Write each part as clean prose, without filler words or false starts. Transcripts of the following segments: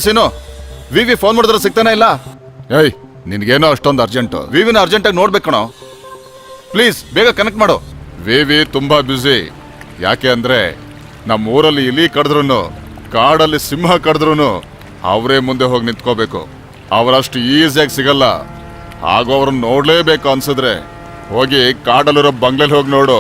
ಸೀನು, ವಿವಿ ಫೋನ್ ಮಾಡಿದ್ರೆ ಸಿಗ್ತಾನೆ ಇಲ್ಲ. ಏಯ್, ನಿನ್ಗೇನೋ ಅಷ್ಟೊಂದು ಅರ್ಜೆಂಟು. ವಿವಿನ ಅರ್ಜೆಂಟಾಗಿ ನೋಡ್ಬೇಕಣೋ. ಪ್ಲೀಸ್ ಬೇಗ ಕನೆಕ್ಟ್ ಮಾಡು. ವಿವಿ ತುಂಬಾ ಬ್ಯುಸಿ. ಯಾಕೆ ಅಂದ್ರೆ ನಮ್ಮ ಊರಲ್ಲಿ ಇಲಿ ಕಡಿದ್ರು, ಕಾಡಲ್ಲಿ ಸಿಂಹ ಕಡಿದ್ರು ಅವರೇ ಮುಂದೆ ಹೋಗಿ ನಿಂತ್ಕೋಬೇಕು. ಅವರಷ್ಟು ಈಸಿಯಾಗಿ ಸಿಗಲ್ಲ. ಹಾಗೂ ಅವ್ರನ್ನ ನೋಡ್ಲೇಬೇಕು ಅನ್ಸಿದ್ರೆ ಹೋಗಿ ಕಾಡಲ್ಲಿರೋ ಬಂಗ್ಲೆಲಿ ಹೋಗಿ ನೋಡು.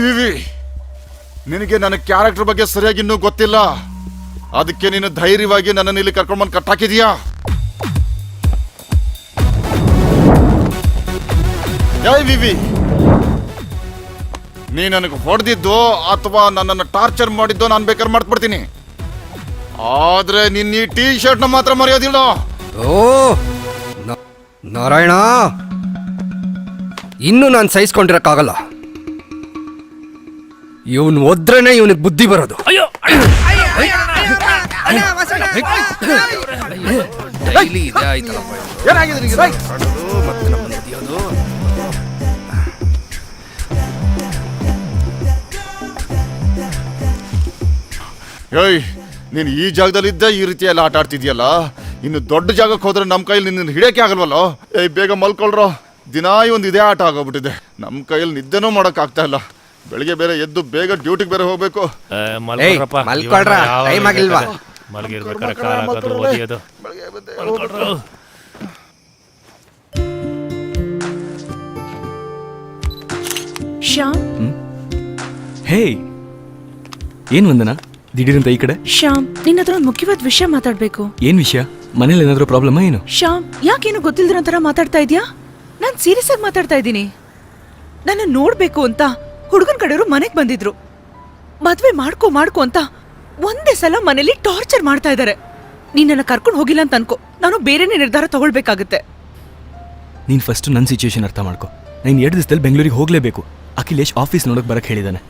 ವಿವಿ, ನಿನಗೆ ನನ್ನ ಕ್ಯಾರೆಕ್ಟರ್ ಬಗ್ಗೆ ಸರಿಯಾಗಿ ಇನ್ನೂ ಗೊತ್ತಿಲ್ಲ. ಅದಕ್ಕೆ ನೀನು ಧೈರ್ಯವಾಗಿ ನನ್ನನ್ನು ಇಲ್ಲಿ ಕರ್ಕೊಂಡ್ಬಂದು ಕಟ್ಟಾಕಿದೀಯಾ. ವಿವಿ, ನೀ ನನಗೆ ಹೊಡೆದಿದ್ದು ಅಥವಾ ನನ್ನನ್ನು ಟಾರ್ಚರ್ ಮಾಡಿದ್ದು ನಾನು ಬೇಕಾದ್ರೆ ಮಾಡ್ಬಿಡ್ತೀನಿ. ಆದ್ರೆ ನಿನ್ನ ಈ ಟೀ ಶರ್ಟ್ನ ಮಾತ್ರ ಮರೆಯೋದಿಲ್ಲ. ಓ ನಾರಾಯಣ, ಇನ್ನು ನಾನು ಸಹಿಸ್ಕೊಂಡಿರಕ್ಕಾಗಲ್ಲ. ಇವನು ಒದ್ರೇನೆ ಇವನಿಗೆ ಬುದ್ಧಿ ಬರೋದು. ಏಯ್, ನೀನು ಈ ಜಾಗದಲ್ಲಿದ್ದ ಈ ರೀತಿ ಎಲ್ಲ ಆಟ ಆಡ್ತಿದ್ಯಲ್ಲ. ಇನ್ನು ದೊಡ್ಡ ಜಾಗಕ್ಕೆ ಹೋದ್ರೆ ನಮ್ಮ ಕೈಯಲ್ಲಿ ನಿನ್ನ ಹಿಡಿಯಕ್ಕೆ ಆಗಲ್ವಲ್ಲೋ. ಏಯ್, ಬೇಗ ಮಲ್ಕೊಳ್ರೋ. ದಿನ ಒಂದು ಇದೇ ಆಟ ಆಗೋಗ್ಬಿಟ್ಟಿದೆ. ನಮ್ಮ ಕೈಯಲ್ಲಿ ನಿದ್ದೆನೂ ಮಾಡಕ್ ಆಗ್ತಾ ಇಲ್ಲ. ಬೆಳಿಗ್ಗೆ ಬೇರೆ ಎದ್ದು ಬೇಗ ಡ್ಯೂಟಿಗೆ ಬೇರೆ ಹೋಗ್ಬೇಕು. ಶ್ಯಾಮ್, ಹೇ, ಏನ್ ವಂದನಾ ದಿಢೀರಂತ ಈ ಕಡೆ? ಶ್ಯಾಮ್, ನಿನ್ನ ಹತ್ರ ಒಂದು ಮುಖ್ಯವಾದ ವಿಷಯ ಮಾತಾಡ್ಬೇಕು. ಏನ್ ವಿಷಯ? ಮನೇಲಿ ಏನಾದ್ರೂ ಪ್ರಾಬ್ಲಮ್ ಏನು? ಶ್ಯಾಮ್, ಯಾಕೇನು ಗೊತ್ತಿಲ್ದಿರೋ ತರ ಮಾತಾಡ್ತಾ ಇದ್ಯಾ? ನಾನ್ ಸೀರಿಯಸ್ ಆಗಿ ಮಾತಾಡ್ತಾ ಇದ್ದೀನಿ. ನನ್ನ ನೋಡ್ಬೇಕು ಅಂತ ಹುಡುಗನ್ ಕಡೆಯವರು ಮನೆಗ್ ಬಂದಿದ್ರು. ಮದ್ವೆ ಮಾಡ್ಕೋ ಅಂತ ಒಂದೇ ಸಲ ಮನೇಲಿ ಟಾರ್ಚರ್ ಮಾಡ್ತಾ ಇದಾರೆ. ನೀನನ್ನ ಕರ್ಕೊಂಡು ಹೋಗಿಲ್ಲ ಅಂತ ಅನ್ಕೋ, ನಾನು ಬೇರೆನೇ ನಿರ್ಧಾರ ತಗೊಳ್ಬೇಕಾಗತ್ತೆ. ನೀನ್ ಫಸ್ಟ್ ನನ್ನ ಸಿಚುವೇಶನ್ ಅರ್ಥ ಮಾಡ್ಕೊ. ನಾನು 2 ದಿವಸದಲ್ಲಿ ಬೆಂಗಳೂರಿಗೆ ಹೋಗ್ಲೇಬೇಕು. ಅಖಿಲೇಶ್ ಆಫೀಸ್ ನೋಡಕ್ ಬರಕ್ ಹೇಳಿದಾನೆ.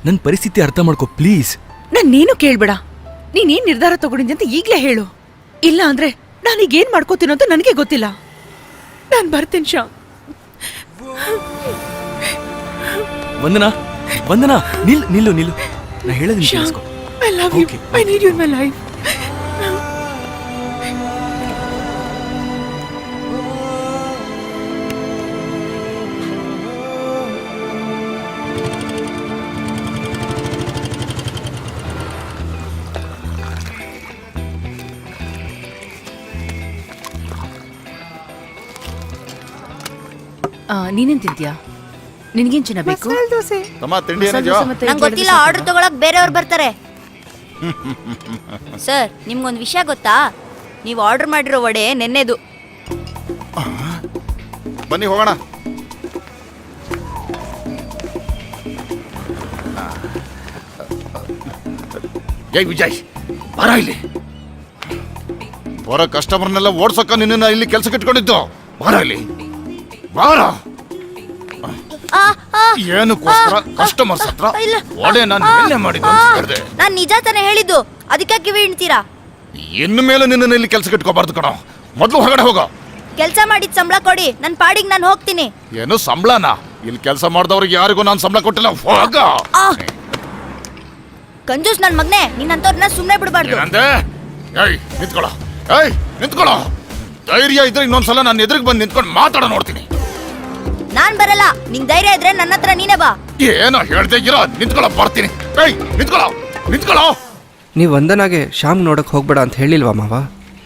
ನನ್ನ ಪರಿಸ್ಥಿತಿ ಅರ್ಥ ಮಾಡ್ಕೊ ಪ್ಲೀಸ್. ನಾನೇನು ಕೇಳ್ಬೇಡ. ನೀನೇನ್ ನಿರ್ಧಾರ ತಗೊಂಡಿದ್ದೆ ಅಂತ ಈಗ್ಲೇ ಹೇಳು. ಇಲ್ಲ ಅಂದ್ರೆ ನಾನೀಗ ಏನ್ ಮಾಡ್ಕೋತೀನೋ ಅಂತ ನನಗೆ ಗೊತ್ತಿಲ್ಲ. ನಾನ್ ಬರ್ತೀನಿ ಶ್ಯಾಮ್. ವಂದನಾ, ನಿಲ್ಲು. ನಾ ಹೇಳೋದನ್ನ ಕೇಳಿಸ್ಕೊ. I love you. I need you in my life. ನೀನೇನ್ ತಿಂತೀಯಾ? ನಿನಗೇನ್ ಚಿನ್ನ ಬೇಕು? ನಂಗೆ ಗೊತ್ತಿಲ್ಲ, ಆರ್ಡರ್ ತಗೊಳಕ್ ಬೇರೆಯವ್ರು ಬರ್ತಾರೆ. ಸರ್, ನಿಮ್ಗೊಂದು ವಿಷಯ ಗೊತ್ತಾ? ನೀವು ಆರ್ಡರ್ ಮಾಡಿರೋ ವಡೆ ನೆನ್ನೆದು. ಬನ್ನಿ ಹೋಗೋಣ. ವಿಜಯ್, ಬರ ಇಲ್ಲಿ. ಬರೋ ಕಸ್ಟಮರ್ನೆಲ್ಲ ಓಡ್ಸೋಕ ನಿನ್ನ ಇಲ್ಲಿ ಕೆಲ್ಸಕ್ಕೆ ಇಟ್ಕೊಂಡಿದ್ದು. ಬರ ಇಲ್ಲಿ, ಬಾರ. ಏನಕ್ಕೋಸ್ಕರ ಕಸ್ಟಮರ್ಸ್ ಹತ್ರ ಒಡೆ ನಾನು ಎಣ್ಣೆ ಮಾಡಿದ್ದು ಅಂತ ಹೇಳಿದೆ. ನಾನು ನಿಜ ತಾನೇ ಹೇಳಿದ್ದು, ಅದಕ್ಕೆ ಕಿವಿ ಇಡ್ತೀರಾ? ಇನ್ನು ಮೇಲೆ ನಿನ್ನ ಇಲ್ಲಿ ಕೆಲ್ಸಕ್ಕೆ ಇಟ್ಕೋಬಾರ್ದು ಕಣೋ. ಮೊದಲು ಹೊರಗಡೆ ಹೋಗೋ. ಕೆಲಸ ಮಾಡಿದ ಸಂಬಳ ಕೊಡಿ, ನನ್ನ ಪಾಡಿಗೆ ನಾನು ಹೋಗ್ತೀನಿ. ಏನು ಸಂಬಳನಾ? ಇಲ್ಲಿ ಕೆಲಸ ಮಾಡಿದವ್ರಿಗೆ ಯಾರಿಗೂ ನಾನು ಸಂಬಳ ಕೊಟ್ಟಿಲ್ಲ. ಹೋಗ. ಕಂಜೂಸ್ ನನ್ ಮಗ್ನೆ ನಿನ್ನಂತವ್ರನ್ನ ಸುಮ್ನೆ ಬಿಡಬಾರ್ದು. ಏನಂದೆ? ಏಯ್ ನಿಂತ್ಕೊಳ್ಳೋ, ಏಯ್ ನಿಂತ್ಕೊಳ್ಳೋ. ಧೈರ್ಯ ಇದ್ರೆ ಇನ್ನೊಂದ್ಸಲ ನಾನು ಎದುರಿಗೆ ಬಂದು ನಿಂತ್ಕೊಂಡು ಮಾತಾಡ ನೋಡ್ತೀನಿ. ನಾನ್ ಬರಲ್ಲ. ನಿಂಗ್ ಧೈರ್ಯ ಇದ್ರೆ ನನ್ನ ಹತ್ರ ನೀನೇ ಬಾ. ಏನೋ ಹೇಳ್ದೆ ಇರೋ, ನಿಂತ್ಕೊಳ್ಳೋ ಬರ್ತೀನಿ. ಏಯ್ ನಿಂತ್ಕೊಳ್ಳೋ, ನಿಂತ್ಕೊಳ್ಳೋ. ನೀವು ವಂದನಾಗೆ ಶ್ಯಾಮ್ ನೋಡಕ್ ಹೋಗ್ಬೇಡ ಅಂತ ಹೇಳಿಲ್ವಾ ಮಾವ?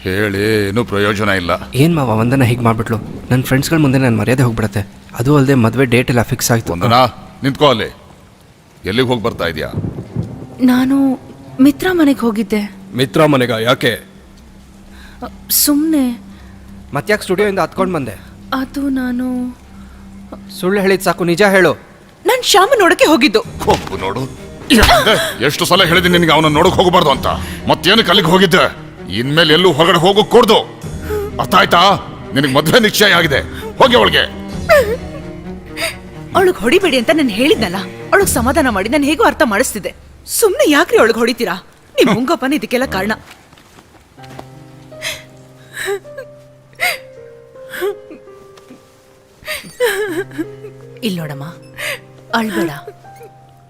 ಹೇಳಿ ಏನೂ ಪ್ರಯೋಜನ ಇಲ್ಲ. ಏನ್ ಮಾವ ವಂದನ ಹೀಗೆ ಮಾಡ್ಬಿಟ್ಲು? ನನ್ನ ಫ್ರೆಂಡ್ಸ್ಗಳ ಮುಂದೆ ನಾನು ಮರ್ಯಾದೆ ಹೋಗ್ಬಿಡತ್ತೆ. ಅದು ಅಲ್ಲದೆ ಮದುವೆ ಡೇಟ್ ಎಲ್ಲ ಫಿಕ್ಸ್ ಆಯ್ತು. ವಂದನಾ ನಿಂತ್ಕೋ ಅಲ್ಲಿ. ಎಲ್ಲಿಗೆ ಹೋಗಿ ಬರ್ತಾ ಇದೀಯಾ? ನಾನು ಮಿತ್ರ ಮನೆಗೆ ಹೋಗಿದ್ದೆ. ಮಿತ್ರ ಮನೆಗ? ಯಾಕೆ? ಸುಮ್ಮನೆ. ಮತ್ತ್ಯಾಕೆ ಸ್ಟುಡಿಯೋಯಿಂದ ಹತ್ಕೊಂಡು ಬಂದೆ? ಅದು ನಾನು ಸುಳ್ಳು ಹೇಳಿದ್ ಸಾಕು, ನಿಜ ಹೇಳು. ನಾನು ಶ್ಯಾಮ ನೋಡಕ್ಕೆ ಹೋಗಿದ್ದು. ಒಪ್ಪು ನೋಡು. ಏನಂದೆ? ಎಷ್ಟು ಸಲ ಹೇಳಿದ್ದೀನಿ ನಿನಗೆ ಅವನ ನೋಡಕ್ ಹೋಗಬಾರ್ದು ಅಂತ. ಮತ್ತೇನಕ್ಕೆ ಅಲ್ಲಿಗೆ ಹೋಗಿದ್ದೆ? ಇನ್ಮೇಲೆ ಎಲ್ಲೂ ಹೊರಗಡೆ ಹೋಗೋಕ್ ಕೂಡ್ದು. ಅರ್ಥ ಆಯ್ತಾ? ನಿನಗೆ ಮದುವೆ ನಿಶ್ಚಯ ಆಗಿದೆ. ಹೋಗಿ ಅವಳಿಗೆ. ಅವಳಿಗೆ ಹೊಡಿಬೇಡಿ ಅಂತ ನಾನು ಹೇಳಿದ್ನಲ್ಲ. ಅವಳಿಗೆ ಸಮಾಧಾನ ಮಾಡಿ ನಾನು ಹೇಗೋ ಅರ್ಥ ಮಾಡಿಸ್ತಿದ್ದೆ. ಸುಮ್ಮನೆ ಯಾಕ್ರಿ ಅವಳಿಗೆ ಹೊಡಿತೀರಾ? ನಿಮ್ ಮುಂಗಪ್ಪನ ಇದಕ್ಕೆಲ್ಲ ಕಾರಣ. ಇಲ್ಲಿ ನೋಡಮ್ಮ, ಅಳ್ಬೇಡ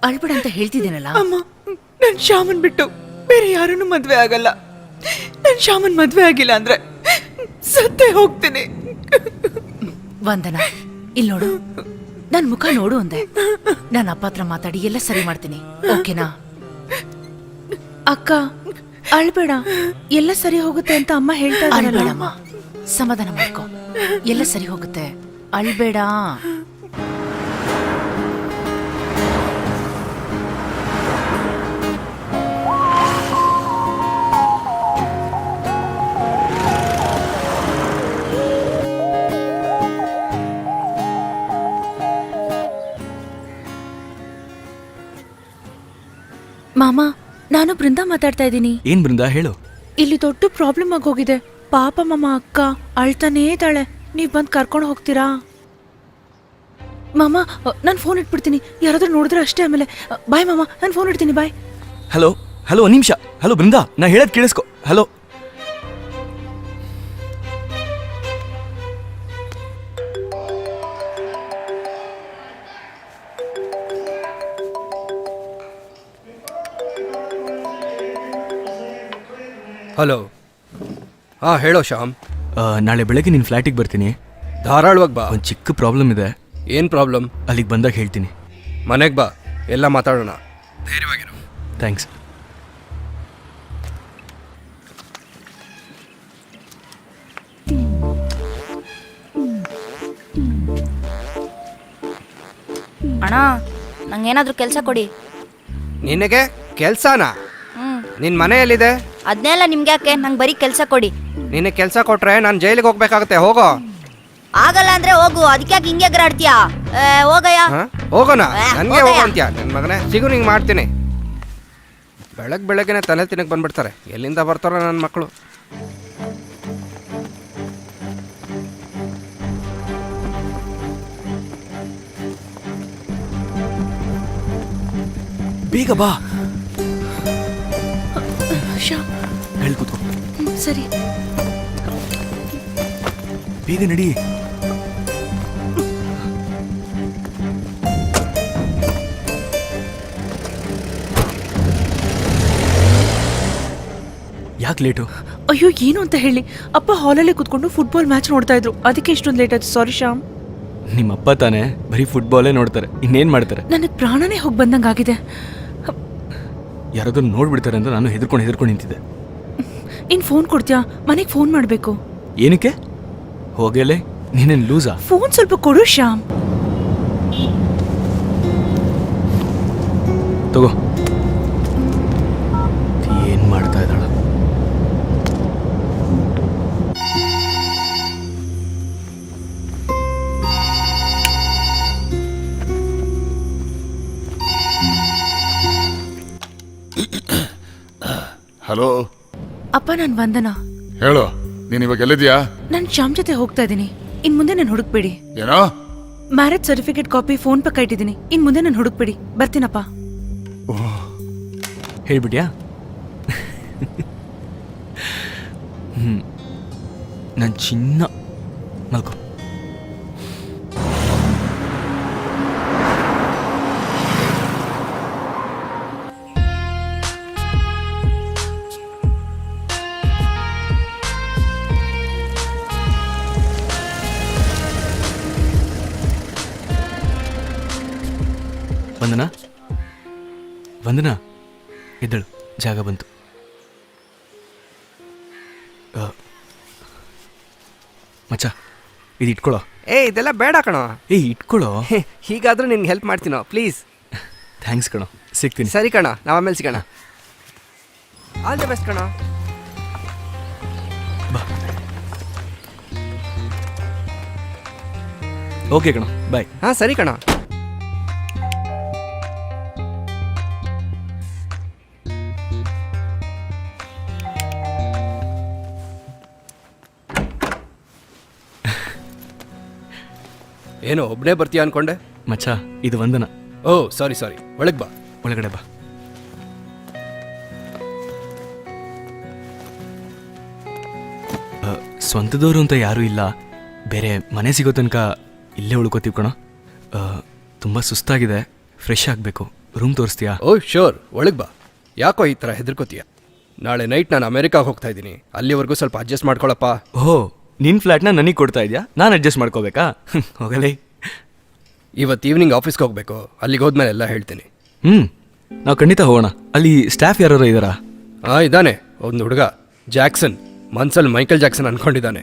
ಅಳ್ಬೇಡ ಅಂತ ಹೇಳ್ತಿದ್ದೀನಲ್ಲ. ಅಮ್ಮ, ನನ್ ಶ್ಯಾಮನ್ ಬಿಟ್ಟು ಬೇರೆ ಯಾರನ್ನು ಮದ್ವೆ ಆಗಲ್ಲ. ನನ್ ಶ್ಯಾಮನ್ ಮದ್ವೆ ಆಗಿಲ್ಲ ಅಂದ್ರೆ ಸತ್ತೇ ಹೋಗ್ತೀನಿ. ವಂದನಾ, ಇಲ್ಲಿ ನೋಡು, ನನ್ ಮುಖ ನೋಡು ಅಂದೆ. ನನ್ನ ಅಪ್ಪ ಹತ್ರ ಮಾತಾಡಿ ಎಲ್ಲ ಸರಿ ಮಾಡ್ತೀನಿ, ಓಕೆನಾ? ಅಕ್ಕ ಅಳ್ಬೇಡ, ಎಲ್ಲ ಸರಿ ಹೋಗುತ್ತೆ ಅಂತ ಅಮ್ಮ ಹೇಳ್ತಾ ಇದ್ದಾರಲ್ಲಮ್ಮ. ಸಮಾಧಾನ ಮಾಡ್ಕೊ, ಎಲ್ಲ ಸರಿ ಹೋಗುತ್ತೆ. ಅಳ್ಬೇಡ. ಮಾಮ, ನಾನು ಬೃಂದಾ ಮಾತಾಡ್ತಾ ಇದ್ದೀನಿ. ಏನ್ ಬೃಂದ ಹೇಳು. ಇಲ್ಲಿ ದೊಡ್ಡ ಪ್ರಾಬ್ಲಮ್ ಆಗೋಗಿದೆ. ಪಾಪ ಮಾಮ, ಅಕ್ಕ ಅಳ್ತಾನೇ ಇದ್ದಾಳೆ. ನೀವ್ ಬಂದ್ ಕರ್ಕೊಂಡು ಹೋಗ್ತೀರಾ? ಮಾಮ, ನಾನು ಫೋನ್ ಇಟ್ಬಿಡ್ತೀನಿ. ಯಾರಾದ್ರೂ ನೋಡಿದ್ರೆ ಅಷ್ಟೇ. ಆಮೇಲೆ ಬಾಯ್ ಮಾಮ, ನಾನು ಫೋನ್ ಇಡ್ತೀನಿ. ಬಾಯ್. ಹಲೋ ಹಲೋ, ಒಂದ್ ನಿಮಿಷ. ಹಲೋ ಬೃಂದ, ನಾ ಹೇಳೋದ್ ಕೇಳಿಸ್ಕೊ. ಹಲೋ. ಹಲೋ. ಹಾಂ ಹೇಳೋ ಶ್ಯಾಮ್. ನಾಳೆ ಬೆಳಗ್ಗೆ ನಿನ್ನ ಫ್ಲ್ಯಾಟಿಗೆ ಬರ್ತೀನಿ. ಧಾರಾಳವಾಗಿ ಬಾ. ಒಂದು ಚಿಕ್ಕ ಪ್ರಾಬ್ಲಮ್ ಇದೆ. ಏನು ಪ್ರಾಬ್ಲಮ್? ಅಲ್ಲಿಗೆ ಬಂದಾಗ ಹೇಳ್ತೀನಿ. ಮನೆಗೆ ಬಾ, ಎಲ್ಲ ಮಾತಾಡೋಣ. ಧೈರ್ಯವಾಗಿರು. ಥ್ಯಾಂಕ್ಸ್. ಅಣ್ಣ, ನಂಗೇನಾದ್ರೂ ಕೆಲಸ ಕೊಡಿ. ನಿನಗೆ ಕೆಲ್ಸನಾ? ನಿನ್ನ ಮನೆಯಲ್ಲಿದೆ? ಅದನ್ನೆಲ್ಲ ನಿಮ್ಗೆ ಯಾಕೆ? ನಂಗೆ ಬರೀ ಕೆಲಸ ಕೊಡಿ. ನಿನಗೆ ಕೆಲಸ ಕೊಟ್ರೆ ನಾನು ಜೈಲಿಗೆ ಹೋಗ್ಬೇಕಾಗತ್ತೆ. ಹೋಗೋ. ಆಗಲ್ಲ ಅಂದ್ರೆ ಹೋಗು. ಅದಕ್ಕೆ ಯಾಕೆ ಹಿಂಗೆ ಎಗರಾಡ್ತೀಯಾ? ಹೋಗಯ್ಯ. ಹೋಗೋಣ. ನನಗೆ ಹೋಗಯ್ಯ. ಹೋಗೋ ಅಂತ್ಯಾ? ನನ್ನ ಮಗನೇ ಸಿಗು, ನಿಂಗೆ ಮಾಡ್ತೀನಿ. ಬೆಳಗ್ಗೆನೆ ತಲೆ ತಿನ್ನಕ್ಕೆ ಬಂದ್ಬಿಡ್ತಾರೆ. ಎಲ್ಲಿಂದ ಬರ್ತಾರೋ ನನ್ನ ಮಕ್ಕಳು. ಬೇಗ ಬಾ. ಶ್ಯಾಮ್, ಹೇಳಿ ಕೂತ್ಕೋ. ಸರಿ. ಬೇಗ ನಡಿ. ಯಾಕೆ ಲೇಟು? ಅಯ್ಯೋ, ಏನು ಅಂತ ಹೇಳಿ. ಅಪ್ಪ ಹಾಲಲ್ಲೇ ಕುತ್ಕೊಂಡು ಫುಟ್ಬಾಲ್ ಮ್ಯಾಚ್ ನೋಡ್ತಾ ಇದ್ರು. ಅದಕ್ಕೆ ಇಷ್ಟೊಂದು ಲೇಟ್ ಆಯ್ತು. ಸಾರಿ ಶ್ಯಾಮ್. ನಿಮ್ಮ ಅಪ್ಪ ತಾನೇ ಬರೀ ಫುಟ್ಬಾಲೇ ನೋಡ್ತಾರೆ, ಇನ್ನೇನು ಮಾಡ್ತಾರೆ? ನನಗೆ ಪ್ರಾಣನೇ ಹೋಗಿ ಬಂದಂಗಾಗಿದೆ. ಯಾರಾದ್ರೂ ನೋಡ್ಬಿಡ್ತಾರೆ ಅಂತ ನಾನು ಹೆದರ್ಕೊಂಡು ನಿಂತಿದ್ದೆ. ಇನ್ ಫೋನ್ ಕೊಡ್ತೀಯಾ? ಮನೆಗೆ ಫೋನ್ ಮಾಡಬೇಕು. ಏನಕ್ಕೆ? ಹೋಗಲೇ, ನೀನೇನು ಲೂಸಾ? ಫೋನ್ ಸ್ವಲ್ಪ ಕೊಡು ಶ್ಯಾಮ್. ತಗೋ. ಏನ್ ಮಾಡ್ತಾ ಇದ್ದಾಳ? ಹಲೋ ಅಪ್ಪ, ನಾನು ವಂದನಾ. ಹೇಳು. ನೀನ್ ಇವಾಗ ಎಲ್ಲಿದ್ಯಾ? ನಾನು ಶ್ಯಾಮ್ ಜೊತೆ ಹೋಗ್ತಾ ಇದ್ದೀನಿ. ಇನ್ ಮುಂದೆ ನಾನು ಹುಡುಕ್ಬೇಡಿ. ಏನೋ? ಮ್ಯಾರೇಜ್ ಸರ್ಟಿಫಿಕೇಟ್ ಕಾಪಿ ಫೋನ್ ಪಕ್ಕ ಇಟ್ಟಿದ್ದೀನಿ. ಇನ್ ಮುಂದೆ ನಾನು ಹುಡುಕ್ಬೇಡಿ. ಬರ್ತೀನಪ್ಪ. ಹೇಳ್ಬಿಟ್ಯಾ? ನನ್ನ ಚಿನ್ನ, ಮಲ್ಕೋ. ವಂದನಾ ವಂದನಾ ಎದ್ದಳು, ಜಾಗ ಬಂತು. ಮಚ್ಚ ಇದು ಇಟ್ಕೊಳ್ಳೋ. ಇದೆಲ್ಲ ಬೇಡ ಕಣೋ. ಇಟ್ಕೊಳ್ಳೋ. ಹೀಗಾದ್ರೂ ನಿನ್ಗೆ ಹೆಲ್ಪ್ ಮಾಡ್ತೀನೋ, ಪ್ಲೀಸ್. ಥ್ಯಾಂಕ್ಸ್ ಕಣೋ, ಸಿಗ್ತೀನಿ. ಸರಿ ಕಣ, ನಾವು ಆಮೇಲೆ ಸಿಗೋಣ. ಆಲ್ ದ ಬೆಸ್ಟ್ ಕಣ. ಬಾ. ಓಕೆ ಕಣೋ, ಬಾಯ್. ಹಾಂ ಸರಿ ಕಣ. ಏನು ಒಬ್ಬನೇ ಬರ್ತೀಯ ಅನ್ಕೊಂಡೆ? ಮಚ್ಚ ಇದು ವಂದನ. ಓ ಸಾರಿ ಒಳಗೆ ಬಾ. ಒಳಗಡೆ ಬಾ. ಸ್ವಂತದವರು ಅಂತ ಯಾರೂ ಇಲ್ಲ, ಬೇರೆ ಮನೆ ಸಿಗೋ ತನಕ ಇಲ್ಲೇ ಉಳ್ಕೋತೀವಿ ಕಣೋ. ತುಂಬ ಸುಸ್ತಾಗಿದೆ, ಫ್ರೆಶ್ ಆಗಬೇಕು. ರೂಮ್ ತೋರಿಸ್ತೀಯಾ? ಓ ಶೋರ್, ಒಳಗೆ ಬಾ. ಯಾಕೋ ಈ ಥರ ಹೆದರ್ಕೋತೀಯ? ನಾಳೆ ನೈಟ್ ನಾನು ಅಮೆರಿಕಾಗೆ ಹೋಗ್ತಾ ಇದ್ದೀನಿ, ಅಲ್ಲಿವರೆಗೂ ಸ್ವಲ್ಪ ಅಡ್ಜಸ್ಟ್ ಮಾಡ್ಕೊಳಪ್ಪ. ಓಹೋ, ನಿನ್ನ ಫ್ಲ್ಯಾಟ್ನ ನನಗೆ ಕೊಡ್ತಾ ಇದೆಯಾ? ನಾನು ಅಡ್ಜಸ್ಟ್ ಮಾಡ್ಕೋಬೇಕಾ? ಹೋಗಲೇ. ಇವತ್ತು ಈವ್ನಿಂಗ್ ಆಫೀಸ್ಗೆ ಹೋಗ್ಬೇಕು, ಅಲ್ಲಿಗೆ ಹೋದ್ಮೇಲೆ ಎಲ್ಲ ಹೇಳ್ತೀನಿ. ನಾವು ಖಂಡಿತ ಹೋಗೋಣ. ಅಲ್ಲಿ ಸ್ಟಾಫ್ ಯಾರು ಇದ್ದಾರಾ? ಹಾಂ ಇದ್ದಾನೆ, ಒಂದು ಹುಡುಗ ಜಾಕ್ಸನ್. ಮನ್ಸಲ್ಲಿ ಮೈಕಲ್ ಜಾಕ್ಸನ್ ಅನ್ಕೊಂಡಿದ್ದಾನೆ.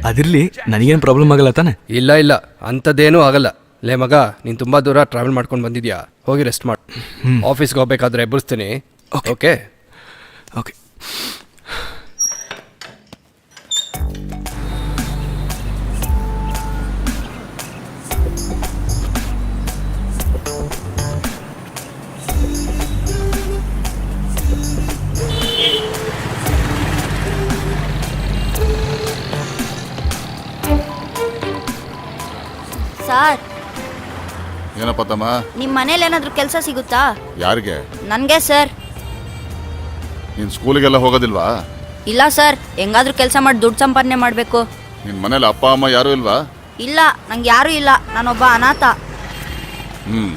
ಅದಿರಲಿ, ನನಗೇನು ಪ್ರಾಬ್ಲಮ್ ಆಗಲ್ಲ ತಾನೆ? ಇಲ್ಲ ಅಂಥದ್ದೇನೂ ಆಗಲ್ಲ. ಲೇ ಮಗ, ನೀನು ತುಂಬ ದೂರ ಟ್ರಾವೆಲ್ ಮಾಡ್ಕೊಂಡು ಬಂದಿದ್ಯಾ, ಹೋಗಿ ರೆಸ್ಟ್ ಮಾಡು. ಆಫೀಸ್ಗೆ ಹೋಗ್ಬೇಕಾದ್ರೆ ಎಬ್ಬರಿಸ್ತೀನಿ. Okay okay. ಸರ್, ಏನಪ್ಪ ತಮ್ಮ? ನಿಮ್ಮ ಮನೇಲಿ ಏನಾದರೂ ಕೆಲಸ ಸಿಗುತ್ತಾ? ಯಾರಿಗೆ? ನನಗೆ ಸರ್. ನೀನ್ ಸ್ಕೂಲಿಗೆಲ್ಲ ಹೋಗೋದಿಲ್ವಾ? ಇಲ್ಲ ಸರ್, ಹೆಂಗಾದ್ರೂ ಕೆಲಸ ಮಾಡಿ ದುಡ್ಡು ಸಂಪಾದನೆ ಮಾಡಬೇಕು. ನಿನ್ ಮನೇಲಿ ಅಪ್ಪ ಅಮ್ಮ ಯಾರು ಇಲ್ವಾ? ಇಲ್ಲ, ನಂಗೆ ಯಾರೂ ಇಲ್ಲ, ನಾನೊಬ್ಬ ಅನಾಥ.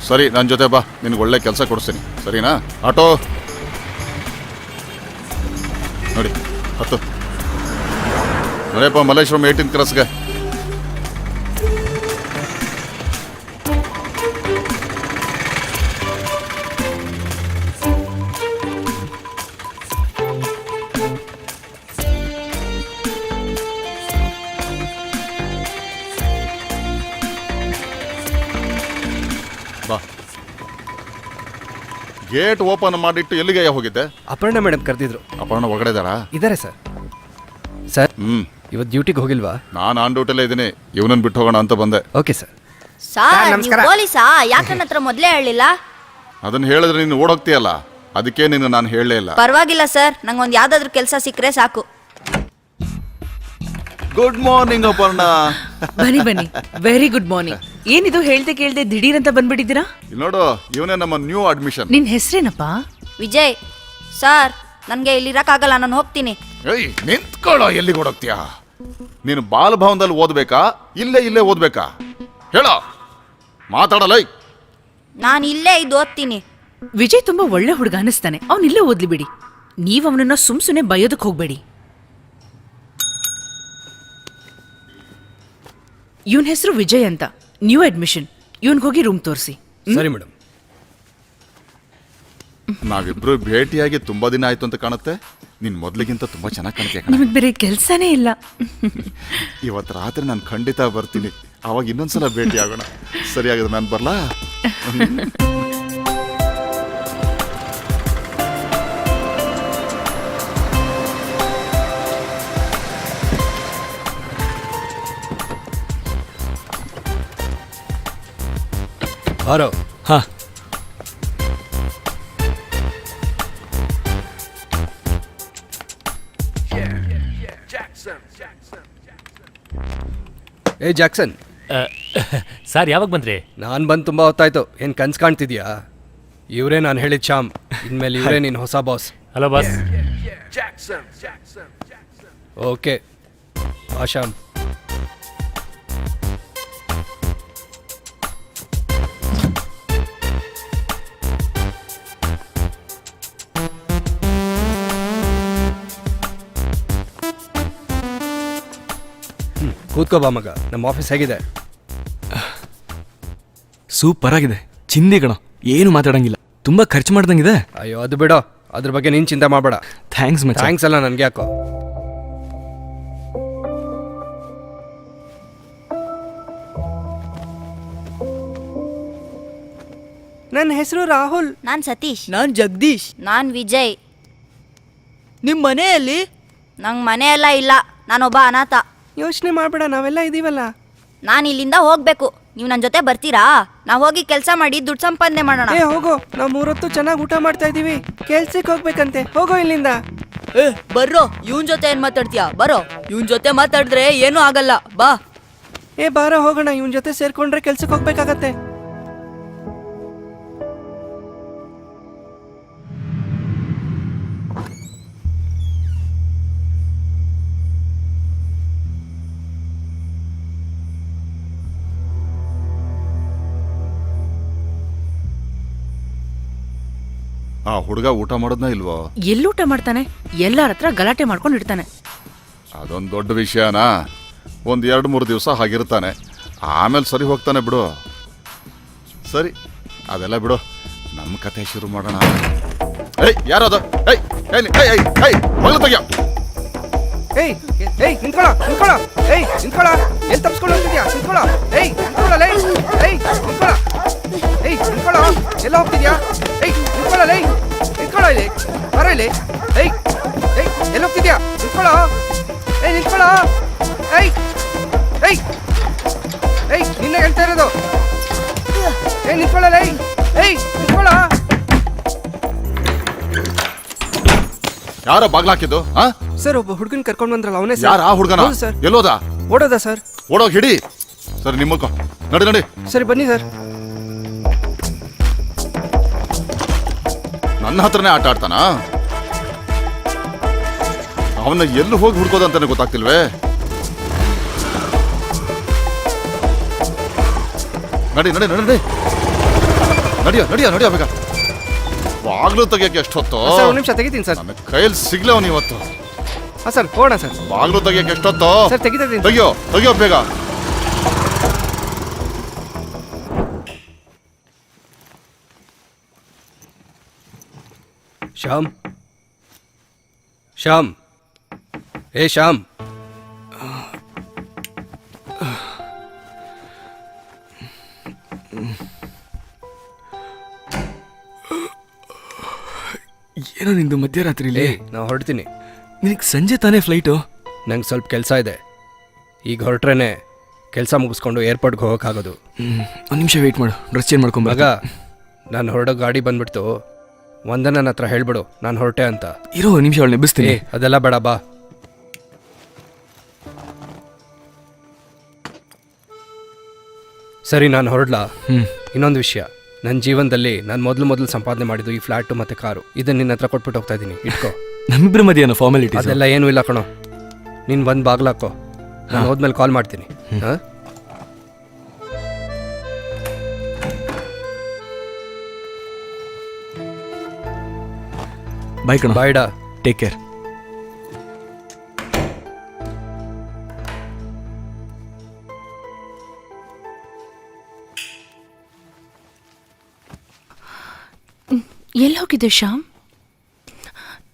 ಸರಿ, ನನ್ನ ಜೊತೆ ಬಾ, ನಿನ್ಗೆ ಒಳ್ಳೆ ಕೆಲಸ ಕೊಡಿಸ್ತೀನಿ. ಸರಿನಾ? ಆಟೋ ನೋಡಿ, ಹತ್ತು ನೋಡಿಯಪ್ಪ, ಮಲ್ಲೇಶ್ವರಂ 18th ಕ್ರಾಸ್ಗೆ. ಬಾ. ಗೇಟ್ ಓಪನ್ ಮಾಡಿಟ್ಟು ಎಲ್ಲಿಗೆ ಹೋಗಿದ್ದೆ? ಅಪರ್ಣ ಮೇಡಮ್ ಕರೆದಿದ್ರು. ಅಪರ್ಣ ಒಳಗಡೆ ಇದ್ದಾರಾ? ಇದ್ದಾರೆ ಸರ್. ಇವತ್ತು ಡ್ಯೂಟಿಗೆ ಹೋಗಿಲ್ವಾ? ನಾನು ಆನ್ ಡ್ಯೂಟಿಲೇ ಇದ್ದೀನಿ, ಇವನನ್ನು ಬಿಟ್ಟು ಹೋಗೋಣ ಅಂತ ಬಂದೆ. Okay sir. ಸರ್, ನೀವು ಪೊಲೀಸಾ? ಯಾಕೆ ನನ್ನ ಹತ್ರ ಮೊದಲೇ ಹೇಳಿಲ್ಲ? ಅದನ್ನ ಹೇಳಿದ್ರೆ ನೀನು ಓಡೋಗ್ತೀಯಲ್ಲ, ಅದಕ್ಕೆ ನಿನ್ನ ನಾನು ಹೇಳಲೇ ಇಲ್ಲ. ಪರವಾಗಿಲ್ಲ ಸರ್, ನಂಗೊಂದು ಯಾವ್ದಾದ್ರು ಕೆಲಸ ಸಿಕ್ಕರೆ ಸಾಕು. Good morning Aparna. ಬನ್ನಿ ವೆರಿ ಗುಡ್ ಮಾರ್ನಿಂಗ್. ಏನಿದು ಹೇಳ್ದೆ ಕೇಳ್ದೆ ದಿಢೀರ್ ಅಂತ ಬಂದ್ಬಿಟ್ಟಿದ್ದೀರಾ? ಇಲ್ಲಿ ನೋಡು, ಇವನೇ ನಮ್ಮ ನ್ಯೂ ಅಡ್ಮಿಷನ್. ನಿನ್ ಹೆಸರೇನಪ್ಪ? ವಿಜಯ್. ಸರ್, ನನಗೆ ಇಲ್ಲಿ ಇರಕ್ಕಾಗಲ್ಲ, ನಾನು ಹೋಗ್ತೀನಿ. ಏಯ್, ನಿಂತ್ಕೊಳ್ಳೋ, ಎಲ್ಲಿಗೆ ಓಡೋಗ್ತೀಯಾ? ನೀನು ಬಾಲಭವನದಲ್ಲಿ ಓದ್ಬೇಕಾ, ಇಲ್ಲೇ ಓದ್ಬೇಕಾ? ಹೇಳೋ, ಮಾತಾಡಲ್ಲ. ನಾನು ಇಲ್ಲೇ ಇದು ಓದ್ತೀನಿ. ವಿಜಯ್ ತುಂಬಾ ಒಳ್ಳೆ ಹುಡುಗ ಅನಿಸ್ತಾನೆ, ಅವ್ನಿಲ್ಲೇ ಓದ್ಲಿ ಬಿಡಿ. ನೀವ್ ಅವನನ್ನ ಸುಮ್ಸುನೆ ಬಯೋದಕ್ಕೆ ಹೋಗ್ಬೇಡಿ. ಇವನ್ ಹೆಸರು ವಿಜಯ್ ಅಂತ, ನ್ಯೂ ಅಡ್ಮಿಷನ್. ಇವನ್ಗೋಗಿ ರೂಮ್ ತೋರಿಸಿ. ಸರಿ ಮೇಡಮ್. ನಾವಿಬ್ರು ಭೇಟಿಯಾಗಿ ತುಂಬಾ ದಿನ ಆಯ್ತು ಅಂತ ಕಾಣುತ್ತೆ. ನೀನ್ ಮೊದ್ಲಿಗಿಂತ ತುಂಬಾ ಚೆನ್ನಾಗಿ ಕಾಣ್ತೀಯ ಕಣೆ. ನಿಮಗ್ ಬೇರೆ ಕೆಲ್ಸನೇ ಇಲ್ಲ. ಇವತ್ತು ರಾತ್ರಿ ನಾನು ಖಂಡಿತ ಬರ್ತೀನಿ, ಅವಾಗ ಇನ್ನೊಂದ್ಸಲ ಭೇಟಿ ಆಗೋಣ. ಸರಿಯಾಗಿದೆ, ನಾನು ಬರ್ಲಾ? ಬಾರೋ. ಹಾಂ. ಏ ಜಾಕ್ಸನ್. ಸರ್, ಯಾವಾಗ ಬಂದ್ರಿ? ನಾನು ಬಂದು ತುಂಬ ಹೊತ್ತಾಯ್ತು. ಏನು ಕನ್ಸು ಕಾಣ್ತಿದ್ಯಾ? ಇವರೇ ನಾನು ಹೇಳಿದ ಶ್ಯಾಮ್. ಇನ್ಮೇಲೆ ಇವರೇ ನಿನ್ನ ಹೊಸ ಬಾಸ್. Hello boss. ಓಕೆ ಬಾ ಶ್ಯಾಮ್. ಕೂತ್ಕೋ ಬಾ ಮಗ. ನಮ್ಮ ಆಫೀಸ್ ಹೇಗಿದೆ? ಸೂಪರ್ ಆಗಿದೆ, ಚಿಂದಿ ಕಣ. ಏನು ಮಾತಾಡಂಗಿಲ್ಲ. ತುಂಬ ಖರ್ಚು ಮಾಡ್ದಂಗಿದೆ. ಅಯ್ಯೋ ಅದು ಬಿಡೋ, ಅದ್ರ ಬಗ್ಗೆ ನೀನು ಚಿಂತೆ ಮಾಡಬೇಡ. ಥ್ಯಾಂಕ್ಸ್ ಮಚ್ಚ. ಥ್ಯಾಂಕ್ಸ್ ಅಲ್ಲ ನನಗೆ ಯಾಕೋ. ನನ್ನ ಹೆಸರು ರಾಹುಲ್. ನಾನ್ ಸತೀಶ್. ನಾನ್ ಜಗದೀಶ್. ನಾನ್ ವಿಜಯ್. ನಿಮ್ ಮನೆಯಲ್ಲಿ ನಂಗ್ ಮನೆ ಎಲ್ಲ ಇಲ್ಲ, ನಾನೊಬ್ಬ ಅನಾಥ. ಯೋಚನೆ ಮಾಡ್ಬೇಡ, ನಾವೆಲ್ಲ ಇದೀವಲ್ಲ. ನಾನು ಇಲ್ಲಿಂದ ಹೋಗ್ಬೇಕು, ನೀವು ನನ್ನ ಜೊತೆ ಬರ್ತೀರಾ? ನಾವ್ ಹೋಗಿ ಕೆಲಸ ಮಾಡಿ ದುಡ್ಡು ಸಂಪಾದನೆ ಮಾಡೋಣ. ಏ ಹೋಗೋ, ನಾವು 3 ಹೊತ್ತು ಚೆನ್ನಾಗಿ ಊಟ ಮಾಡ್ತಾ ಇದೀವಿ. ಕೆಲ್ಸಕ್ಕೆ ಹೋಗ್ಬೇಕಂತೆ, ಹೋಗೋ ಇಲ್ಲಿಂದ. ಬರ್ರೋ, ಇವನ್ ಜೊತೆ ಏನ್ ಮಾತಾಡ್ತೀಯಾ? ಬರೋ, ಇವನ್ ಜೊತೆ ಮಾತಾಡಿದ್ರೆ ಏನೂ ಆಗಲ್ಲ, ಬಾ. ಏ ಬಾರ ಹೋಗೋಣ, ಇವನ್ ಜೊತೆ ಸೇರ್ಕೊಂಡ್ರೆ ಕೆಲ್ಸಕ್ಕೆ ಹೋಗ್ಬೇಕಾಗತ್ತೆ. ಆ ಹುಡುಗ ಊಟ ಮಾಡೋದ್ನ ಇಲ್ವೋ? ಎಲ್ಲೂಟ ಮಾಡ್ತಾನೆ, ಎಲ್ಲಾರ ಹತ್ರ ಗಲಾಟೆ ಮಾಡ್ಕೊಂಡು ಇಡ್ತಾನೆ. ಅದೊಂದು ದೊಡ್ಡ ವಿಷಯನಾ? ಒಂದು 2-3 ದಿವಸ ಹಾಗಿರ್ತಾನೆ, ಆಮೇಲೆ ಸರಿ ಹೋಗ್ತಾನೆ ಬಿಡು. ಸರಿ, ಅದೆಲ್ಲ ಬಿಡು, ನಮ್ಮ ಕತೆ ಶುರು ಮಾಡೋಣ. ಏಯ್ ಯಾರದು? ಏಯ್ ಮಗಳು ತೆಗಿಯೋ. ಏಯ್ ಏಯ್ ನಿಂತ್ಕೊಳ್ಳ ನಿಂತ್ಕೊಳ್ಳ. ಏಯ್ ನಿಂತ್ಕೊಳ್ಳ, ಎಲ್ಲಿ ತಪ್ಸ್ಕೊಂಡು ಹೋಗ್ತಿದ್ಯಾ? ನಿಂತ್ಕೊಳ್ಳ. ಏಯ್ ನಿಂತ್ಕೊಳ್ಳ. ಏಯ್ ನಿಂತ್ಕೊಳ್ಳ. ಏಯ್ ನಿಂತ್ಕೊಳ್ಳ, ಎಲ್ಲ ಹೋಗ್ತಿದ್ಯಾ? ಏಯ್ ನಿಂತ್ಕೊಳ್ಳ. ನಿಂತ್ಕೊಳ್ಳ ಇಲ್ಲಿ, ಬರ ಇಲ್ಲಿ. ಏಯ್ ಏಯ್ ಎಲ್ಲ ಹೋಗ್ತಿದ್ಯಾ? ನಿಂತ್ಕೊಳ್ಳ. ಏಯ್ ನಿಂತ್ಕೊಳ್ಳ. ಏಯ್ ಏಯ್ ಏಯ್ ನಿನ್ನ ಹೇಳ್ತಾ ಇರೋದು. ಏಯ್ ನಿಂತ್ಕೊಳ್ಳ. ಏಯ್ ನಿಂತ್ಕೊಳ್ಳ. ಯಾರ ಬಾಗ್ಲಾಕಿದ್ದು? ಸರ್, ಒಬ್ಬ ಹುಡುಗನ್ ಕರ್ಕೊಂಡ್ ಬಂದ್ರಲ್ಲ, ಅವನೇ ಯಾರ ಆ ಹುಡುಗನ? ಸರ್. ಎಲ್ಲೋದ? ಓಡೋದ ಸರ್? ಓಡೋಗಿ ಹಿಡಿ. ಸರಿ, ನಿಮ್ಮಕ್ಕ ನಡಿ. ಸರಿ ಬನ್ನಿ ಸರ್. ನನ್ನ ಹತ್ರನೇ ಆಟ ಆಡ್ತಾನ? ಅವನ್ನ ಎಲ್ಲಿ ಹೋಗಿ ಹುಡ್ಕೋದಂತಾನೆ ಗೊತ್ತಾಗ್ತಿಲ್ವೇ? ನಡಿ ನಡಿಯ ಬೇಗ. ಬಾಗ್ಲು ತೆಗಿಯಕ್ಕೆ ಎಷ್ಟೊತ್ತು? ಸರ್, 1 ನಿಮಿಷ ತೆಗಿತೀನಿ ಸರ್. ನನ್ನ ಕೈಯಲ್ಲಿ ಸಿಗ್ಲವ ನೀವತ್ತು. ಹಾಂ ಸರ್, ಹೋಗೋಣ ಸರ್. ಬಾಗ್ಲು ತೆಗಿಯಕ್ಕೆ ಎಷ್ಟೊತ್ತು? ಸರ್ ತೆಗಿತಾ ಇದ್ದೀನಿ. ತೆಗಿಯೋ ಬೇಗ. ಶ್ಯಾಮ್, ಶ್ಯಾಮ್, ಏ ಶ್ಯಾಮ್. ಏನೋ ನಿಂದು ಮಧ್ಯರಾತ್ರಿಲಿ? ನಾ ಹೊರಡ್ತೀನಿ. ನಿನಗೆ ಸಂಜೆ ತಾನೇ ಫ್ಲೈಟು? ನಂಗೆ ಸ್ವಲ್ಪ ಕೆಲಸ ಇದೆ. ಈಗ ಹೊರಟ್ರೇನೆ ಕೆಲಸ ಮುಗಿಸ್ಕೊಂಡು ಏರ್ಪೋರ್ಟ್ಗೆ ಹೋಗೋಕ್ಕಾಗೋದು. 1 ನಿಮಿಷ ವೆಯ್ಟ್ ಮಾಡು, ಡ್ರೆಸ್ ಚೇಂಜ್ ಮಾಡ್ಕೊಂಬಾಗ. ನಾನು ಹೊರಡೋ ಗಾಡಿ ಬಂದ್ಬಿಡ್ತು. ನನ್ನ ಹತ್ರ ಹೇಳ್ಬಿಡು ನಾನು ಹೊರಟೆ ಅಂತ. ಇರೋ 1 ನಿಮಿಷ ಅವಳು ನೆಬ್ಬಿಸ್ತೀನಿ. ಅದೆಲ್ಲ ಬೇಡ, ಬಾ. ಸರಿ, ನಾನು ಹೊರಡ್ಲಾ? ಇನ್ನೊಂದು ವಿಷಯ, ನನ್ನ ಜೀವನದಲ್ಲಿ ನಾನು ಮೊದಲು ಸಂಪಾದನೆ ಮಾಡಿದ್ದು ಈ ಫ್ಲ್ಯಾಟು ಮತ್ತು ಕಾರು. ಇದನ್ನ ನಿನ್ನ ಹತ್ರ ಕೊಟ್ಬಿಟ್ಟು ಹೋಗ್ತಾ ಇದ್ದೀನಿ, ಇಟ್ಕೋ. ನಮ್ಮಿಬ್ಬರ ಮಧ್ಯೆ ಏನೋ ಫಾರ್ಮಾಲಿಟಿ? ಅದೆಲ್ಲ ಏನೂ ಇಲ್ಲ ಕಣೋ. ನೀನು ಬಂದು ಬಾಗ್ಲಾಕೋ, ನಾನು ಹೋದ್ಮೇಲೆ ಕಾಲ್ ಮಾಡ್ತೀನಿ. ಹಾಂ, ಬಾಯ್ ಕಣ. ಬಾಯ್ಡಾ. Take care. ಎಲ್ಲಿ ಹೋಗಿದ್ದೆ ಶ್ಯಾಮ್?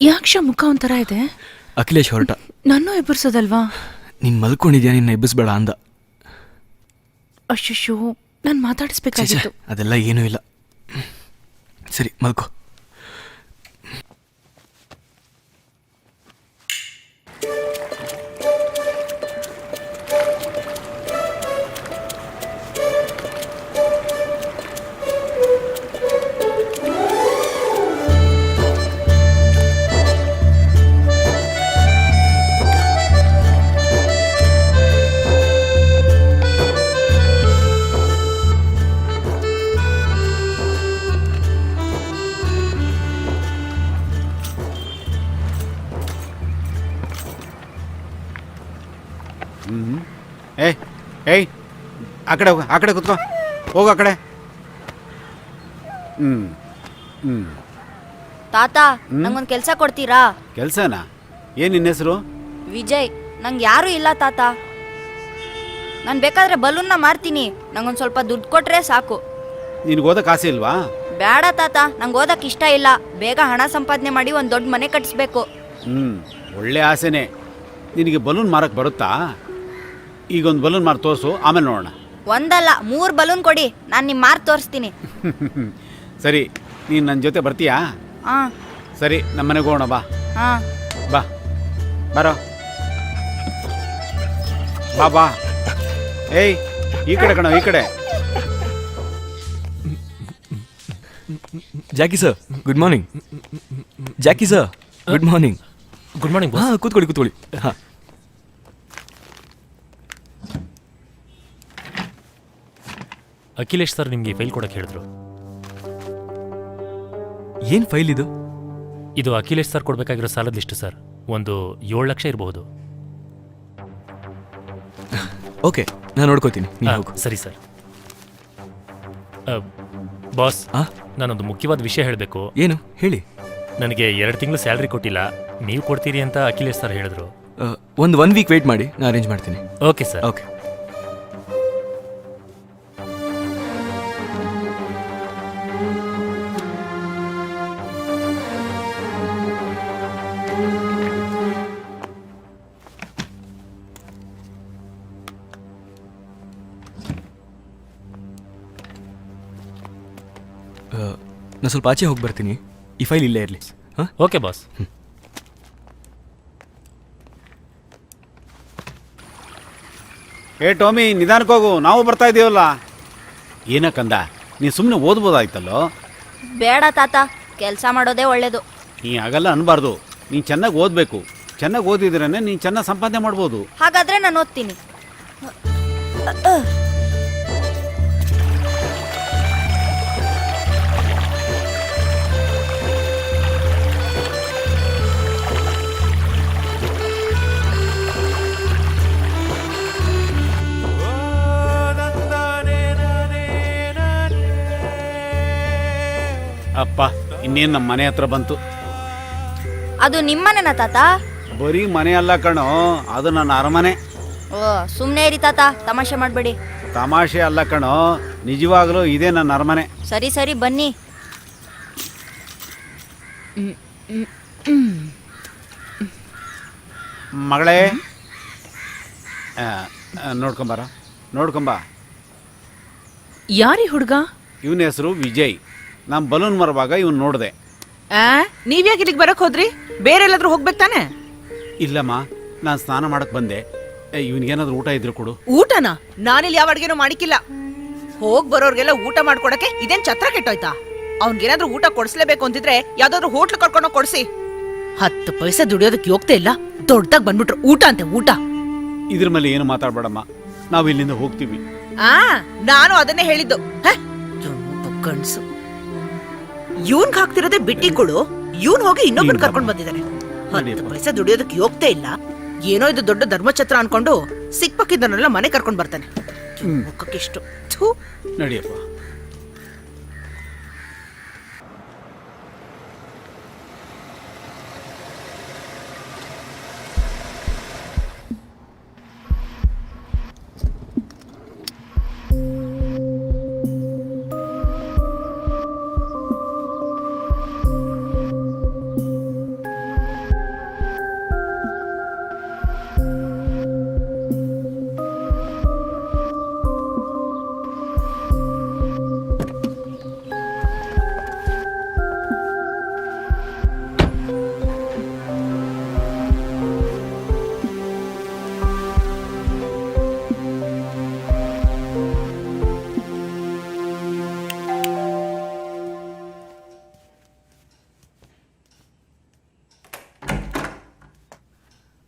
ಯಾಕೆ ಶ್ಯಾಮ್ ಮುಖ ಒಂಥರ ಇದೆ? ಅಖಿಲೇಶ್ ಹೊರಟ. ನನ್ನೂ ಎಬ್ಬರ್ಸೋದಲ್ವಾ? ನೀನು ಮಲ್ಕೊಂಡಿದ್ಯಾ, ನಿನ್ನ ಎಬ್ಬಿಸ್ಬೇಡ ಅಂದ. ಅಶ್ಶೋ, ನಾನು ಮಾತಾಡಿಸ್ಬೇಕಾಗಿತ್ತು. ಅದೆಲ್ಲ ಏನೂ ಇಲ್ಲ. ಸರಿ, ಮಲ್ಕೋ. ಏಯ್ ಆ ಕಡೆ ಹೋಗ, ಆ ಕಡೆ ಕುತ್ಕೋ, ಹೋಗು ಆ ಕಡೆ. ತಾತ, ನಂಗೊಂದು ಕೆಲಸ ಕೊಡ್ತೀರಾ? ಕೆಲಸನಾ? ಏನು ನಿನ್ನ ಹೆಸರು? ವಿಜಯ್. ನಂಗೆ ಯಾರೂ ಇಲ್ಲ ತಾತ. ನಾನು ಬೇಕಾದ್ರೆ ಬಲೂನ್ನ ಮಾರ್ತೀನಿ, ನಂಗೊಂದು ಸ್ವಲ್ಪ ದುಡ್ಡು ಕೊಟ್ರೆ ಸಾಕು. ನಿನಗೆ ಓದಕ್ಕೆ ಆಸೆ ಇಲ್ವಾ? ಬೇಡ ತಾತ, ನಂಗೆ ಓದಕ್ ಇಷ್ಟ ಇಲ್ಲ. ಬೇಗ ಹಣ ಸಂಪಾದನೆ ಮಾಡಿ ಒಂದ್ ದೊಡ್ಡ ಮನೆ ಕಟ್ಸ್ಬೇಕು. ಒಳ್ಳೆ ಆಸೆನೇ. ನಿನಗೆ ಬಲೂನ್ ಮಾರಕ್ಕೆ ಬರುತ್ತಾ? ಈಗೊಂದು ಬಲೂನ್ ಮಾರು ತೋರಿಸು, ಆಮೇಲೆ ನೋಡೋಣ. ಒಂದಲ್ಲ 3 ಬಲೂನ್ ಕೊಡಿ, ನಾನ್ ನಿಮ್ ಮಾರ್ಕ್ ತೋರಿಸ್ತೀನಿ. ಸರಿ, ನೀನು ನನ್ನ ಜೊತೆ ಬರ್ತೀಯಾ? ಹಾ ಸರಿ, ನಮ್ಮ ಮನೆಗೆ ಹೋಗೋಣ. ಬಾ ಹಾ ಬಾ ಬರೋ. ಬಾ ಬಾ. ಏಯ್, ಈ ಕಡೆ ಕಣೋ, ಈ ಕಡೆ. Jackie sir, good morning. Jackie sir, good morning. Good morning ಹಾಂ, ಕೂತ್ಕೊಳ್ಳಿ ಕೂತ್ಕೊಳ್ಳಿ. ಹಾಂ, ಅಖಿಲೇಶ್ ಸರ್ ನಿಮಗೆ ಫೈಲ್ ಕೊಡಕ್ಕೆ ಹೇಳಿದ್ರು. ಏನು ಫೈಲ್ ಇದು? ಇದು ಅಖಿಲೇಶ್ ಸರ್ ಕೊಡಬೇಕಾಗಿರೋ ಸಾಲದ ಲಿಸ್ಟ್ ಸರ್. ಒಂದು 7 ಲಕ್ಷ ಇರಬಹುದು. ಓಕೆ, ನಾನು ನೋಡ್ಕೋತೀನಿ. ನೀವು ಹೋಗು. ಸರಿ ಸರ್. ಬಾಸ್, ಆ? ನಾನೊಂದು ಮುಖ್ಯವಾದ ವಿಷಯ ಹೇಳಬೇಕು. ಏನು ಹೇಳಿ? ನನಗೆ 2 ತಿಂಗಳು ಸ್ಯಾಲ್ರಿ ಕೊಟ್ಟಿಲ್ಲ, ನೀವು ಕೊಡ್ತೀರಿ ಅಂತ ಅಖಿಲೇಶ್ ಸರ್ ಹೇಳಿದ್ರು. ಒಂದು 1 ವೀಕ್ ವೆಯ್ಟ್ ಮಾಡಿ, ನಾನು ಅರೇಂಜ್ ಮಾಡ್ತೀನಿ. Okay sir. ಓಕೆ. ನಾನು ಸ್ವಲ್ಪ ಆಚೆ ಹೋಗಿ ಬರ್ತೀನಿ. ಈ ಫೈಲ್ ಇಲ್ಲೇ ಇರಲಿ. ಹಾಂ, ಓಕೆ ಬಾಸ್. ಏ ಟೋಮಿ, ನಿಧಾನಕ್ಕೆ ಹೋಗು, ನಾವು ಬರ್ತಾ ಇದ್ದೀವಲ್ಲ. ಏನಕ್ಕಂದ, ನೀ ಸುಮ್ಮನೆ ಓದ್ಬೋದಾಯ್ತಲ್ಲೋ. ಬೇಡ ತಾತ, ಕೆಲಸ ಮಾಡೋದೇ ಒಳ್ಳೇದು. ನೀ ಹಾಗಲ್ಲ ಅನ್ಬಾರ್ದು. ನೀನು ಚೆನ್ನಾಗಿ ಓದಬೇಕು. ಚೆನ್ನಾಗಿ ಓದಿದ್ರೇ ನೀನು ಚೆನ್ನಾಗಿ ಸಂಪಾದನೆ ಮಾಡ್ಬೋದು. ಹಾಗಾದ್ರೆ ನಾನು ಓದ್ತೀನಿ. ಅಪ್ಪ, ಇನ್ನೇನು ನಮ್ಮ ಮನೆ ಹತ್ರ ಬಂತು. ಅದು ನಿಮ್ಮನೆನಾ ತಾತ? ಬರೀ ಮನೆ ಅಲ್ಲ ಕಣೋ, ಅದು ನನ್ನ ಅರಮನೆ. ಓ, ಸುಮ್ನೆ ಇರಿ ತಾತ, ತಮಾಷೆ ಮಾಡಬೇಡಿ. ತಮಾಷೆ ಅಲ್ಲ ಕಣೋ, ನಿಜವಾಗ್ಲೂ ಇದೇ ನನ್ನ ಅರಮನೆ. ಸರಿ ಸರಿ ಬನ್ನಿ. ಮಗಳೇ, ನೋಡ್ಕೊಂಬಾರ, ನೋಡ್ಕೊಂಬ. ಯಾರಿ ಹುಡುಗ? ಇವನ ಹೆಸರು ವಿಜಯ್. ನಮ್ಮ ಬಲೂನ್ ಮರವಾಗ ಇವನ್ ನೋಡಿದೆ. ನೀವ್ಯಾಕೆ ಇಲ್ಲಿಗೆ ಬರಕ್ ಹೋದ್ರಿ? ಬೇರೆ ಎಲ್ಲಾದ್ರೂ ಹೋಗ್ಬೇಕು ತಾನೆ? ಇಲ್ಲಮ್ಮ, ನಾನು ಸ್ನಾನ ಮಾಡಕ್ ಬಂದೆ. ಇವನಿಗೇನಾದ್ರೂ ಊಟ ಇದ್ರೆ ಕೊಡು. ಊಟನಾ? ನಾನಿಲ್ಲಿ ಯಾವ ಅಡ್ಗೆನೂ ಮಾಡಿಕ್ಕಿಲ್ಲ. ಹೋಗ್ ಬರೋರ್ಗೆಲ್ಲ ಊಟ ಮಾಡ್ಕೊಡಕ್ಕೆ ಇದೇನ್ ಛತ್ರ ಕೆಟ್ಟೋಯ್ತಾ? ಅವ್ನ್ಗೇನಾದ್ರೂ ಊಟ ಕೊಡ್ಸ್ಲೇಬೇಕು ಅಂತಿದ್ರೆ ಯಾವ್ದಾದ್ರು ಹೋಟ್ಲ್ ಕರ್ಕೊಂಡೋಗ್ ಕೊಡ್ಸಿ. 10 ಪೈಸೆ ದುಡಿಯೋದಕ್ಕೆ ಯೋಗ್ತಾ ಇಲ್ಲ, ದೊಡ್ಡದಾಗ್ ಬಂದ್ಬಿಟ್ರು ಊಟ ಅಂತೆ ಊಟ. ಇದ್ರ ಮೇಲೆ ಏನು ಮಾತಾಡ್ಬೇಡಮ್ಮ, ನಾವು ಇಲ್ಲಿಂದ ಹೋಗ್ತೀವಿ. ನಾನು ಅದನ್ನೇ ಹೇಳಿದ್ದು. ಗಂಡ್ಸು ಇವನ್ಗ್ ಹಾಕ್ತಿರೋದೇ ಬಿಟ್ಟಿ ಕೊಡು. ಇವನ್ ಹೋಗಿ ಇನ್ನೊಬ್ಬನ್ ಕರ್ಕೊಂಡ್ ಬಂದಿದ್ದಾನೆ. 10 ಪೈಸೆ ದುಡಿಯೋದಕ್ಕೆ ಯೋಗ್ತಾ ಇಲ್ಲ. ಏನೋ ಇದು ದೊಡ್ಡ ಧರ್ಮಛತ್ರ ಅನ್ಕೊಂಡು ಸಿಕ್ಪಕ್ಕಿದ್ದನ್ನೆಲ್ಲ ಮನೆ ಕರ್ಕೊಂಡ್ ಬರ್ತಾನೆ. ಮುಖಕ್ಕಿಷ್ಟು ನಡಿಯಪ್ಪ.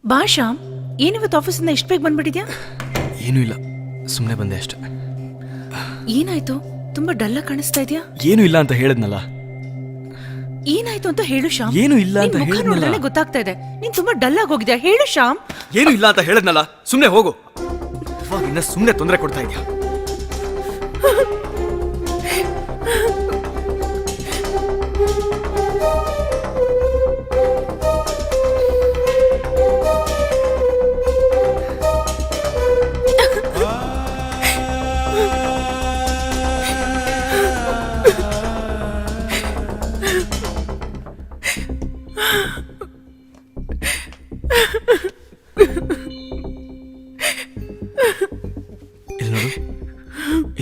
ಬಾ ಶ್ಯಾಮ್, ಏನಿವತ್ತು ಆಫೀಸಿಂದ ಇಷ್ಟು ಬೇಗ ಬಂದ್ಬಿಟ್ಟಿದ್ಯಾ? ಏನೂ ಇಲ್ಲ, ಸುಮ್ಮನೆ ಬಂದೆ ಅಷ್ಟೆ. ಏನಾಯ್ತು? ತುಂಬಾ ಡಲ್ಲ ಕಾಣಿಸ್ತಾ ಇದೆಯಾ? ಏನೂ ಇಲ್ಲ ಅಂತ ಹೇಳಿದ್ನಲ್ಲ. ಏನಾಯ್ತು ಅಂತ ಹೇಳು ಶ್ಯಾಮ್. ಏನೂ ಇಲ್ಲ ಅಂತ ನಿನ್ ಮುಖ ಹೇಳಿದ್ನಲ್ಲ. ನೋಡಿದ್ರೆ ಗೊತ್ತಾಗ್ತಾ ಇದೆ ನೀನ್ ತುಂಬಾ ಡಲ್ ಆಗಿ ಹೋಗಿದ್ಯಾ. ಹೇಳು ಶ್ಯಾಮ್. ಏನೂ ಇಲ್ಲ ಅಂತ ಹೇಳಿದ್ನಲ್ಲ, ಸುಮ್ಮನೆ ಹೋಗು. ಇನ್ನ ಸುಮ್ಮನೆ ತೊಂದರೆ ಕೊಡ್ತಾ ಇದೆಯಾ?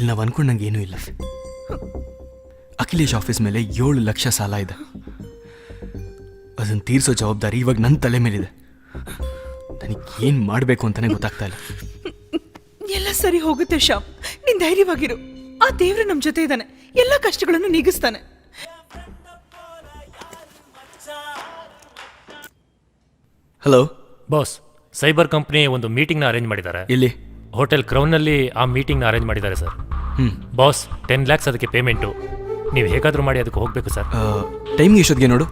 ಇಲ್ಲಿ ನಾವು ಅನ್ಕೊಂಡಂಗೆ ಏನೂ ಇಲ್ಲ. ಅಖಿಲೇಶ್ ಆಫೀಸ್ ಮೇಲೆ 7 ಲಕ್ಷ ಸಾಲ ಇದೆ. ಅದನ್ನು ತೀರಿಸೋ ಜವಾಬ್ದಾರಿ ಇವಾಗ ನನ್ನ ತಲೆ ಮೇಲಿದೆ. ನನಗೆ ಏನು ಮಾಡಬೇಕು ಅಂತಲೇ ಗೊತ್ತಾಗ್ತಾ ಇಲ್ಲ. ಎಲ್ಲ ಸರಿ ಹೋಗುತ್ತೆ ಶ್ಯಾಮ್, ನೀನ್ ಧೈರ್ಯವಾಗಿರು. ಆ ದೇವ್ರು ನಮ್ ಜೊತೆ ಇದ್ದಾನೆ, ಎಲ್ಲ ಕಷ್ಟಗಳನ್ನು ನೀಗಿಸ್ತಾನೆ. ಹಲೋ ಬಾಸ್, ಸೈಬರ್ ಕಂಪ್ನಿ ಒಂದು ಮೀಟಿಂಗ್ನ ಅರೇಂಜ್ ಮಾಡಿದ್ದಾರೆ. ಎಲ್ಲಿ? ಹೋಟೆಲ್ ಕ್ರೌನ್ನಲ್ಲಿ ಆ ಮೀಟಿಂಗ್ನ ಅರೇಂಜ್ ಮಾಡಿದ್ದಾರೆ ಸರ್. ಬಾಸ್, 10 ಲ್ಯಾಕ್ಸ್ ಅದಕ್ಕೆ ಪೇಮೆಂಟು. ನೀವು ಹೇಗಾದರೂ ಮಾಡಿ ಅದಕ್ಕೆ ಹೋಗಬೇಕು ಸರ್. ಟೈಮಿಂಗ್ ಎಷ್ಟೊತ್ತಿಗೆ ನೋಡು?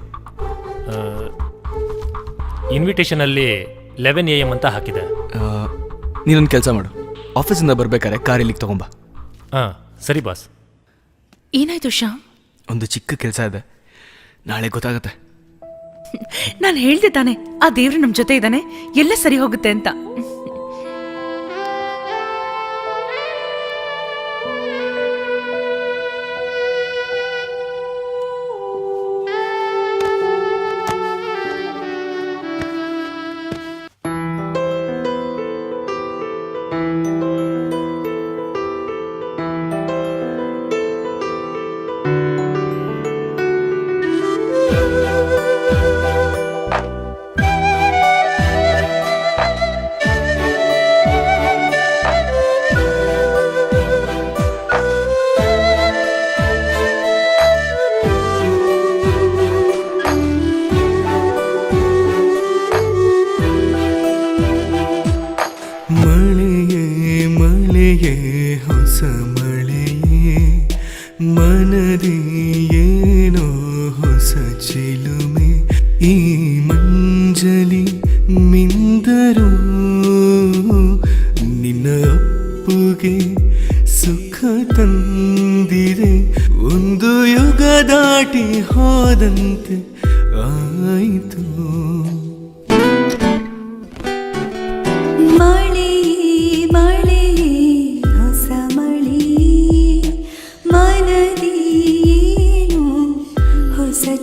ಇನ್ವಿಟೇಷನಲ್ಲಿ 11 AM ಅಂತ ಹಾಕಿದೆ. ನೀನೊಂದು ಕೆಲಸ ಮಾಡು, ಆಫೀಸಿಂದ ಬರ್ಬೇಕಾದ್ರೆ ಕಾರ್ ಇಲ್ಲಿಗೆ ತಗೊಂಬ. ಹಾಂ ಸರಿ ಬಾಸ್. ಏನಾಯ್ತು ಶ್ಯಾಮ್? ಒಂದು ಚಿಕ್ಕ ಕೆಲಸ ಇದೆ, ನಾಳೆ ಗೊತ್ತಾಗತ್ತೆ. ನಾನು ಹೇಳ್ದೆ ತಾನೆ, ಆ ದೇವ್ರು ನಮ್ ಜೊತೆ ಇದ್ದಾನೆ, ಎಲ್ಲ ಸರಿ ಹೋಗುತ್ತೆ ಅಂತ. ಮಳೆಯೇ ಹೊಸ ಮಳೆಯೇ, ಮನದಿ ಏನೋ ಹೊಸ ಚಿಲುಮೆ, ಈ ಮಂಜಲಿ ಮಿಂದರು ನಿನ್ನ ಅಪ್ಪುಗೆ ಸುಖ ತಂದಿದೆ. ಒಂದು ಯುಗ ದಾಟಿ ಹೋದಂತೆ ಆಯಿತು.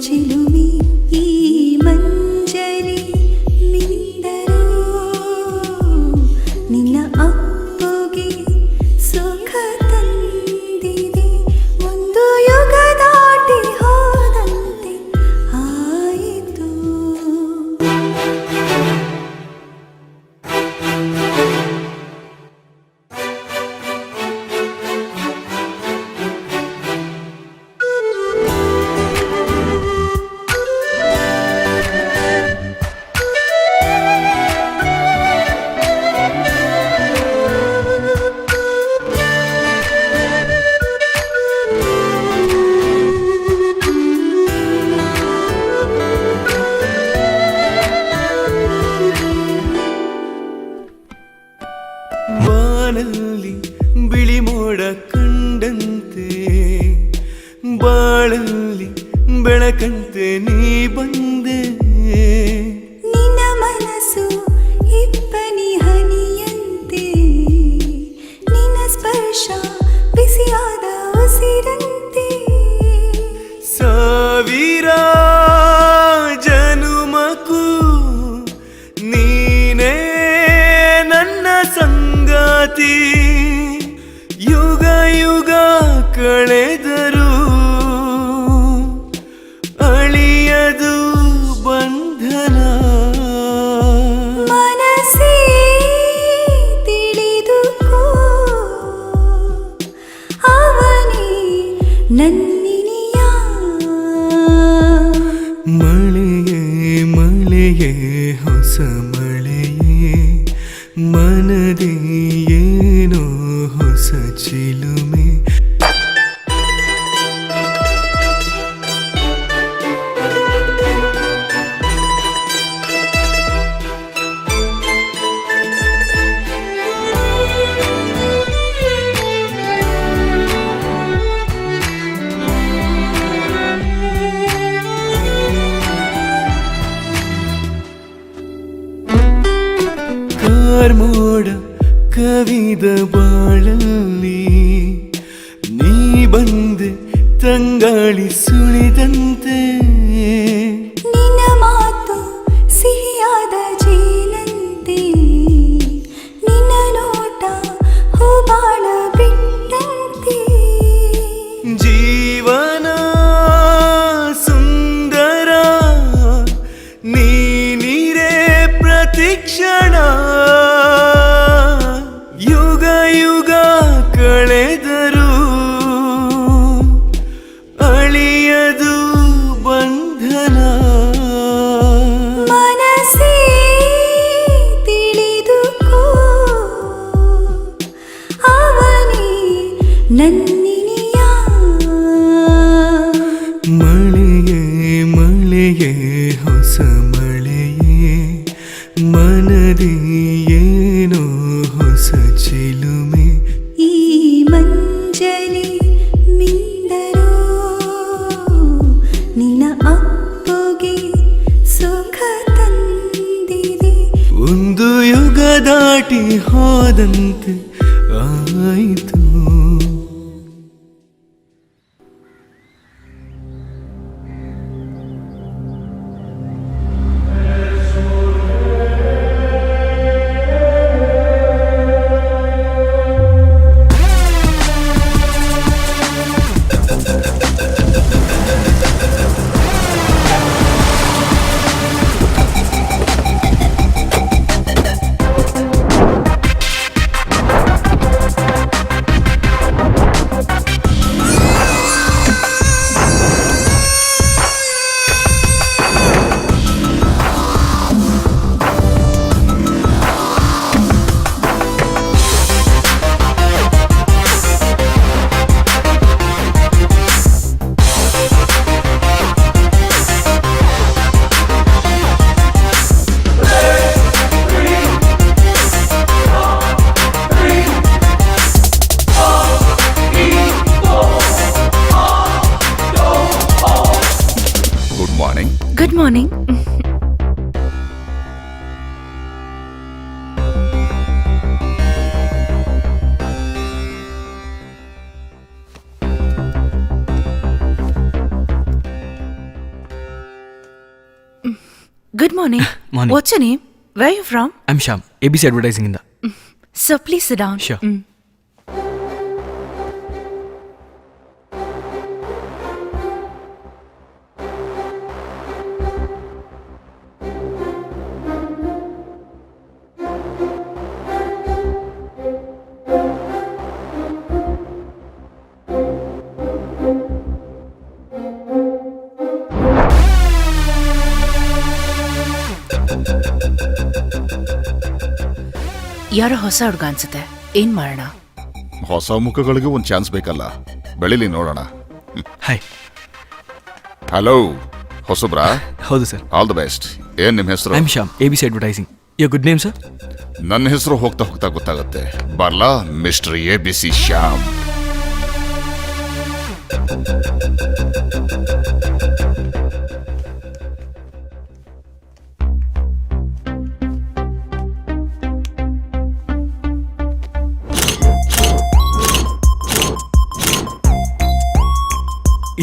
ಚಿಲುಮಿ ಈ ಮಂಜರಿ ಮಿಂದರು ನಿನ್ನ ಅಪ್ಪುಗೆ ಸುಖ ತಂದಿದೆ. ಒಂದು ಯುಗ ದಾಟಿ ಹೋದಂತೆ ಆಯಿತು. ಬಾನಲ್ಲಿ ಬಿಳಿ ಮೋಡ ಕಂಡಂತೆ, ಬಾಳಲ್ಲಿ ಬೆಳಕಂತೆ ನೀ ಬಂದೆ. ನಿನ್ನ ಮನಸ್ಸು ಇಬ್ಬನಿ ಹನಿಯಂತೆ, ನಿನ್ನ ಸ್ಪರ್ಶ ಬಿಸಿಯಾದ ಉಸಿರಂತೆ. ಸಾವಿರ ಜನುಮಕ್ಕೂ ನೀನೇ ನನ್ನ ಸಂಗಾತಿ, ಯುಗ ಯುಗ ಕಳೆದರು ಅಳಿಯದು ಬಂಧನ. ಮನಸ್ಸೇ ತಿಳಿದುಕೋ, ಅವನೇ ನನ್ನಿನಿಯ. ಮಳೆಯೇ ಮಳೆಯೇ ಹೊಸ ಮಳೆಯೇ, ಮನದಿ ಏನೋ ಹೊಸ ಚಿಲುಮೆ. ಕಾರ್ಮೋಡ ಕವಿದ ಬಾಳಲ್ಲಿ ನೀ ಬಂದೆ ತಂಗಾಳಿ ಸುಳಿದಂತೆ. ನಿನ್ನ ಮಾತು ಸಿಹಿಯಾದ ಜೇನಂತೆ, ನಿನ್ನ ನೋಟ ಹೂಬಾಳ ಬಿಟ್ಟಂತೆ. ಬಾಣ ಯುಗ ಯುಗ ಕಳೆದರು ಅಳಿಯದು ಬಂಧನ ಮನಸ್ಸೇ ತಿಳಿದುಕೋ ಅವನೇ ನನ್ನಿನಿಯ ಮಳೆಯೇ ಮಳೆಯೇ ಹೊಸ ಮಳೆಯೇ ಮನದಿ ಏನೋ ಹೊಸ ಚಿಲುಮೆ ಈ ಮಂಜಲಿ ಮಿಂದರು ನಿನ್ನ ಅಪ್ಪುಗೆ ಸುಖ ತಂದಿದೆ ಒಂದು ಯುಗ ದಾಟಿ ಹೋದಂತೆ ಆಯಿತು good morning. Good morning. Good morning. Morning. What's your name? Where are you from? I am Shyam ABC advertising ಇಂದ. Sir, please sit down. Sure. ಯಾರೋ ಹೊಸ ಹುಡುಗ ಅನ್ಸುತ್ತೆ. ಏನ್ ಮಾಡೋಣ? ಹೊಸ ಮುಖಗಳಿಗೆ ಒಂದು ಚಾನ್ಸ್ ಬೇಕಲ್ಲ, ಬೆಳಿಲಿ ನೋಡೋಣ. ಹಾಯ್. ಹಲೋ ಹೊಸಬ್ರಾ? ಹೌದು ಸರ್. All the best. ಏನ್ ನಿಮ್ಮ ಹೆಸರು? I am Shyam ABC advertising. Your good name sir? ನನ್ನ ಹೆಸರು ಹೋಗ್ತಾ ಹೋಗ್ತಾ ಗೊತ್ತಾಗುತ್ತೆ. ಬರ್ಲಾ ಮಿಸ್ಟರ್ ABC ಶ್ಯಾಮ್.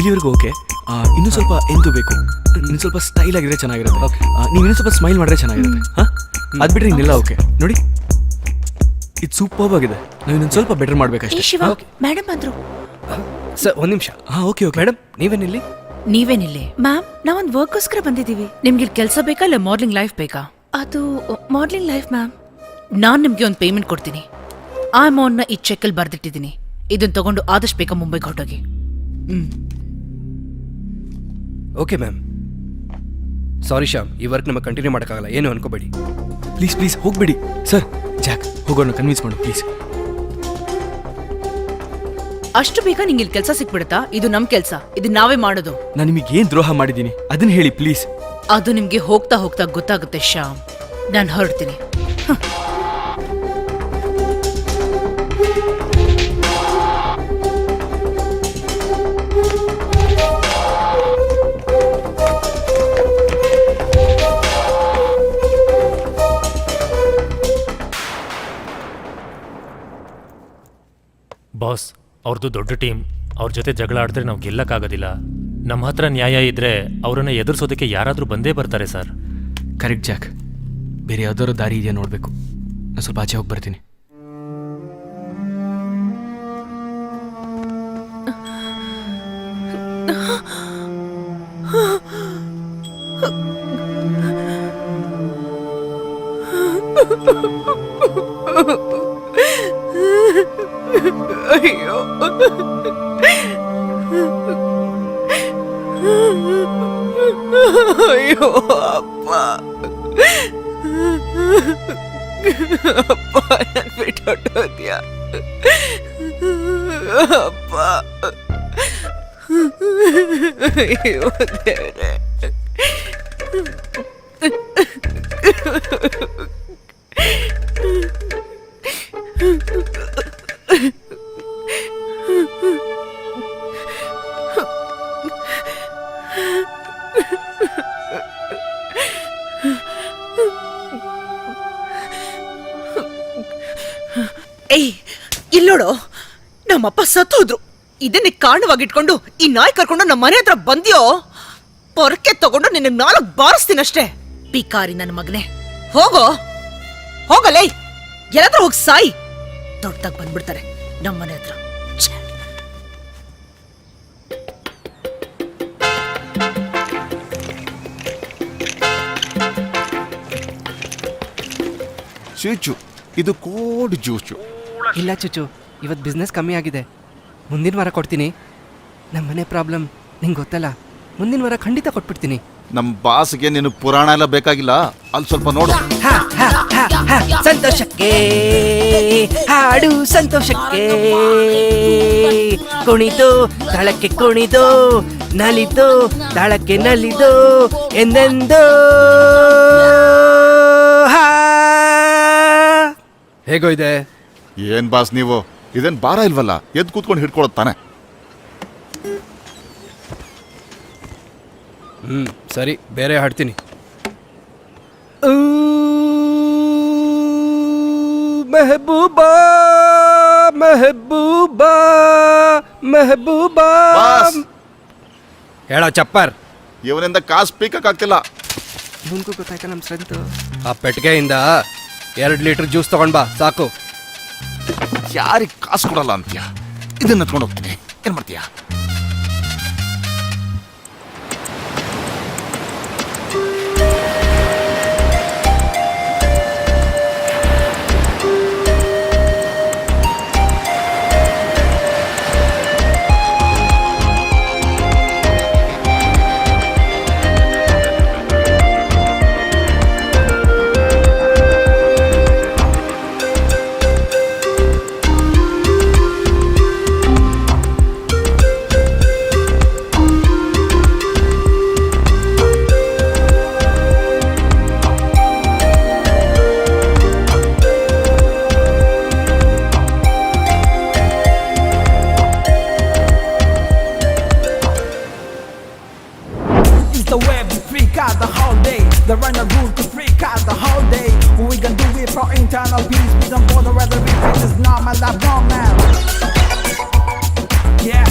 ಇಲ್ಲಿವರೆಗೂ ಓಕೆ. ಇನ್ನೂ ಸ್ವಲ್ಪ ಎಂತೂ ಬೇಕು. ಇನ್ನು ಸ್ವಲ್ಪ ಸ್ಟೈಲ್ ಆಗಿದ್ರೆ ಚೆನ್ನಾಗಿರುತ್ತೆ. ಓಕೆ. ನೀವು ಇನ್ನೂ ಸ್ವಲ್ಪ ಸ್ಮೈಲ್ ಮಾಡಿದ್ರೆ ಚೆನ್ನಾಗಿರುತ್ತೆ. ಹಾಂ, ಅದು ಬಿಟ್ಟರೆ ಇನ್ನೆಲ್ಲ ಓಕೆ. ನೋಡಿ, ಇದು ಸೂಪರ್ಬ್ ಆಗಿದೆ. ನಾವು ಇನ್ನೊಂದು ಸ್ವಲ್ಪ ಬೆಟರ್ ಏ ಮಾಡಬೇಕಷ್ಟೇ. ಶಿವ, ಮೇಡಮ್ ಬಂದ್ರು. ಸರ್ ಒಂದು ನಿಮಿಷ. ಹಾಂ, ಓಕೆ ಓಕೆ. ಮೇಡಮ್ ನೀವೇನಿಲ್ಲಿ? ನೀವೇನಿಲ್ಲಿ? ಮ್ಯಾಮ್, ನಾವೊಂದು ವರ್ಕ್ಗೋಸ್ಕರ ಬಂದಿದ್ದೀವಿ. ನಿಮ್ಗೆ ಇಲ್ಲಿ ಕೆಲಸ ಬೇಕಾ ಇಲ್ಲ ಮಾಡ್ಲಿಂಗ್ ಲೈಫ್ ಬೇಕಾ? ಅದು ಮಾಡ್ಲಿಂಗ್ ಲೈಫ್ ಮ್ಯಾಮ್. ನಾನ್ ನಿಮ್ಗೆ ಒಂದು ಪೇಮೆಂಟ್ ಕೊಡ್ತೀನಿ. ಆ ಅಮೌಂಟ್ನ ಈ ಚೆಕ್ಕಲ್ಲಿ ಬರ್ದಿಟ್ಟಿದ್ದೀನಿ. ಇದನ್ನ ತಗೊಂಡು ಆದಷ್ಟು ಬೇಗ ಮುಂಬೈಗೆ ಹೊರಟೋಗಿ. Okay ma'am. ಸಾರಿ ಶ್ಯಾಮ್, ಈ ವರ್ಕ್ ನಮಗೆ ಕಂಟಿನ್ಯೂ ಮಾಡೋಕ್ಕಾಗಲ್ಲ, ಏನು ಅನ್ಕೋಬೇಡಿ. ಪ್ಲೀಸ್ ಪ್ಲೀಸ್ ಹೋಗ್ಬೇಡಿ ಸರ್. ಜಾಕ್, ಹೋಗೋಣ, ಕನ್ವಿನ್ಸ್ ಮಾಡು ಪ್ಲೀಸ್. ಅಷ್ಟು ಬೇಗ ನಿಂಗೆ ಇಲ್ಲಿ ಕೆಲಸ ಸಿಕ್ಬಿಡುತ್ತಾ? ಇದು ನಮ್ ಕೆಲಸ, ಇದು ನಾವೇ ಮಾಡೋದು. ನಾನು ನಿಮಗೆ ಏನು ದ್ರೋಹ ಮಾಡಿದ್ದೀನಿ ಅದನ್ನ ಹೇಳಿ ಪ್ಲೀಸ್. ಅದು ನಿಮ್ಗೆ ಹೋಗ್ತಾ ಹೋಗ್ತಾ ಗೊತ್ತಾಗುತ್ತೆ ಶ್ಯಾಮ್. ನಾನು ಹೊರಡ್ತೀನಿ. ಬಾಸ್, ಅವ್ರದ್ದು ದೊಡ್ಡ ಟೀಮ್. ಅವ್ರ ಜೊತೆ ಜಗಳ ಆಡಿದ್ರೆ ನಾವು ಗೆಲ್ಲಕ್ಕಾಗೋದಿಲ್ಲ. ನಮ್ಮ ಹತ್ರ ನ್ಯಾಯ ಇದ್ರೆ ಅವರನ್ನು ಎದುರಿಸೋದಕ್ಕೆ ಯಾರಾದರೂ ಬಂದೇ ಬರ್ತಾರೆ ಸರ್. Correct Jack. ಬೇರೆ ಯಾವ್ದಾದ್ರು ದಾರಿ ಇದೆಯಾ ನೋಡಬೇಕು. ನಾನು ಸ್ವಲ್ಪ ಆಚೆ ಹೋಗಿ ಬರ್ತೀನಿ. ಅಯ್ಯೋ ಅಯ್ಯೋ ಅಪ್ಪ ಅಪ್ಪ ನನ್ ಬಿಟ್ಟೊಟ್ಟೋದ್ಯಾ ಅಪ್ಪ ಅಯ್ಯೋ ದೇವ್ರೆ ಏಯ್ ಇಲ್ಲೋಡು, ನಮ್ಮಪ್ಪ ಸತ್ತೋದ್ರು. ಇದನ್ನೇ ಕಾರಣವಾಗಿಟ್ಕೊಂಡು ಈ ನಾಯಿ ಕರ್ಕೊಂಡು ನಮ್ಮ ಮನೆ ಹತ್ರ ಬಂದ್ಯೋ, ಪೊರಕೆ ತಗೊಂಡು ನಿನ್ನ 4 ಬಾರಿಸ್ತೀನಷ್ಟೇ. ಪಿಕಾರಿ ನನ್ನ ಮಗನೇ, ಹೋಗೋ ಹೋಗಲೇ, ಎಲ್ಲಾದ್ರೂ ಹೋಗಿ ಸಾಯಿ. ದೊಡ್ಡದಾಗಿ ಬಂದ್ಬಿಡ್ತಾರೆ ನಮ್ಮ ಮನೆ ಹತ್ರ. ಛೆ. ಚೂಚು, ಇದು ಕೋಡ್ ಜ್ಯೂಸು. ಇಲ್ಲ ಚುಚ್ಚು, ಇವತ್ತು ಬಿಸ್ನೆಸ್ ಕಮ್ಮಿ ಆಗಿದೆ. ಮುಂದಿನ ವಾರ ಕೊಡ್ತೀನಿ. ನಮ್ಮ ಮನೆ ಪ್ರಾಬ್ಲಮ್ ನಿಂಗೆ ಗೊತ್ತಲ್ಲ, ಮುಂದಿನ ವಾರ ಖಂಡಿತ ಕೊಟ್ಬಿಡ್ತೀನಿ. ನಮ್ಮ ಬಾಸ್ಗೆ ನೀನು ಪುರಾಣ ಎಲ್ಲ ಬೇಕಾಗಿಲ್ಲ, ಅಲ್ಲಿ ಸ್ವಲ್ಪ ನೋಡು. ಸಂತೋಷಕ್ಕೆ ಹಾಡು, ಸಂತೋಷಕ್ಕೆ ಕುಣಿದು ತಾಳಕ್ಕೆ ಕುಣಿದು, ನಲಿದು ತಾಳಕ್ಕೆ ನಲಿದು, ಎಂದೆಂದು ಹೇಗೋ ಇದೆ. ಏನ್ ಬಾಸ್ ನೀವು, ಇದೇನ್ ಭಾರ ಇಲ್ವಲ್ಲ, ಎದ್ದು ಕೂತ್ಕೊಂಡು ಹಿಡ್ಕೊಳತ್ ತಾನೆ. ಸರಿ, ಬೇರೆ ಹಾಡ್ತೀನಿ. ಮೆಹಬೂಬಾ ಮೆಹಬೂಬಾ ಮೆಹಬೂಬಾ. ಬಾಸ್, ಹೇಳ ಚಪ್ಪರ್. ಇವನಿಂದ ಕಾಸು ಪೀಕಕ್ ಆಗ್ತಿಲ್ಲ. ಇವನ್ಗೂ ಗೊತ್ತಾಯ್ತಾ ನಮ್ಮ ಸ್ಟ್ರೆಂತ್. ಆ ಪೆಟ್ಟಿಗೆಯಿಂದ 2 ಲೀಟರ್ ಜ್ಯೂಸ್ ತಗೊಂಡ್ ಬಾ, ಸಾಕು. ಯಾರಿಗೆ ಕಾಸು ಕೊಡಲ್ಲ ಅಂತೀಯ? ಇದನ್ನ ತಗೊಂಡು ಹೋಗ್ತೀನಿ, ಏನ್ ಮಾಡ್ತೀಯ? The web freak out the whole day. The runner rule to freak out the whole day. We can do it for internal peace. We don't bother whether we think it's normal or normal. Yeah.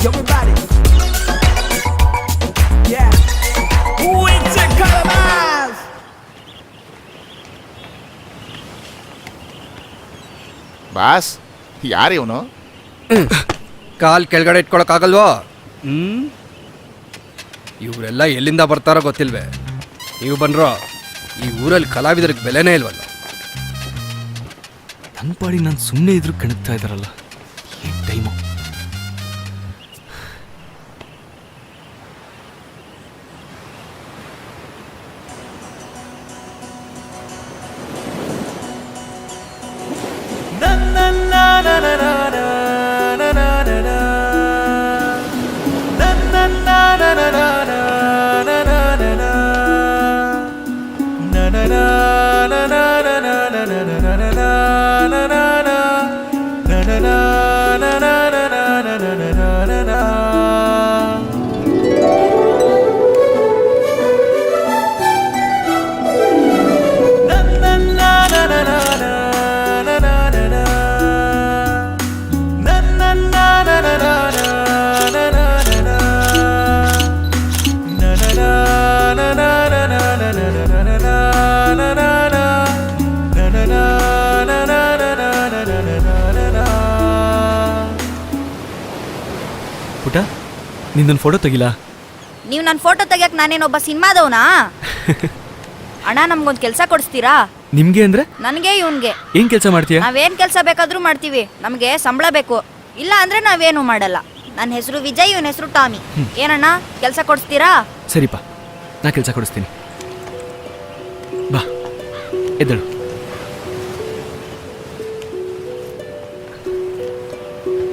Everybody. Yeah. It's a colonize. Boss, ಯಾರು ಇವನು? ಕಾಲ್ ಕೆಳಗಡೆ ಇಟ್ಕೊಳಕ್ಕಾಗಲ್ವೋ? ಇವರೆಲ್ಲ ಎಲ್ಲಿಂದ ಬರ್ತಾರೋ ಗೊತ್ತಿಲ್ವೇ. ನೀವು ಬನ್ರೋ, ಈ ಊರಲ್ಲಿ ಕಲಾವಿದರಿಗೆ ಬೆಲೆನೇ ಇಲ್ವಲ್ಲ. ನನ್ನ ಪಾಡಿ ನಾನು ಸುಮ್ಮನೆ ಇದ್ರು ಕಣಕ್ತಾ ಇದ್ದಾರಲ್ಲ, ಏನು ಟೈಮು. ಪುಟ, ನಿಂದೊಂದು ಫೋಟೋ ತೆಗಿಲಾ? ನೀವು ನನ್ನ ಫೋಟೋ ತೆಗಿಯಕ್ಕೆ ನಾನೇನೊಬ್ಬ ಸಿನಿಮಾದವನಾ? ಅಣ್ಣ, ನಮ್ಗೊಂದು ಕೆಲಸ ಕೊಡಿಸ್ತೀರಾ? ನಿಮ್ಗೆ ಅಂದ್ರೆ ನನ್ಗೆ ಇವ್ನ್ಗೆ ಏನ್ ಕೆಲಸ ಮಾಡ್ತೀಯಾ? ನಾವೇನ್ ಕೆಲ್ಸ ಬೇಕಾದ್ರೂ ಮಾಡ್ತೀವಿ. ನಮ್ಗೆ ಸಂಬಳ ಬೇಕು, ಇಲ್ಲ ಅಂದ್ರೆ ನಾವೇನು ಮಾಡಲ್ಲ. ನನ್ನ ಹೆಸರು ವಿಜಯ್, ಇವನ ಹೆಸರು ಟಾಮಿ. ಏನಣ್ಣ ಕೆಲ್ಸ ಕೊಡ್ಸ್ತೀರಾ? ಸರಿಪಾ, ನಾ ಕೆಲಸ ಕೊಡಿಸ್ತೀನಿ. ಬಾ ಎದ್ದಳು.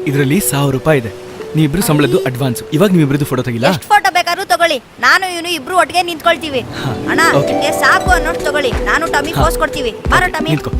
ಇದರಲ್ಲಿ 1000 ರೂಪಾಯಿ ಇದೆ. ನೀವಿಬ್ರು ಸಂಬಳದ್ದು ಅಡ್ವಾನ್ಸ್. ಇವಾಗ ನೀವಿಬ್ರದ್ದು ಫೋಟೋ ತೆಗಿಲ್ಲ? ಎಷ್ಟು ಫೋಟೋ ಬೇಕಾದ್ರೂ ತಗೊಳ್ಳಿ, ನಾನು ಇವನು ಇಬ್ರು ಒಟ್ಟಿಗೆ ನಿಂತ್ಕೊಳ್ತೀವಿ. ಅಣ್ಣ okay. ನಿಮ್ಗೆ ಸಾಕು ಅನ್ನೋಷ್ಟು ತಗೊಳ್ಳಿ, ನಾನು ಟಾಮಿ ಪೋಸ್ ಕೊಡ್ತೀವಿ. ಬಾರೋ ಟಾಮಿ. ನಿಂತ್ಕೋ.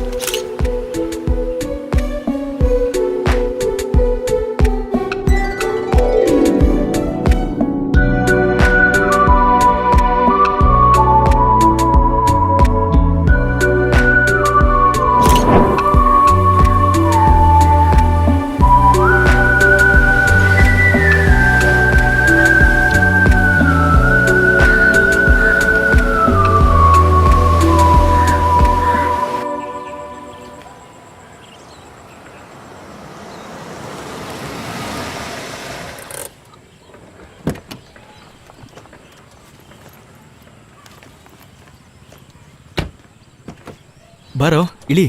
ಬಾರೋ ಇಳಿ.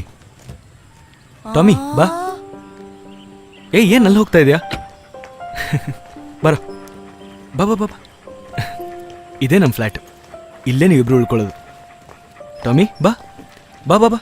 ಟಾಮಿ ಬಾ. ಏನ್ ಅಲ್ಲಿ ಹೋಗ್ತಾ ಇದೆಯಾ? ಬಾರೋ, ಬಾ ಬಾ ಬಾ. ಇದೇ ನಮ್ಮ ಫ್ಲ್ಯಾಟ್. ಇಲ್ಲೇ ನೀವಿಬ್ರು ಉಳ್ಕೊಳ್ಳೋದು. ಟಾಮಿ ಬಾ ಬಾ ಬಾ ಬಾ.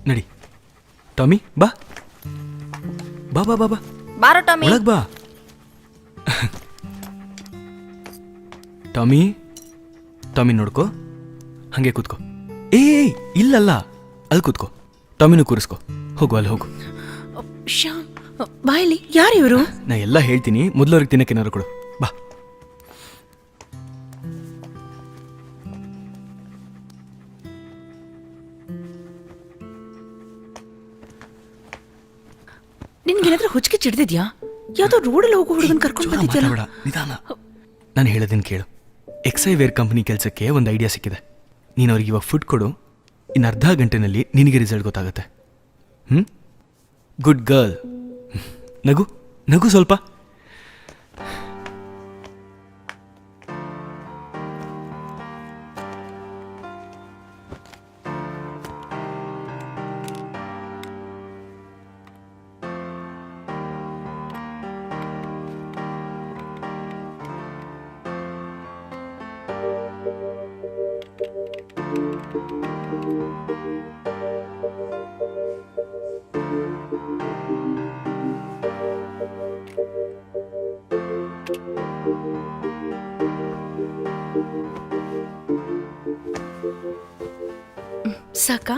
ನಡಿ ಟಾಮಿ ಬಾ ಬಾ ಬಾ ಬಾ ಬಾ. ಬಾರೋ ಟಾಮಿ. ಒಳಗ್ ಬಾ. ಟಾಮಿ ಟಾಮಿ ನೋಡ್ಕೋ, ಹಂಗೆ ಕೂತ್ಕೋ. ಏಯ್ ಇಲ್ಲಲ್ಲ, ಅಲ್ಲಿ ಕೂತ್ಕೋ. ಟಾಮಿನೂ ಕೂರಿಸ್ಕೋ. ಹೋಗು, ಅಲ್ಲಿ ಹೋಗು. ಶ್ಯಾಮ್, ಬಾಯಲ್ಲಿ ಯಾರು ಇವರು? ನಾ ಎಲ್ಲ ಹೇಳ್ತೀನಿ, ಮೊದಲು ಅವ್ರಿಗೆ ತಿನ್ನಕ್ಕೇನಾದ್ರು ಕೊಡು. ಬಾ. ನಿನ್ಗೇನಾದ್ರೂ ಹುಚ್ಚಿಗೆ ಚಿಡ್ದಿದ್ಯಾ? ಯಾವ್ದೋ ರೋಡಲ್ಲಿ ಹೋಗೋ ಹುಡುಗನ್ ಕರ್ಕೊಂಡು ಬಂದಿದ್ಯಲ್ಲ? ಮಾತಾಡ್ಬೇಡ, ನಿಧಾನ. ನಾನು ಹೇಳೋದನ್ನ ಕೇಳು. ಎಕ್ಸೈ ವೇರ್ ಕಂಪನಿ ಕೆಲಸಕ್ಕೆ ಒಂದು ಐಡಿಯಾ ಸಿಕ್ಕಿದೆ. ನೀನು ಅವ್ರಿಗೆ ಇವಾಗ ಫುಡ್ ಕೊಡು, ಇನ್ನು ಅರ್ಧ ಗಂಟೆನಲ್ಲಿ ನಿನಗೆ ರಿಸಲ್ಟ್ ಗೊತ್ತಾಗುತ್ತೆ. Good girl. ನಗು ನಗು ಸ್ವಲ್ಪ. ಸಾಕಾ?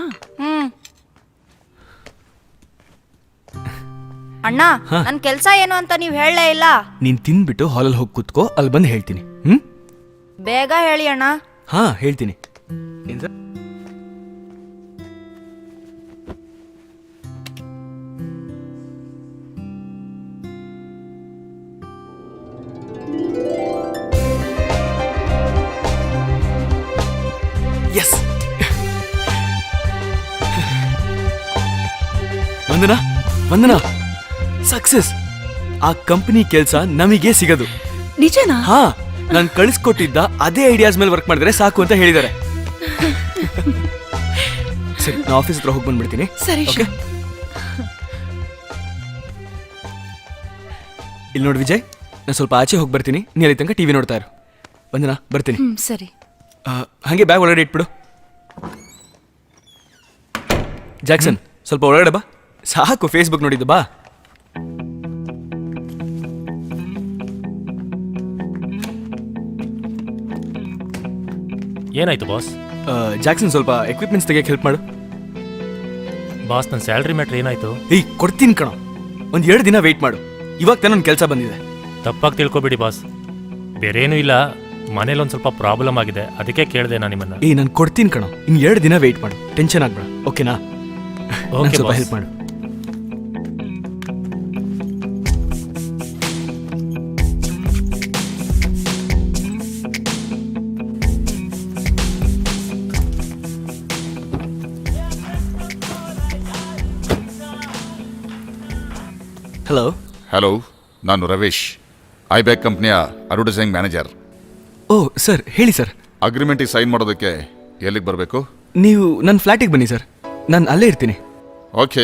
ಅಣ್ಣ ನನ್ ಕೆಲ್ಸ ಏನು ಅಂತ ನೀವ್ ಹೇಳಲೇ ಇಲ್ಲ. ನೀನ್ ತಿಂದ್ಬಿಟ್ಟು ಹಾಲಲ್ಲಿ ಹೋಗಿ ಕೂತ್ಕೋ, ಅಲ್ಲಿ ಬಂದು ಹೇಳ್ತೀನಿ. ಬೇಗ ಹೇಳಿ ಅಣ್ಣ. ಹಾ ಹೇಳ್ತೀನಿ. ಎಸ್, ವಂದನಾ ವಂದನಾ, ಸಕ್ಸಸ್. ಆ ಕಂಪನಿ ಕೆಲಸ ನಮಗೆ ಸಿಗದು. ನಿಜನಾ? ಹಾ, ನಾನು ಕಳಿಸ್ಕೊಟ್ಟಿದ್ದ ಅದೇ ಐಡಿಯಾಸ್ ಮೇಲೆ ವರ್ಕ್ ಮಾಡಿದ್ರೆ ಸಾಕು ಅಂತ ಹೇಳಿದ್ದಾರೆ. ಸರಿ, ನಾ ಆಫೀಸ್ ಹತ್ರ ಹೋಗಿ ಬಂದ್ಬಿಡ್ತೀನಿ. ಸರಿ. ಓಕೆ, ಇಲ್ಲಿ ನೋಡಿ ವಿಜಯ್, ನಾನು ಸ್ವಲ್ಪ ಆಚೆ ಹೋಗಿ ಬರ್ತೀನಿ. ನೀ ಅಲ್ಲಿ ತನಕ ಟಿವಿ ನೋಡ್ತಾ ಇರು. ವಂದನಾ ಬರ್ತೀನಿ. ಸರಿ. ಹಾಗೆ ಬ್ಯಾಗ್ ಒಳಗಡೆ ಇಟ್ಬಿಡು. ಜಾಕ್ಸನ್ ಸ್ವಲ್ಪ ಒಳಗಡೆ ಬಾ. ಸಾಕು ಫೇಸ್ಬುಕ್ ನೋಡಿದ್ದು, ಬಾ. ಏನಾಯ್ತು ಬಾಸ್? ಜಾಕ್ಸನ್ ಸ್ವಲ್ಪ ಎಕ್ವಿಪ್ಮೆಂಟ್ಸ್ ತೆಗಿಯಕ್ಕೆ ಹೆಲ್ಪ್ ಮಾಡು. ಬಾಸ್, ನನ್ನ ಸ್ಯಾಲ್ರಿ ಮ್ಯಾಟ್ರ್ ಏನಾಯ್ತು? ಕೊಡ್ತೀನಿ ಕಣ, ಒಂದು 2 ದಿನ ವೆಯ್ಟ್ ಮಾಡು. ಇವಾಗ ತಾನೇ ಒಂದು ಕೆಲಸ ಬಂದಿದೆ. ತಪ್ಪಾಗಿ ತಿಳ್ಕೊಬೇಡಿ ಬಾಸ್, ಬೇರೆ ಏನೂ ಇಲ್ಲ. ಮನೇಲಿ ಒಂದು ಸ್ವಲ್ಪ ಪ್ರಾಬ್ಲಮ್ ಆಗಿದೆ, ಅದಕ್ಕೆ ಕೇಳಿದೆ ನಾನು ನಿಮ್ಮನ್ನ. ನಾನು ಕೊಡ್ತೀನಿ ಕಣ, ಇನ್ನು 2 ದಿನ ವೆಯ್ಟ್ ಮಾಡು. ಟೆನ್ಷನ್ ಆಗ್ಬೇಡ, ಓಕೆನಾ? ಓಕೆ ಸ್ವಲ್ಪ ಬಾಸ್. ಹೆಲ್ಪ್ ಮಾಡು. ಹಲೋ, ನಾನು ರವೀಶ್, ಐಬ್ಯಾಕ್ ಕಂಪ್ನಿಯ ಅಡ್ವರ್ಟೈಸಿಂಗ್ ಮ್ಯಾನೇಜರ್. ಓ ಸರ್, ಹೇಳಿ ಸರ್. ಅಗ್ರಿಮೆಂಟಿಗೆ ಸೈನ್ ಮಾಡೋದಕ್ಕೆ ಎಲ್ಲಿಗೆ ಬರಬೇಕು? ನೀವು ನನ್ನ ಫ್ಲ್ಯಾಟಿಗೆ ಬನ್ನಿ ಸರ್, ನಾನು ಅಲ್ಲೇ ಇರ್ತೀನಿ. Okay,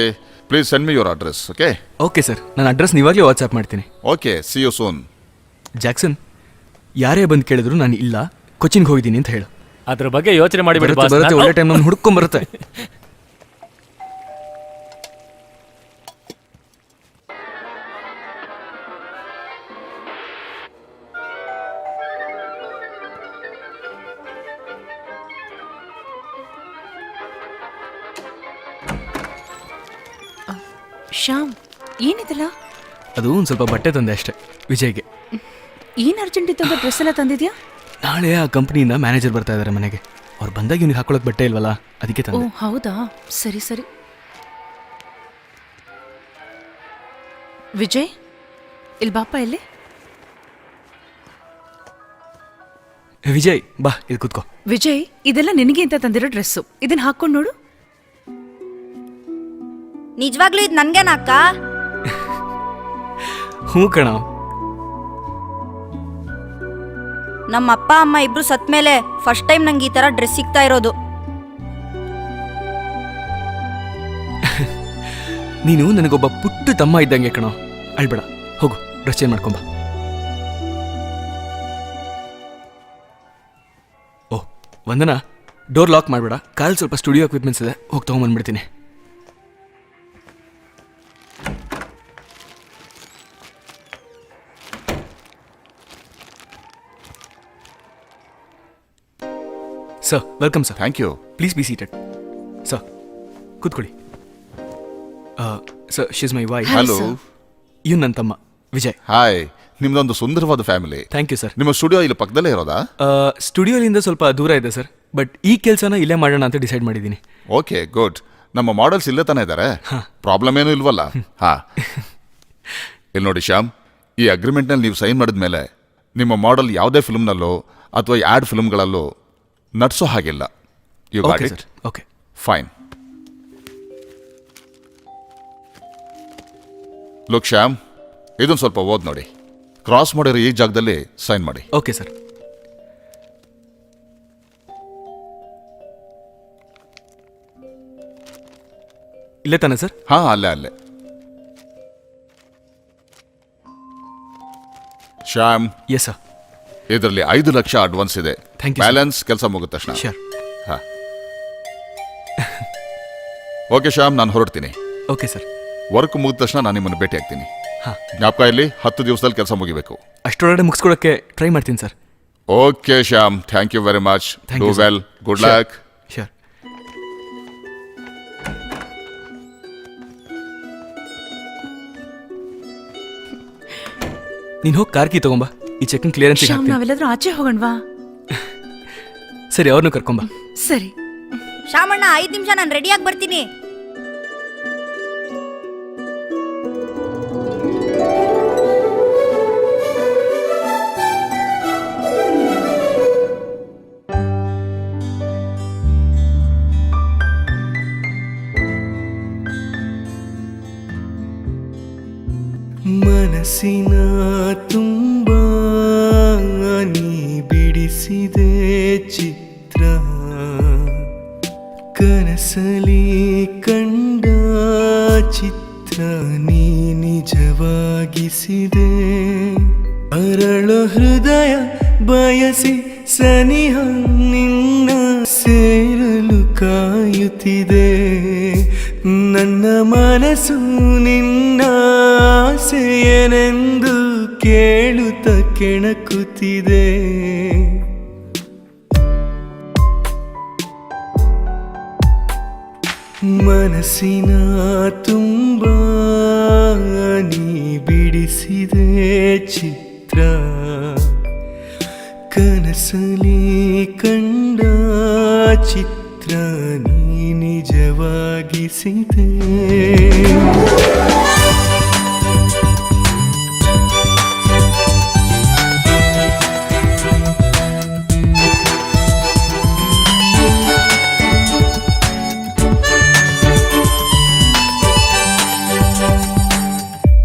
please send me your address. Okay okay sir, ನನ್ನ ಅಡ್ರೆಸ್ ನೀವಾಗಲೇ ವಾಟ್ಸ್ಆ್ಯಪ್ ಮಾಡ್ತೀನಿ. Okay, see you soon. Jackson, ಯಾರೇ ಬಂದು ಕೇಳಿದ್ರು ನಾನು ಇಲ್ಲ, ಕೊಚ್ಚಿನ್ಗೆ ಹೋಗಿದ್ದೀನಿ ಅಂತ ಹೇಳು. ಅದ್ರ ಬಗ್ಗೆ ಯೋಚನೆ ಮಾಡಿಬಿಡಿ ಬರುತ್ತೆ, ಬರುತ್ತೆ, ಒಳ್ಳೆ ಟೈಮ್ ನಾನು ಹುಡ್ಕೊಂಬರುತ್ತೆ. ಶ್ಯಾಮ್, ಏನಿದೆಲ್ಲ? ಅದು ಒಂದು ಸ್ವಲ್ಪ ಬಟ್ಟೆ ತಂದೆ ಅಷ್ಟೇ, ವಿಜಯ್ಗೆ. ಏನ್ ಅರ್ಜೆಂಟ್ ಇತ್ತು ಡ್ರೆಸ್ ಎಲ್ಲ ತಂದಿದ್ಯಾ? ನಾಳೆ ಆ ಕಂಪ್ನಿಯಿಂದ ಮ್ಯಾನೇಜರ್ ಬರ್ತಾ ಇದ್ದಾರೆ ಮನೆಗೆ. ಅವ್ರು ಬಂದಾಗ ಇವ್ನಿಗೆ ಹಾಕೊಳ್ಳೋಕೆ ಬಟ್ಟೆ ಇಲ್ವಲ್ಲ, ಅದಕ್ಕೆ ಓ ತಂದೆ. ಹೌದಾ, ಸರಿ ಸರಿ. ವಿಜಯ್, ಇಲ್ಲಿ ಬಾಪ ಇಲ್ಲಿ. ವಿಜಯ್ ಬಾ, ಇದು ಕೂತ್ಕೋ. ವಿಜಯ್, ಇದೆಲ್ಲ ನಿನಗೆ ಅಂತ ತಂದಿರೋ ಡ್ರೆಸ್ಸು, ಇದನ್ನ ಹಾಕೊಂಡು ನೋಡು. ನಿಜವಾಗ್ಲೂ ಇದು ನನ್ಗೇನಕ್ಕ? ಹ್ಞೂ ಕಣ. ನಮ್ಮ ಅಪ್ಪ ಅಮ್ಮ ಇಬ್ರು ಸತ್ ಮೇಲೆ ಫಸ್ಟ್ ಟೈಮ್ ನಂಗೆ ಈ ತರ ಡ್ರೆಸ್ ಸಿಗ್ತಾ ಇರೋದು. ನೀನು ನನಗೊಬ್ಬ ಪುಟ್ಟ ತಮ್ಮ ಇದ್ದಂಗೆ ಕಣೋ. ಅಳ್ಬೇಡ, ಹೋಗು ಡ್ರೆಸ್ ಚೇಂಜ್ ಮಾಡ್ಕೊಂಬ. ಓ ವಂದನಾ, ಡೋರ್ ಲಾಕ್ ಮಾಡಬೇಡ, ಕಾಲ್ ಸ್ವಲ್ಪ ಸ್ಟುಡಿಯೋ ಎಕ್ವಿಪ್ಮೆಂಟ್ಸ್ ಇದೆ, ಹೋಗಿ ತೊಗೊಂಬಂದ್ಬಿಡ್ತೀನಿ. Sir, welcome sir. Thank you. Please be seated. Sir, ಕೂತ್ಕೊಳ್ಳಿ. Sir, she is my wife. Hello. ಇವ್ನು ನನ್ನ ತಮ್ಮ ವಿಜಯ್. ಹಾಯ್, ನಿಮ್ದೊಂದು ಸುಂದರವಾದ ಫ್ಯಾಮಿಲಿ. Thank you sir. ನಿಮ್ಮ ಸ್ಟುಡಿಯೋ ಇಲ್ಲಿ ಪಕ್ಕದಲ್ಲೇ ಇರೋದಾ? ಸ್ಟುಡಿಯೋಲಿಂದ ಸ್ವಲ್ಪ ದೂರ ಇದೆ ಸರ್, ಬಟ್ ಈ ಕೆಲಸನ ಇಲ್ಲೇ ಮಾಡೋಣ ಅಂತ ಡಿಸೈಡ್ ಮಾಡಿದ್ದೀನಿ. Okay, good. ನಮ್ಮ ಮಾಡೆಲ್ಸ್ ಇಲ್ಲೇ ತಾನೇ ಇದ್ದಾರೆ, ಪ್ರಾಬ್ಲಮ್ ಏನೂ ಇಲ್ವಲ್ಲ? ಹಾ, ಇಲ್ಲಿ ನೋಡಿ ಶ್ಯಾಮ್, ಈ ಅಗ್ರಿಮೆಂಟ್ನಲ್ಲಿ ನೀವು ಸೈನ್ ಮಾಡಿದ ಮೇಲೆ ನಿಮ್ಮ ಮಾಡೆಲ್ ಯಾವುದೇ ಫಿಲ್ಮ್ನಲ್ಲೋ ಅಥವಾ ಆ್ಯಡ್ ಫಿಲ್ಮ್ಗಳಲ್ಲೋ ನಡ್ಸೋ ಹಾಗಿಲ್ಲ. You got it? Okay, fine. Look Shyam, ಇದೊಂದು ಸ್ವಲ್ಪ ಓದ್ ನೋಡಿ. ಕ್ರಾಸ್ ಮಾಡಿರೋ ಈ ಜಾಗದಲ್ಲಿ ಸೈನ್ ಮಾಡಿ. Okay sir. ಇಲ್ಲೇ ತಾನೆ ಸರ್? ಹಾ, ಅಲ್ಲೇ. Shyam, yes sir. ಇದರಲ್ಲಿ 5 ಲಕ್ಷ ಅಡ್ವಾನ್ಸ್ ಇದೆ. Thank you, sir. ಬ್ಯಾಲೆನ್ಸ್ ಕೆಲಸ ಮುಗಿದ ತಕ್ಷಣ. ಶ್ಯೂರ್. ಹಾ. ಓಕೆ ಶ್ಯಾಮ್, ನಾನು ಹೊರಡ್ತೀನಿ. Okay sir. ವರ್ಕ್ ಮುಗಿದ ತಕ್ಷಣ ನಾನು ನಿಮ್ಮನ್ನು ಭೇಟಿ ಆಗ್ತೀನಿ. ಹಾಂ, ಜ್ಞಾಪಕ ಇಲ್ಲಿ 10 ದಿವಸದಲ್ಲಿ ಕೆಲಸ ಮುಗಿಬೇಕು. ಅಷ್ಟರೊಳಗಡೆ ಮುಗಿಸ್ಕೊಡೋಕ್ಕೆ ಟ್ರೈ ಮಾಡ್ತೀನಿ ಸರ್. Okay Shyam, thank you very much. Thank ಡೂ you, sir. Well. Good Sure. Luck. Sure. ನೀನು ಹೋಗಿ ಕಾರ್ ಕೀ ತಗೊಂಬಾ, ಈ ಚೆಕಿಂಗ್ ಕ್ಲಿಯರೆನ್ಸ್ ಶ್ಯಾಮ್, ನಾವೆಲ್ಲಾದ್ರೂ ಆಚೆ ಹೋಗೋಣವಾ? ಸರಿ, ಅವ್ರನ್ನೂ ಕರ್ಕೊಂಬಾ. ಸರಿ. ಶ್ಯಾಮಣ್ಣ, 5 ನಿಮಿಷ, ನಾನು ರೆಡಿಯಾಗಿ ಬರ್ತೀನಿ. ಮನಸ್ಸಿನ ತುಂಬ ನೀ ಬಿಡಿಸಿದೆ ಚಿತ್ರ, ಕನಸಲಿ ಕಂಡ ಚಿತ್ರ ನೀ ನಿಜವಾಗಿಸಿದೆ. ಅರಳು ಹೃದಯ ಬಯಸಿ ಸನಿಹ ನಿನ್ನ ಸೇರಲು ಕಾಯುತ್ತಿದೆ. ನನ್ನ ಮನಸ್ಸು ನಿನ್ನ ಆಸೆಯನೆಂದು ಕೇಳುತ್ತ ಕೆಣಕುತ್ತಿದೆ. ಮನಸ್ಸಿನ ತುಂಬ ನೀ ಬಿಡಿಸಿದೆ ಚಿತ್ರ, ಕನಸಲಿ ಕಂಡ ಚಿತ್ರ ನೀ ನಿಜವಾಗಿಸಿದೆ.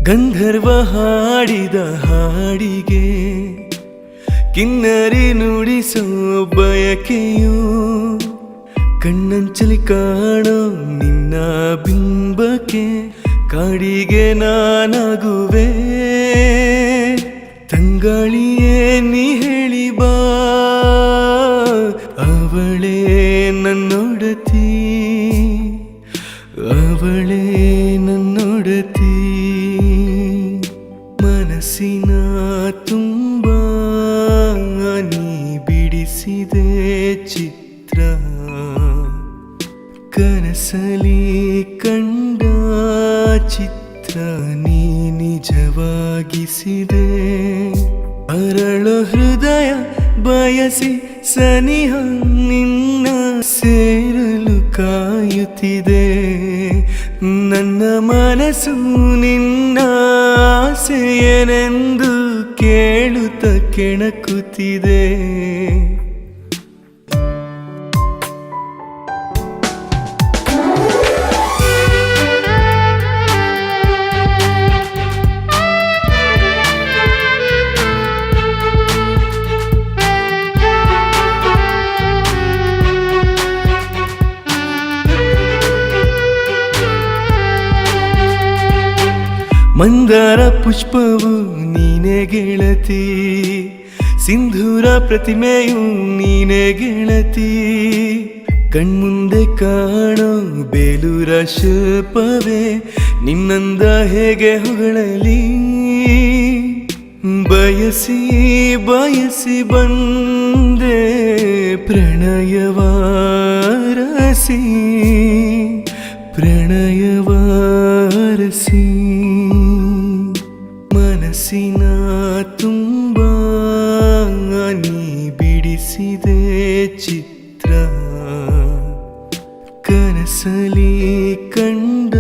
ಗಂಧರ್ವ ಹಾಡಿದ ಹಾಡಿಗೆ ಕಿನ್ನರಿ ನುಡಿಸೋ ಬಯಕೆಯು ಕಣ್ಣಂಚಲಿ ಕಾಣೋ ನಿನ್ನ ಬಿಂಬಕ್ಕೆ ಕಾಡಿಗೆ ನಾನಾಗುವೆ ತಂಗಾಳಿಯೇ ನೀ ಹೇಳಿ ಬಾ ಅವಳೇ ನನ್ನೊಡತಿ ಅವಳೇ ನನ್ನೊಡತಿ ಮನಸ್ಸಿನ ತುಂಬ ನೀ ಬಿಡಿಸಿದೆ ಚಿತ್ರ ಕನಸಲಿ ಕಂಡ ಚಿತ್ರ ನೀ ನಿಜವಾಗಿಸಿದೆ ಅರಳು ಹೃದಯ ಬಯಸಿ ಸನಿಹ ನಿನ್ನ ಸೇರಲು ಕಾಯುತ್ತಿದೆ ನನ್ನ ಮನಸ್ಸು ನಿನ್ನ ಆಸೆಯನೆಂದು ಕೇಳುತ್ತ ಕೆಣಕುತ್ತಿದೆ ಮಂದಾರ ಪುಷ್ಪವು ನೀನೆ ಗೆಳತಿ ಸಿಂಧೂರ ಪ್ರತಿಮೆಯು ನೀನೆ ಗೆಳತಿ ಕಣ್ಮುಂದೆ ಕಾಣೋ ಬೇಲೂರ ಶಿಲ್ಪವೇ ನಿನ್ನಂದ ಹೇಗೆ ಹೊಗಳಲಿ ಬಯಸಿ ಬಯಸಿ ಬಂದೆ ಪ್ರಣಯವಾರಸಿ ಪ್ರಣಯವಾರಸಿ ಮನಸ್ಸಿನ ತುಂಬ ನೀ ಬಿಡಿಸಿದೆ ಚಿತ್ರ ಕನಸಲಿ ಕಂಡ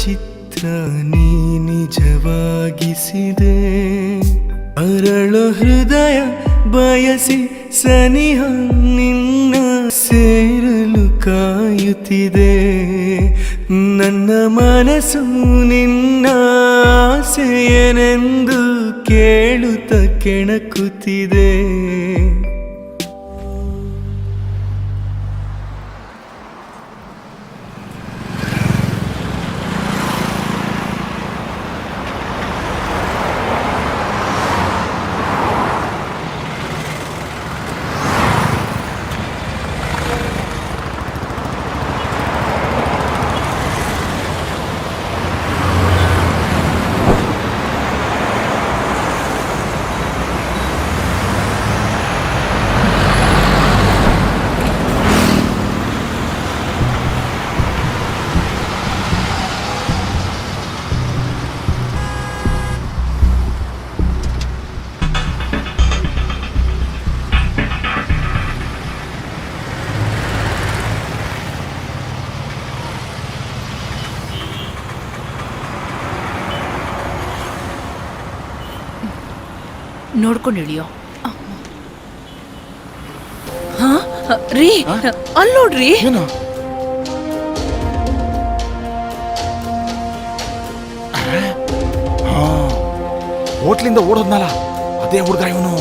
ಚಿತ್ರ ನೀ ನಿಜವಾಗಿಸಿದೆ ಅರಳು ಹೃದಯ ಬಯಸಿ ಸನಿಹ ನಿನ್ನ ಸೇರಲು ಕಾಯುತ್ತಿದೆ ನನ್ನ ಮನಸ್ಸು ನಿನ್ನ ಆಸೆಯನೆಂದು ಕೇಳುತ್ತ ಕೆಣಕುತ್ತಿದೆ ನೋಡ್ಕೊಂಡು ಇಳಿಯೋ ಹಾ ರೀ ಅಲ್ಲಿ ನೋಡ್ರಿ ಏನು ಹೋಟ್ಲಿಂದ ಓಡೋದ್ನಲ್ಲ ಅದೇ ಹುಡುಗ ಇವನು.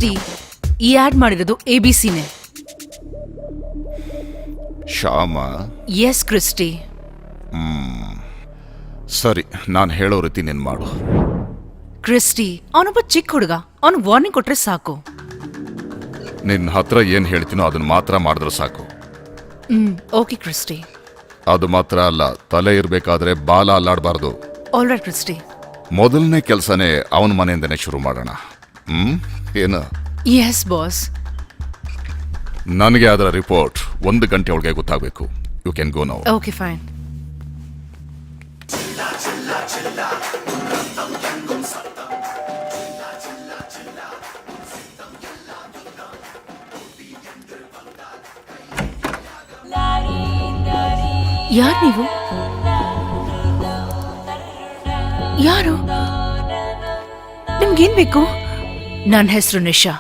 ಕ್ರಿಸ್ಟಿ, ಈ ಆಡ್ ಮಾಡಿರೋದು ABCನೇ. Shyama, S Christie. ಸರಿ, ನಾನು ಹೇಳೋ ರೀತಿ ನೀನು ಮಾಡು. ಕ್ರಿಸ್ಟಿ ಅವನೊಬ್ಬ ಚಿಕ್ಕ ಹುಡುಗ, ಅವನು ವಾರ್ನಿಂಗ್ ಕೊಟ್ರೆ ಸಾಕು. ನಿನ್ನ ಹತ್ರ ಏನು ಹೇಳ್ತೀನೋ ಅದನ್ನ ಮಾತ್ರ ಮಾಡಿದ್ರೆ ಸಾಕು. Okay Christie. ಅದು ಮಾತ್ರ ಅಲ್ಲ, ತಲೆ ಇರಬೇಕಾದ್ರೆ ಬಾಲ ಅಲ್ಲಾಡಬಾರ್ದು. All right Christie. ಮೊದಲನೇ ಕೆಲಸನೇ ಅವನ ಮನೆಯಿಂದನೇ ಶುರು ಮಾಡೋಣ. ಏನು? Yes boss. ನನಗೆ ಅದರ ರಿಪೋರ್ಟ್ 1 ಗಂಟೆ ಒಳಗೆ ಗೊತ್ತಾಗಬೇಕು. You can go now. Okay fine. ಯಾರು ನೀವು? ಯಾರು? ನಿಮ್ಗೇನ್ ಬೇಕು? ನನ್ನ ಹೆಸರು ನಿಶಾ.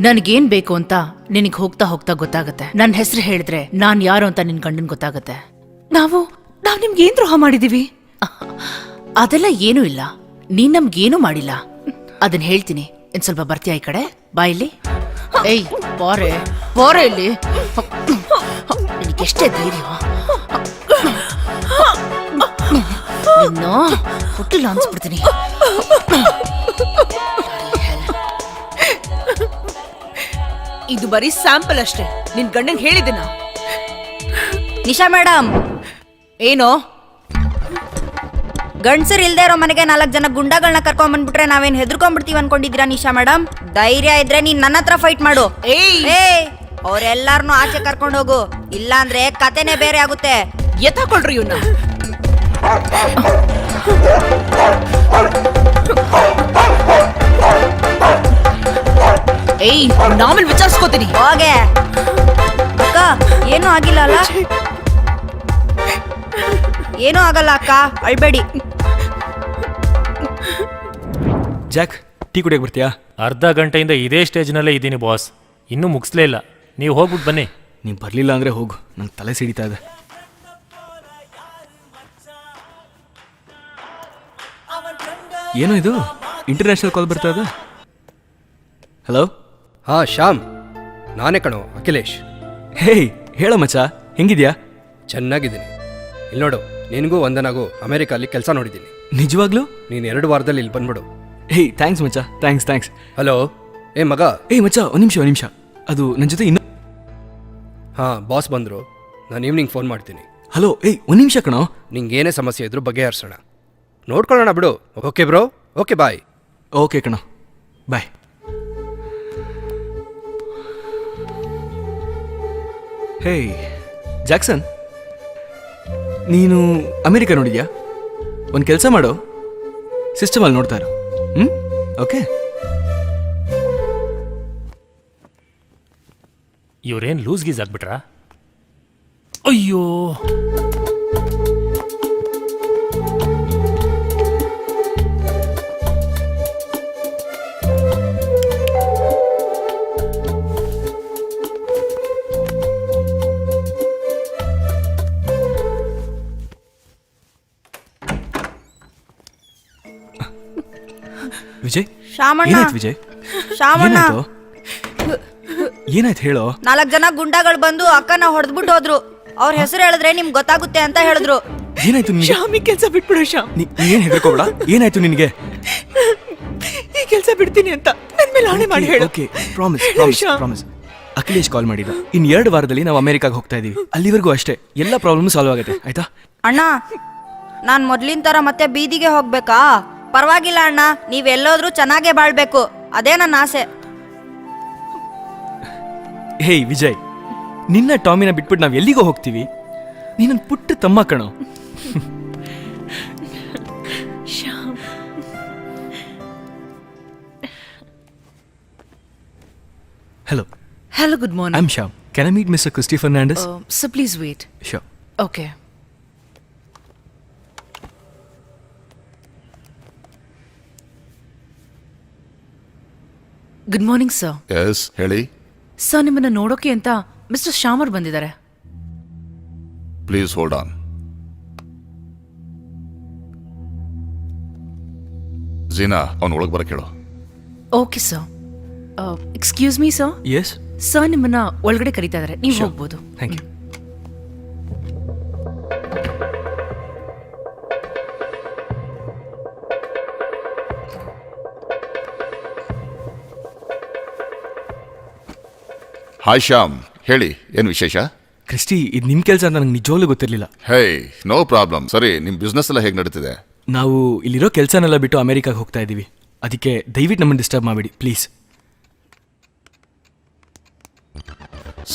ನನ್ಗೇನ್ ಬೇಕು ಅಂತ ನಿನಗೆ ಹೋಗ್ತಾ ಹೋಗ್ತಾ ಗೊತ್ತಾಗತ್ತೆ. ನನ್ನ ಹೆಸರು ಹೇಳಿದ್ರೆ ನಾನ್ ಯಾರು ಅಂತ ನಿನ್ ಗಂಡನ್ ಗೊತ್ತಾಗತ್ತೆ. ನಾವು ನಿಮ್ಗೇನ್ ದ್ರೋಹ ಮಾಡಿದೀವಿ? ಅದೆಲ್ಲ ಏನೂ ಇಲ್ಲ. ನೀನ್ ನಮ್ಗೇನು ಮಾಡಿಲ್ಲ. ಅದನ್ನ ಹೇಳ್ತೀನಿ. ಇನ್ ಸ್ವಲ್ಪ ಬರ್ತೀಯಾ ಈ ಕಡೆ? ಬಾ ಇಲ್ಲಿ. ಏಯ್ ಬಾರೆ ಬಾರೆ ಇಲ್ಲಿ. ನಿನಗೆಷ್ಟೇ ಧೈರ್ಯ? ನಿನ್ನ ಹುಟ್ಟಿಲ್ಲ ಅನ್ಸ್ಬಿಡ್ತೀನಿ. ಇದು ಬರೀ ಸ್ಯಾಂಪಲ್ ಅಷ್ಟೇ. ನಿನ್ ಗಂಡಂಗ್ ಹೇಳಿದ್ದೀನ. ನಿಶಾ ಮೇಡಮ್, ಏನೋ ಗಂಡ್ಸರ್ ಇಲ್ದೇ ಇರೋ ಮನೆಗೆ 4 ಜನ ಗುಂಡಾಗಳನ್ನ ಕರ್ಕೊಂಡ್ ಬಂದ್ಬಿಟ್ರೆ ನಾವೇನ್ ಹೆದರ್ಕೊಂಡ್ಬಿಡ್ತೀವಿ ಅನ್ಕೊಂಡಿದ್ದೀರಾ ನಿಶಾ ಮೇಡಮ್? ಧೈರ್ಯ ಇದ್ರೆ ನೀನ್ ನನ್ನ ಹತ್ರ ಫೈಟ್ ಮಾಡು. ಅವ್ರೆಲ್ಲಾರನು ಆಚೆ ಕರ್ಕೊಂಡು ಹೋಗು, ಇಲ್ಲ ಅಂದ್ರೆ ಕತೆನೆ ಬೇರೆ ಆಗುತ್ತೆ. ಎತ್ತಾಕೊಳ್ರಿ ಇವನ್ನ. ಏಯ್ ನಾಮೇಲೆ ವಿಚಾರಿಸ್ಕೋತೀನಿ. ಹೋಗೆ ಅಕ್ಕ. ಏನೂ ಆಗಿಲ್ಲ ಅಲ್ಲ? ಏನೂ ಆಗಲ್ಲ ಅಕ್ಕ, ಅಳ್ಬೇಡಿ. ಜಾಕ್, ಟೀ ಕುಡಿಯಕ್ಕೆ ಬರ್ತೀಯಾ? ಅರ್ಧ ಗಂಟೆಯಿಂದ ಇದೇ ಸ್ಟೇಜ್ನಲ್ಲೇ ಇದ್ದೀನಿ ಬಾಸ್, ಇನ್ನೂ ಮುಗಿಸ್ಲೇ ಇಲ್ಲ. ನೀವು ಹೋಗ್ಬಿಟ್ಟು ಬನ್ನಿ. ನೀವು ಬರಲಿಲ್ಲ ಅಂದರೆ ಹೋಗು, ನಂಗೆ ತಲೆ ಸಿಡಿತಾ ಇದೆ. ಏನೋ ಇದು ಇಂಟರ್ನ್ಯಾಷನಲ್ ಕಾಲ್ ಬರ್ತಾ ಇದೆ. ಹಲೋ. ಹಾ ಶ್ಯಾಮ್, ನಾನೇ ಕಣೋ, ಅಖಿಲೇಶ್. ಹೇಯ್ ಹೇಳೋ ಮಚ್ಚ, ಹೆಂಗಿದ್ಯಾ? ಚೆನ್ನಾಗಿದ್ದೀನಿ. ಇಲ್ಲಿ ನೋಡು, ನಿನಗೂ ವಂದನಾಗೂ ಅಮೆರಿಕಲ್ಲಿ ಕೆಲಸ ನೋಡಿದ್ದೀನಿ. ನಿಜವಾಗ್ಲೂ? ನೀನು 2 ವಾರದಲ್ಲಿ ಇಲ್ಲಿ ಬಂದ್ಬಿಡು. ಹೇಯ್ ಥ್ಯಾಂಕ್ಸ್ ಮಚ್ಚ, ಥ್ಯಾಂಕ್ಸ್. ಹಲೋ, ಏ ಮಗ. ಏಯ್ ಮಚ್ಚ, ಒಂದು ನಿಮಿಷ. ಅದು ನನ್ನ ಜೊತೆ ಇನ್ನೂ. ಹಾಂ, ಬಾಸ್ ಬಂದರು. ನಾನು ಈವ್ನಿಂಗ್ ಫೋನ್ ಮಾಡ್ತೀನಿ. ಹಲೋ, ಏಯ್ ಒಂದು ನಿಮಿಷ ಕಣೋ. ನಿಂಗೇನೇ ಸಮಸ್ಯೆ ಇದ್ರೂ ಬಗೆಹರಿಸೋಣ. ನೋಡ್ಕೊಳ್ಳೋಣ ಬಿಡು. Okay bro, okay bye. Okay ಕಣೋ, ಬಾಯ್. ಹೇಯ್ ಜಾಕ್ಸನ್, ನೀನು ಅಮೆರಿಕ ನೋಡಿದ್ಯಾ? ಒಂದು ಕೆಲಸ ಮಾಡು, ಸಿಸ್ಟಮಲ್ಲಿ ನೋಡ್ತಾ ಇರು. ಓಕೆ. ಇವ್ರೇನು ಲೂಸ್ ಗೀಸ್ ಆಗ್ಬಿಟ್ರಾ? ಅಯ್ಯೋ, ವಿಜಯ್, ಶಾಮಣ್ಣ, ಏನಾಯ್ತು ವಿಜಯ್? ಶಾಮಣ್ಣ, ಏನಾಯ್ತು ಹೇಳೋ? 4 ಜನ ಗುಂಡಾಗಳು ಬಂದು ಅಕ್ಕನ ಹೊಡೆದ್ಬಿಟ್ಟು ಹೋದ್ರು. ಅವ್ರ ಹೆಸರು ಹೇಳಿದ್ರೆ ನಿಮ್ಗೆ ಗೊತ್ತಾಗುತ್ತೆ ಅಂತ ಹೇಳಿದ್ರು. ಏನಾಯ್ತು ನಿನಗೆ? ಶ್ಯಾಮಿ ಕೆಲಸ ಬಿಟ್ಬಿಡು ಶ್ಯಾಮ್. ಏನು ಹೆದರ್ಕೋಬೇಡ. ಏನಾಯ್ತು ನಿನಗೆ? ಈ ಕೆಲಸ ಬಿಡ್ತೀನಿ ಅಂತ ನನ್ನ ಮೇಲೆ ಆಣೆ ಮಾಡಿ ಹೇಳು. Okay, promise. ಅಖಿಲೇಶ್ ಕಾಲ್ ಮಾಡಿದ. ಇನ್ನು 2 ವಾರದಲ್ಲಿ ನಾವು ಅಮೆರಿಕಾಗೆ ಹೋಗ್ತಾ ಇದೀವಿ. ಅಲ್ಲಿವರೆಗೂ ಅಷ್ಟೇ, ಎಲ್ಲ ಪ್ರಾಬ್ಲಮ್ ಸಾಲ್ವ್ ಆಗುತ್ತೆ, ಆಯ್ತಾ? ಅಣ್ಣ, ನಾನ್ ಮೊದ್ಲಿನ ತರ ಮತ್ತೆ ಬೀದಿಗೆ ಹೋಗ್ಬೇಕಾ? ಪರವಾಗಿಲ್ಲ ಅಣ್ಣ, ನೀವೆಲ್ಲೋದ್ರೂ ಚೆನ್ನಾಗೇ ಬಾಳ್ಬೇಕು, ಅದೇ ನನ್ನ ಆಸೆ. ಹೇಯ್ ವಿಜಯ್, ನಿನ್ನ ಟಾಮಿನ ಬಿಟ್ಬಿಟ್ಟು ನಾವು ಎಲ್ಲಿಗೋ ಹೋಗ್ತೀವಿ? ನೀನೊಂದು ಪುಟ್ಟ ತಮ್ಮ ಕಣೋ. Shyam, hello. Hello, good I morning. Am Shyam. Can I meet mister Christie Fernandes? So please wait. Sure. Okay. Good morning sir. Yes, ಹೇಳಿ. ಸರ್, ನಿಮ್ಮನ್ನ ನೋಡೋಕೆ ಅಂತ ಮಿಸ್ಟರ್ ಶ್ಯಾಮರ್ ಬಂದಿದ್ದಾರೆ. Please hold on. ಜೀನಾ, ಅವನು ಒಳಗೆ ಬರಕ್ಕೆ ಹೇಳು. Okay sir. Excuse me sir, yes sir ನಿಮ್ಮನ್ನ ಒಳಗಡೆ ಕರೀತಾ ಇದಾರೆ, ನೀವು ಹೋಗ್ಬೋದು. Thank you. ಹಾಯ್ ಶ್ಯಾಮ್, ಹೇಳಿ ಏನು ವಿಶೇಷ? ಕ್ರಿಸ್ಟಿ, ಇದು ನಿಮ್ಮ ಕೆಲಸ ಅಂತ ನಂಗೆ ನಿಜವಾಗ್ಲೂ ಗೊತ್ತಿರಲಿಲ್ಲ. ಹೇ, ನೋ ಪ್ರಾಬ್ಲಮ್. ಸರಿ, ನಿಮ್ಮ ಬಿಸ್ನೆಸ್ ಎಲ್ಲ ಹೇಗೆ ನಡೀತಿದೆ? ನಾವು ಇಲ್ಲಿರೋ ಕೆಲಸನೆಲ್ಲ ಬಿಟ್ಟು ಅಮೆರಿಕಾಗೆ ಹೋಗ್ತಾ ಇದ್ದೀವಿ. ಅದಕ್ಕೆ ದಯವಿಟ್ಟು ನಮ್ಮನ್ನು ಡಿಸ್ಟರ್ಬ್ ಮಾಡಬೇಡಿ ಪ್ಲೀಸ್.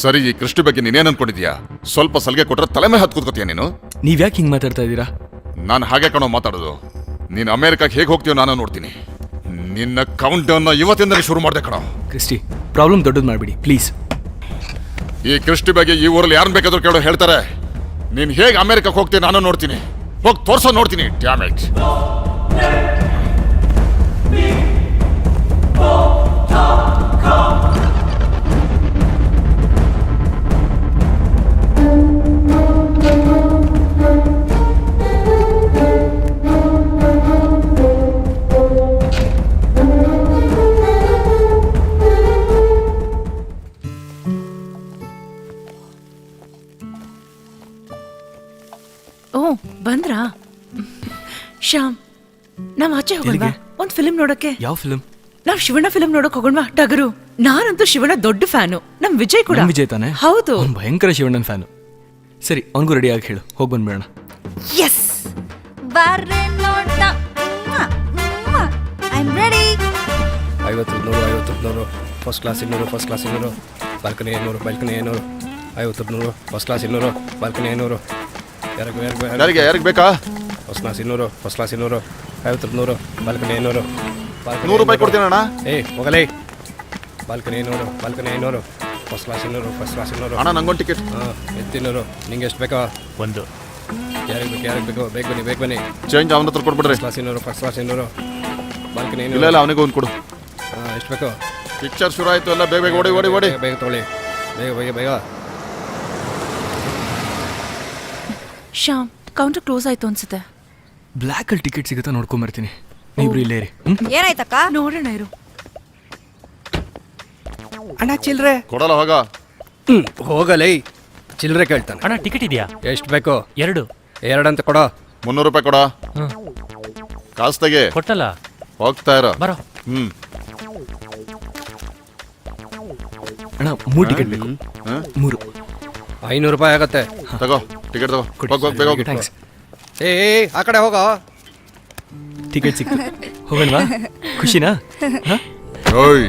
ಸರಿ, ಈ ಕೃಷ್ಟಿ ಬಗ್ಗೆ ನೀನೇನು ಅನ್ಕೊಂಡಿದ್ಯಾ? ಸ್ವಲ್ಪ ಸಲಿಗೆ ಕೊಟ್ರೆ ತಲೆ ಮೇಲೆ ಹತ್ತು ಕೂತ್ಕೋತೀಯ ನೀನು? ನೀವ್ಯಾಕೆ ಹಿಂಗೆ ಮಾತಾಡ್ತಾ ಇದ್ದೀರಾ? ನಾನು ಹಾಗೆ ಕಣೋ ಮಾತಾಡೋದು. ನೀನು ಅಮೆರಿಕಾಗೆ ಹೇಗೆ ಹೋಗ್ತೀಯೋ ನಾನು ನೋಡ್ತೀನಿ. ನಿನ್ನ ಕೌಂಟ್ ಡೌನ್ ಇವತ್ತಿಂದಲೇ ಶುರು ಮಾಡಿದೆ ಕಣೋ. ಕ್ರಿಸ್ಟಿ, ಪ್ರಾಬ್ಲಮ್ ದೊಡ್ಡದು ಮಾಡಬೇಡಿ ಪ್ಲೀಸ್. ಈ ಕೃಷ್ಟಿ ಬಗ್ಗೆ ಈ ಊರಲ್ಲಿ ಯಾರನ್ನ ಬೇಕಾದ್ರೂ ಕೇಳೋ ಹೇಳ್ತಾರೆ. ನೀನು ಹೇಗೆ ಅಮೆರಿಕಕ್ಕೆ ಹೋಗ್ತೀಯ ನಾನು ನೋಡ್ತೀನಿ. ಹೋಗಿ ತೋರ್ಸೋ ನೋಡ್ತೀನಿ. ಡ್ಯಾಮೇಜ್. ಓ, ಬಂದ್ರಾ? ಶ್ಯಾಮ್, ನಾವ್ ಆಚೆ ಹೋಗೋಣವಾ? ಎಲ್ಲಿಗೆ? ಒಂದ್ ಫಿಲ್ಮ್ ನೋಡಕ್ಕೆ. ಯಾವ ಫಿಲ್ಮ್? ನಾವ್ ಶಿವಣ್ಣ ಫಿಲ್ಮ್ ನೋಡಕ್ ಹೋಗೋಣವಾ? ಟಗರು. ನಾನಂತೂ ಶಿವಣ್ಣ ದೊಡ್ಡ ಫ್ಯಾನು. ನಮ್ ವಿಜಯ್ ಕೂಡ. ವಿಜಯ್ ತಾನೆ? ಹೌದು. ಅವ್ನು ಭಯಂಕರ ಶಿವಣ್ಣನ ಫ್ಯಾನು. ಸರಿ, ಅವನಿಗೂ ರೆಡಿ ಆಗಿ ಹೇಳು, ಹೋಗಿ ಬಂದ್ಬೇಡ. ಎಸ್, ಬರ್ರೆ ನೋಡ್ತಾ. I am ready. 50 100 first class 200 first class 200 balcony 200 balcony 200 50 100 first class 200 balcony 200 ಯಾರಿಗೆ ಬೇಕಾ? First class 200 first class 200 50 100 balcony 200 100 ರೂಪಾಯಿ ಕೊಡ್ತೀನಣ್ಣ. ಹೋಗಲೇ. Balcony 200 balcony 200 first class 200 first class 200 ಅಣ್ಣ, ನಂಗೊಂದು ಟಿಕೆಟ್. ಹಾಂ, 200. ನಿಂಗೆ ಎಷ್ಟು ಬೇಕಾ? ಒಂದು. ಯಾರಿಗೆ ಬೇಕು? ಬೇಗ ಬನ್ನಿ. ಚೇಂಜ್ ಅವನ ಹತ್ರ ಕೊಟ್ಬಿಡ್ರಿ. First class 200 first class 200 balcony ಇಲ್ಲ 200. ಇಲ್ಲ, ಅವನಿಗೂ ಒಂದು ಕೊಡು. ಹಾಂ, ಎಷ್ಟು ಬೇಕು? ಪಿಕ್ಚರ್ ಶುರು ಆಯ್ತು, ಎಲ್ಲ ಬೇಗ ಓಡಿ ಓಡಿ ಓಡಿ. ಬೇಗ ತೊಗೊಳ್ಳಿ. ಬೇಗ. ಶ್ಯಾಮ್, ಕೌಂಟರ್ ಕ್ಲೋಸ್ ಆಯ್ತು ಅನ್ಸುತ್ತೆ. ಬ್ಲ್ಯಾಕಲ್ಲಿ ಟಿಕೆಟ್ ಸಿಗುತ್ತಾ ನೋಡ್ಕೊಂಬರ್ತೀನಿ. ನೀವಿಬ್ರು ಇಲ್ಲೇ ಇರಿ. ಏನಾಯ್ತಕ್ಕ? ನೋಡೋಣ ಇರು. ಅಣ್ಣ ಚಿಲ್ರೆ. ಕೊಡಲ್ಲ, ಹೋಗ. ಹೋಗಲೇ. ಚಿಲ್ಲರೆ ಕೇಳ್ತಾನೆ. ಅಣ್ಣ ಟಿಕೆಟ್ ಇದೆಯಾ? ಎಷ್ಟು ಬೇಕು? 2. 2 ಅಂತ ಕೊಡೋ. 300 ರೂಪಾಯಿ ಕೊಡ. ಕಾಸು ತೆಗೆ. ಕೊಟ್ಟಲ್ಲ. ಹೋಗ್ತಾ ಇರೋ. ಬರೋ. ಅಣ್ಣ 3 ಟಿಕೆಟ್ ಬೇಕು. 3. 500 ರೂಪಾಯಿ ಆಗತ್ತೆ. ತಗೋ ಟಿಕೆಟ್ ತಗೋ. ಹೋಗ್ ಬೇಗ ಹೋಗಿ. ಥ್ಯಾಂಕ್ಸ್. ಆ ಕಡೆ ಹೋಗೋ. ಟಿಕೆಟ್ ಸಿಕ್ತು. ಹೋಗಲ್ವಾ? ಖುಷಿನಾ? ಹಾಂ, ಓಯ್,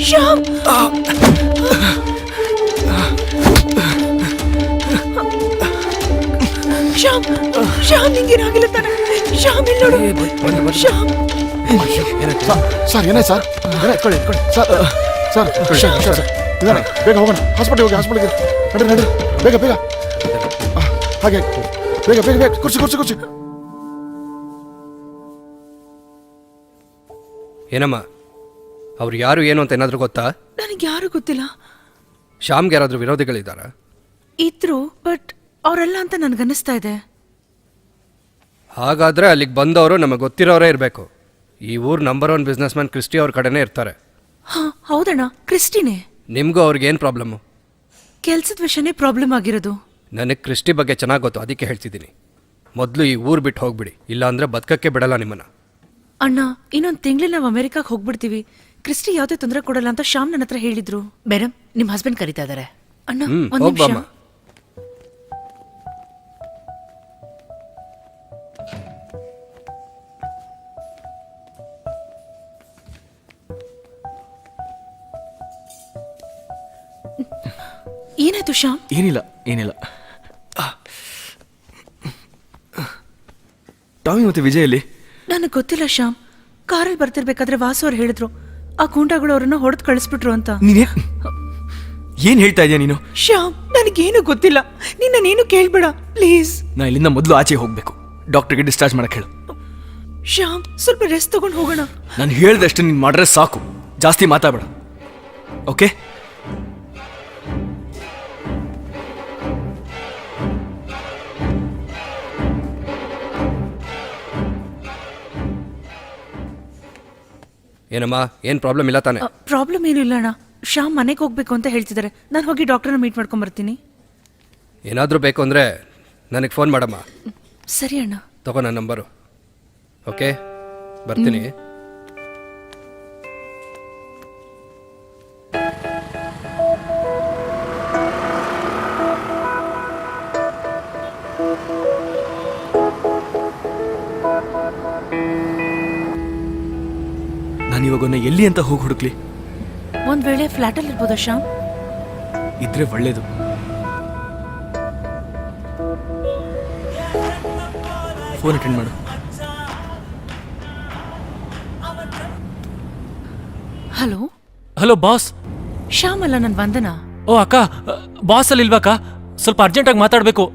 ಶ್ಯಾಮ್ ಶ್ಯಾಮ್ ಶ್ಯಾಮ್ ನಿಂಗೇನಾಗಿಲ್ಲ ತಾನೆ? ಶ್ಯಾಮ್ ಇಲ್ಲಿ ನೋಡು. ಶ್ಯಾಮ್ ಸರ್ ಏನಾಯ್ತು ಸರ್? ಎತ್ಕೊಳ್ಳಿ ಸರ್ ಸರ್ ಇದಾನೆ, ಬೇಗ ಹೋಗೋಣ, ಹಾಸ್ಪಿಟಲ್ ಹೋಗಿ, ಹಾಸ್ಪಿಟಲ್ಗೆ ನಡ್ರಿ ನಡ್ರಿ, ಬೇಗ ಬೇಗ. ಹಾಗೆ ಬೇಗ ಬೇಗ ಬೇಗ, ಕುರ್ಚಿ ಕುರ್ಚಿ ಕುರ್ಚಿ. ಏನಮ್ಮ ಅವ್ರು ಯಾರು ಏನು ಅಂತ ಏನಾದರೂ ಗೊತ್ತಾ? ನನಗೆ ಯಾರು ಗೊತ್ತಿಲ್ಲ. ಶ್ಯಾಮ್ಗೆ ಯಾರಾದರೂ ವಿರೋಧಿಗಳಿದ್ದಾರಾ? ಇದ್ರು, ಬಟ್ ಅವರೆಲ್ಲ ಅಂತ ನನ್ಗನ್ನಿಸ್ತಾ ಇದೆ. ಹಾಗಾದ್ರೆ ಅಲ್ಲಿಗೆ ಬಂದವರು ನಮಗೆ ಗೊತ್ತಿರೋರೇ ಇರಬೇಕು. ಈ ಊರ್ ನಂಬರ್ 1 ಬಿಸ್ನೆಸ್ ಮ್ಯಾನ್ ಕ್ರಿಸ್ಟಿ ಅವ್ರ ಕಡೆನೇ ಇರ್ತಾರೆ. ಹಾ ಹೌದಣ್ಣ, ಕ್ರಿಸ್ಟಿನೇ. ನಿಮಗೂ ಅವ್ರಿಗೆ ಏನು ಪ್ರಾಬ್ಲಮ್ಮು? ಕೆಲ್ಸದ ವಿಷಯನೇ ಪ್ರಾಬ್ಲಮ್ ಆಗಿರೋದು. ನನಗೆ ಕ್ರಿಸ್ಟಿ ಬಗ್ಗೆ ಚೆನ್ನಾಗಿ ಗೊತ್ತು, ಅದಕ್ಕೆ ಹೇಳ್ತಿದ್ದೀನಿ. ಮೊದಲು ಈ ಊರು ಬಿಟ್ಟು ಹೋಗ್ಬಿಡಿ, ಇಲ್ಲಾಂದ್ರೆ ಬದುಕಕ್ಕೆ ಬಿಡಲ್ಲ ನಿಮ್ಮನ್ನ. ಅಣ್ಣ, ಇನ್ನೊಂದು ತಿಂಗಳಲ್ಲಿ ನಾವು ಅಮೆರಿಕಾಗೆ ಹೋಗ್ಬಿಡ್ತೀವಿ. ಕ್ರಿಸ್ಟಿ ಯಾವುದೇ ತೊಂದರೆ ಕೊಡಲ್ಲ ಅಂತ ಶ್ಯಾಮ್ ನನ್ನ ಹತ್ರ ಹೇಳಿದ್ರು. ಮೇಡಮ್, ನಿಮ್ಮ ಹಸ್ಬೆಂಡ್ ಕರೀತಾ ಇದ್ದಾರೆ. ಅಣ್ಣ ಒಂದ್ ನಿಮಿಷ. ಹೋಗ್ಬಮ್ಮ. ಏನಾಯ್ತು ಶ್ಯಾಮ್? ಏನಿಲ್ಲ ಏನಿಲ್ಲ. ಟಾಮಿ ಮತ್ತೆ ವಿಜಯ್ ಎಲ್ಲಿ? ನನಗೆ ಗೊತ್ತಿಲ್ಲ ಶ್ಯಾಮ್. ಕಾರಲ್ಲಿ ಬರ್ತಿರ್ಬೇಕಾದ್ರೆ ವಾಸು ಅವ್ರು ಹೇಳಿದ್ರು ಆ ಗೂಂಡಾಗಳು ಅವ್ರನ್ನ ಹೊಡೆದು ಕಳಿಸ್ಬಿಟ್ರು ಅಂತ. ನೀನೇ ಏನ್ ಹೇಳ್ತಾ ಇದೀಯ ನೀನು? ಶ್ಯಾಮ್, ನನಗೇನು ಗೊತ್ತಿಲ್ಲ. ನೀನು ಕೇಳ್ಬೇಡ ಪ್ಲೀಸ್. ನಾ ಇಲ್ಲಿಂದ ಮೊದಲು ಆಚೆ ಹೋಗ್ಬೇಕು. ಡಾಕ್ಟರ್ಗೆ ಡಿಸ್ಚಾರ್ಜ್ ಮಾಡಕ್ಕೆ ಹೇಳು. ಶ್ಯಾಮ್, ಸ್ವಲ್ಪ ರೆಸ್ಟ್ ತಗೊಂಡು ಹೋಗೋಣ. ನಾನು ಹೇಳ್ದಷ್ಟು ನೀನು ಮಾಡ್ರೆ ಸಾಕು, ಜಾಸ್ತಿ ಮಾತಾಡಬೇಡ, ಓಕೆ? ಏನಮ್ಮ, ಏನು ಪ್ರಾಬ್ಲಮ್ ಇಲ್ಲ ತಾನೆ? ಪ್ರಾಬ್ಲಮ್ ಏನೂ ಇಲ್ಲ ಅಣ್ಣ. ಶ್ಯಾಮ್ ಮನೆಗೆ ಹೋಗ್ಬೇಕು ಅಂತ ಹೇಳ್ತಿದ್ದಾರೆ. ನಾನು ಹೋಗಿ ಡಾಕ್ಟರ್ನ ಮೀಟ್ ಮಾಡ್ಕೊಂಡ್ ಬರ್ತೀನಿ. ಏನಾದರೂ ಬೇಕು ಅಂದರೆ ನನಗೆ ಫೋನ್ ಮಾಡಮ್ಮ. ಸರಿ ಅಣ್ಣ. ತಗೋ ನನ್ನ ನಂಬರು. ಓಕೆ, ಬರ್ತೀನಿ. ನಾನಿವಾಗೊನ್ನ ಎಲ್ಲಿ ಅಂತ ಹೋಗಿ ಹುಡುಕ್ಲಿ? ಒಂದ್ ವೇಳೆ ಫ್ಲಾಟಲ್ಲಿ ಇರ್ಬೋದಾ ಶ್ಯಾಮ್? ಇದ್ರೆ ಒಳ್ಳೇದು. ಫೋನ್ ಅಟೆಂಡ್ ಮಾಡು. Hello hello boss. ಶ್ಯಾಮ್ ಅಲ್ಲ, ನನ್ ವಂದನಾ. ಓ ಅಕ್ಕ, ಬಾಸ್ ಅಲ್ಲಿ ಇಲ್ವಾಕ್ಕ? ಸ್ವಲ್ಪ ಅರ್ಜೆಂಟಾಗಿ ಮಾತಾಡಬೇಕು.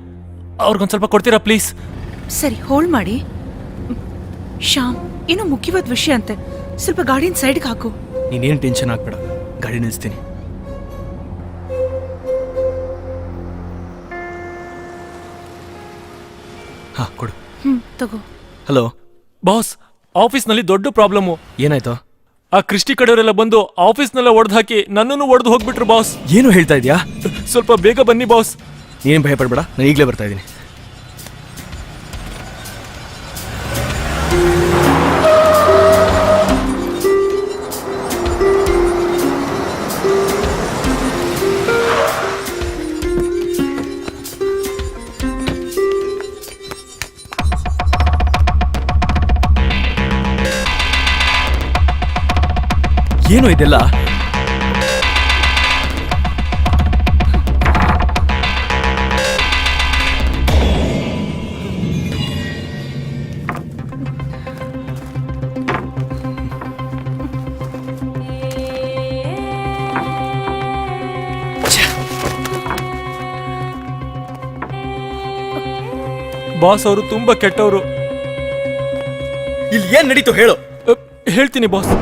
ಅವ್ರಿಗೊಂದು ಸ್ವಲ್ಪ ಕೊಡ್ತೀರಾ ಪ್ಲೀಸ್? ಸರಿ, ಹೋಲ್ಡ್ ಮಾಡಿ. ಶ್ಯಾಮ್, ಏನೋ ಮುಖ್ಯವಾದ ವಿಷಯ ಅಂತೆ. ಸ್ವಲ್ಪ ಗಾಡಿನ ಸೈಡ್ಗೆ ಹಾಕು. ನೀನೇನು ಟೆನ್ಷನ್ ಆಗ್ಬೇಡ, ಗಾಡಿ ನಿಲ್ಲಿಸ್ತೀನಿ. ಹಾ ಕೊಡು. ತಗೋ. ಹಲೋ ಬಾಸ್, ಆಫೀಸ್ನಲ್ಲಿ ದೊಡ್ಡ ಪ್ರಾಬ್ಲಮ್ಮು. ಏನಾಯ್ತು? ಆ ಕ್ರಿಸ್ಟಿ ಕಡೆಯವರೆಲ್ಲ ಬಂದು ಆಫೀಸ್ನೆಲ್ಲ ಒಡೆದು ಹಾಕಿ ನನ್ನನ್ನು ಒಡೆದು ಹೋಗ್ಬಿಟ್ರು ಬಾಸ್. ಏನು ಹೇಳ್ತಾ ಇದೆಯಾ? ಸ್ವಲ್ಪ ಬೇಗ ಬನ್ನಿ ಬಾಸ್. ನೀನು ಭಯಪಡಬೇಡ, ನಾನು ಈಗಲೇ ಬರ್ತಾ ಇದ್ದೀನಿ. ಏನು ಇದೆಲ್ಲ? ಬಾಸ್ ಅವರು ತುಂಬಾ ಕೆಟ್ಟವರು. ಇಲ್ಲಿ ಏನ್ ನಡೀತು ಹೇಳು. ಹೇಳ್ತೀನಿ ಬಾಸ್.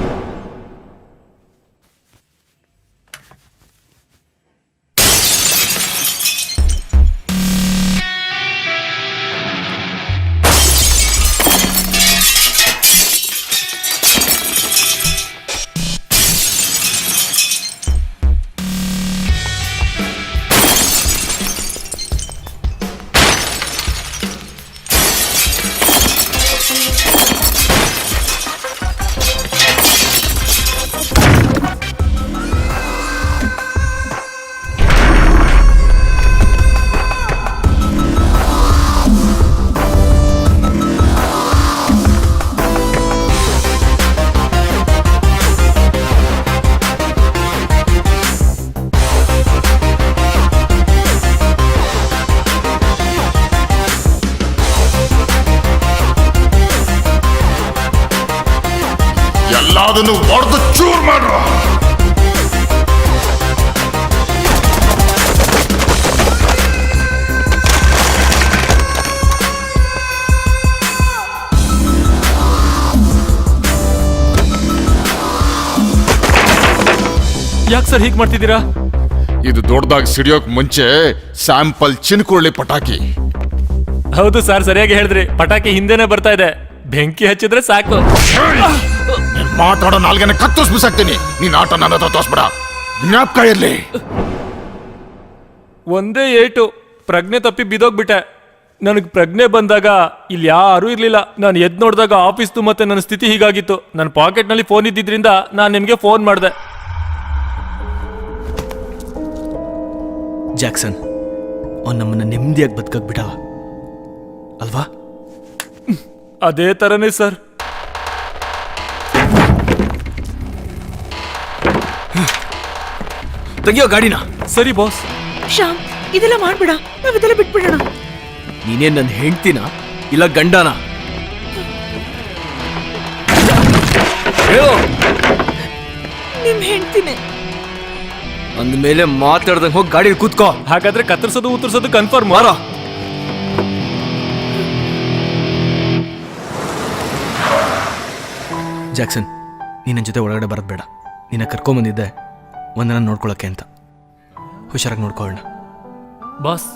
ಅದನ್ನು ಹೊಡೆದು ಚೂರ್ ಮಾಡ್ರ. ಯಾಕೆ ಸರ್ ಹೀಗೆ ಮಾಡ್ತಿದ್ದೀರಾ? ಇದು ದೊಡ್ಡದಾಗಿ ಸಿಡಿಯೋಕ್ ಮುಂಚೆ ಸ್ಯಾಂಪಲ್ ಚಿನ್ಕುರುಳಿ ಪಟಾಕಿ. ಹೌದು ಸರ್, ಸರಿಯಾಗಿ ಹೇಳಿದ್ರಿ. ಪಟಾಕಿ ಹಿಂದೆನೆ ಬರ್ತಾ ಇದೆ, ಬೆಂಕಿ ಹಚ್ಚಿದ್ರೆ ಸಾಕು. ನೀನ್ ಮಾತಾಡೋ ನಾಲ್ಗೆನೆ ಕತ್ತರಿಸ್ ಬಿಸಾಕ್ತೀನಿ. ನೀನ್ ಆಟ ನನ್ನ ಹತ್ರ ತೋರ್ಸ್ಬೇಡ, ಜ್ಞಾಪಕ ಇರ್ಲಿ. ಒಂದೇ ಏಟು, ಪ್ರಜ್ಞೆ ತಪ್ಪಿ ಬಿದೋಗ್ಬಿಟ್ಟೆ. ನನಗೆ ಪ್ರಜ್ಞೆ ಬಂದಾಗ ಇಲ್ಲಿ ಯಾರೂ ಇರ್ಲಿಲ್ಲ. ನಾನು ಎದ್ದು ನೋಡಿದಾಗ ಆಫೀಸ್ದು ಮತ್ತೆ ನನ್ನ ಸ್ಥಿತಿ ಹೀಗಾಗಿತ್ತು. ನನ್ನ ಪಾಕೆಟ್ನಲ್ಲಿ ಫೋನ್ ಇದ್ದಿದ್ರಿಂದ ನಾನು ನಿಮಗೆ ಫೋನ್ ಮಾಡಿದೆ. ಜಾಕ್ಸನ್, ಅವ್ನು ನಮ್ಮನ್ನ ನೆಮ್ಮದಿಯಾಗಿ ಬದುಕಕ್ ಬಿಡ ಅಲ್ವಾ? ಅದೇ ಥರನೇ ಸರ್. ತೆಗಿಯೋ ಗಾಡಿನ. ಸರಿ ಬಾಸ್. ಶ್ಯಾಮ್, ಇದೆಲ್ಲ ಮಾಡ್ಬೇಡ, ನಾವಿದೆಲ್ಲ ಬಿಟ್ಬಿಡೋಣ. ನೀನೇನ್ ನನ್ನ ಹೆಂಡ್ತಿನ ಇಲ್ಲ ಗಂಡನ? ಹೇಳು. ನಿಮ್ ಹೆಂಡ್ತಿನೇ. ಅಂದ್ಮೇಲೆ ಮಾತಾಡ್ದಂಗೆ ಹೋಗಿ ಗಾಡಿ ಕೂತ್ಕೋ. ಹಾಗಾದ್ರೆ ಕತ್ತರಿಸೋದು ಉತ್ತರಿಸೋದು ಕನ್ಫರ್ಮ್. ಮಾರೋ. ಜಾಕ್ಸನ್, ನೀನ್ ನನ್ನ ಜೊತೆ ಒಳಗಡೆ ಬರೋದು ಬೇಡ. ನಿನ್ನ ಕರ್ಕೊಂಬಂದಿದ್ದೆ ಒಂದನ್ನ ನೋಡ್ಕೊಳಕ್ಕೆ ಅಂತ. ಹುಷಾರಾಗಿ ನೋಡ್ಕೊಳ್ಳೋಣ. ಬಾಸ್,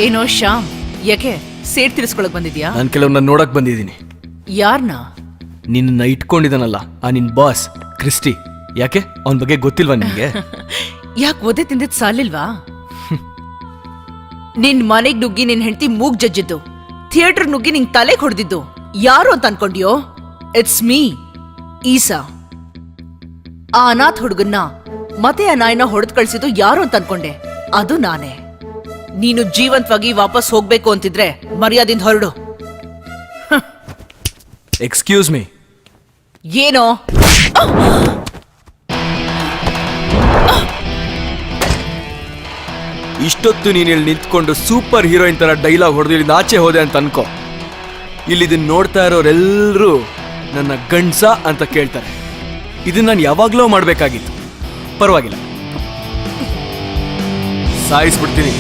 ಏನೋ ಶ್ಯಾಮ್, ಯಾಕೆ ಸೇಡ್ ತಿರ್ಸ್ಕೊಳಕ್ ಬಂದಿದ್ಯಾ? ನಾನು ಕೆಲವ್ರನ್ನ ನೋಡಕ್ ಬಂದಿದ್ದೀನಿ. ಯಾರ್ನ? ನಿನ್ನ ಇಟ್ಕೊಂಡಿದ್ದಾನಲ್ಲ ಆ ನಿನ್ ಬಾಸ್ ಕ್ರಿಸ್ಟಿ. ಯಾಕೆ ಅವನ ಬಗ್ಗೆ ಗೊತ್ತಿಲ್ವಾ ನಿನ್ಗೆ? ಯಾಕೆ ಒದೆ ತಿಂದಿದ್ ಸಾಲಿಲ್ವಾ? ನಿನ್ ಮನೆಗ್ ನುಗ್ಗಿ ನಿನ್ ಹೆಂಡತಿ ಮೂಗ್ ಜಜ್ಜಿದ್ದು, ಥಿಯೇಟರ್ ನುಗ್ಗಿ ನಿಂಗ್ ತಲೆಗೆ ಹೊಡೆದಿದ್ದು ಯಾರು ಅಂತ ಅನ್ಕೊಂಡ್ಯೋ? It's me, Isa. ಆ ಅನಾಥ್ ಹುಡುಗನ್ನ ಮತ್ತೆ ಆ ನಾಯಿನ ಹೊಡೆದ್ ಕಳ್ಸಿದ್ದು ಯಾರು ಅಂತ ಅನ್ಕೊಂಡೆ? ಅದು ನಾನೇ. ನೀನು ಜೀವಂತವಾಗಿ ವಾಪಸ್ ಹೋಗ್ಬೇಕು ಅಂತಿದ್ರೆ ಮರ್ಯಾದಿಂದ ಹೊರಡು. Excuse me. ಏನೋ? ಇಷ್ಟೊತ್ತು ನೀನು ಇಲ್ಲಿ ನಿಂತ್ಕೊಂಡು ಸೂಪರ್ ಹೀರೋಯಿನ್ ತರ ಡೈಲಾಗ್ ಹೊಡೆದು ಇಲ್ಲಿ ಆಚೆ ಹೋದೆ ಅಂತ ಅನ್ಕೋ. ಇಲ್ಲಿ ಇದನ್ನ ನೋಡ್ತಾ ಇರೋರೆಲ್ಲರೂ ನನ್ನ ಗಂಡ್ಸ ಅಂತ ಕೇಳ್ತಾರೆ. ಇದನ್ನ ನಾನು ಯಾವಾಗ್ಲೂ ಮಾಡ್ಬೇಕಾಗಿತ್ತು. ಪರವಾಗಿಲ್ಲ, ಸಾಯಿಸ್ಬಿಡ್ತೀನಿ.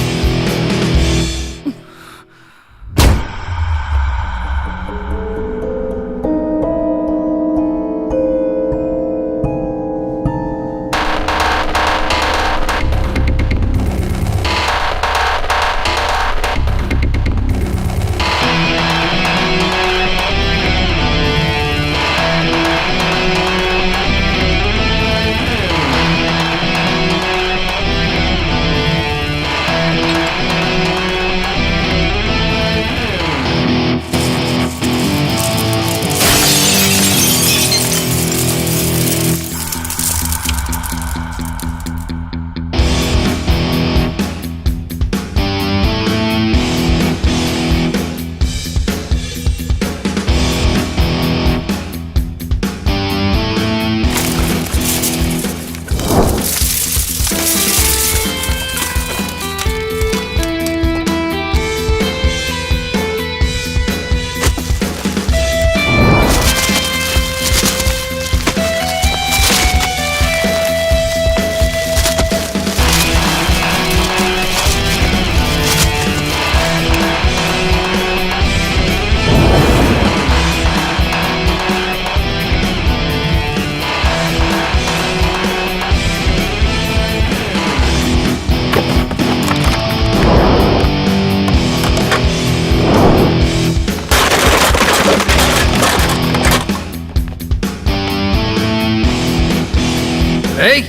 ಏಯ್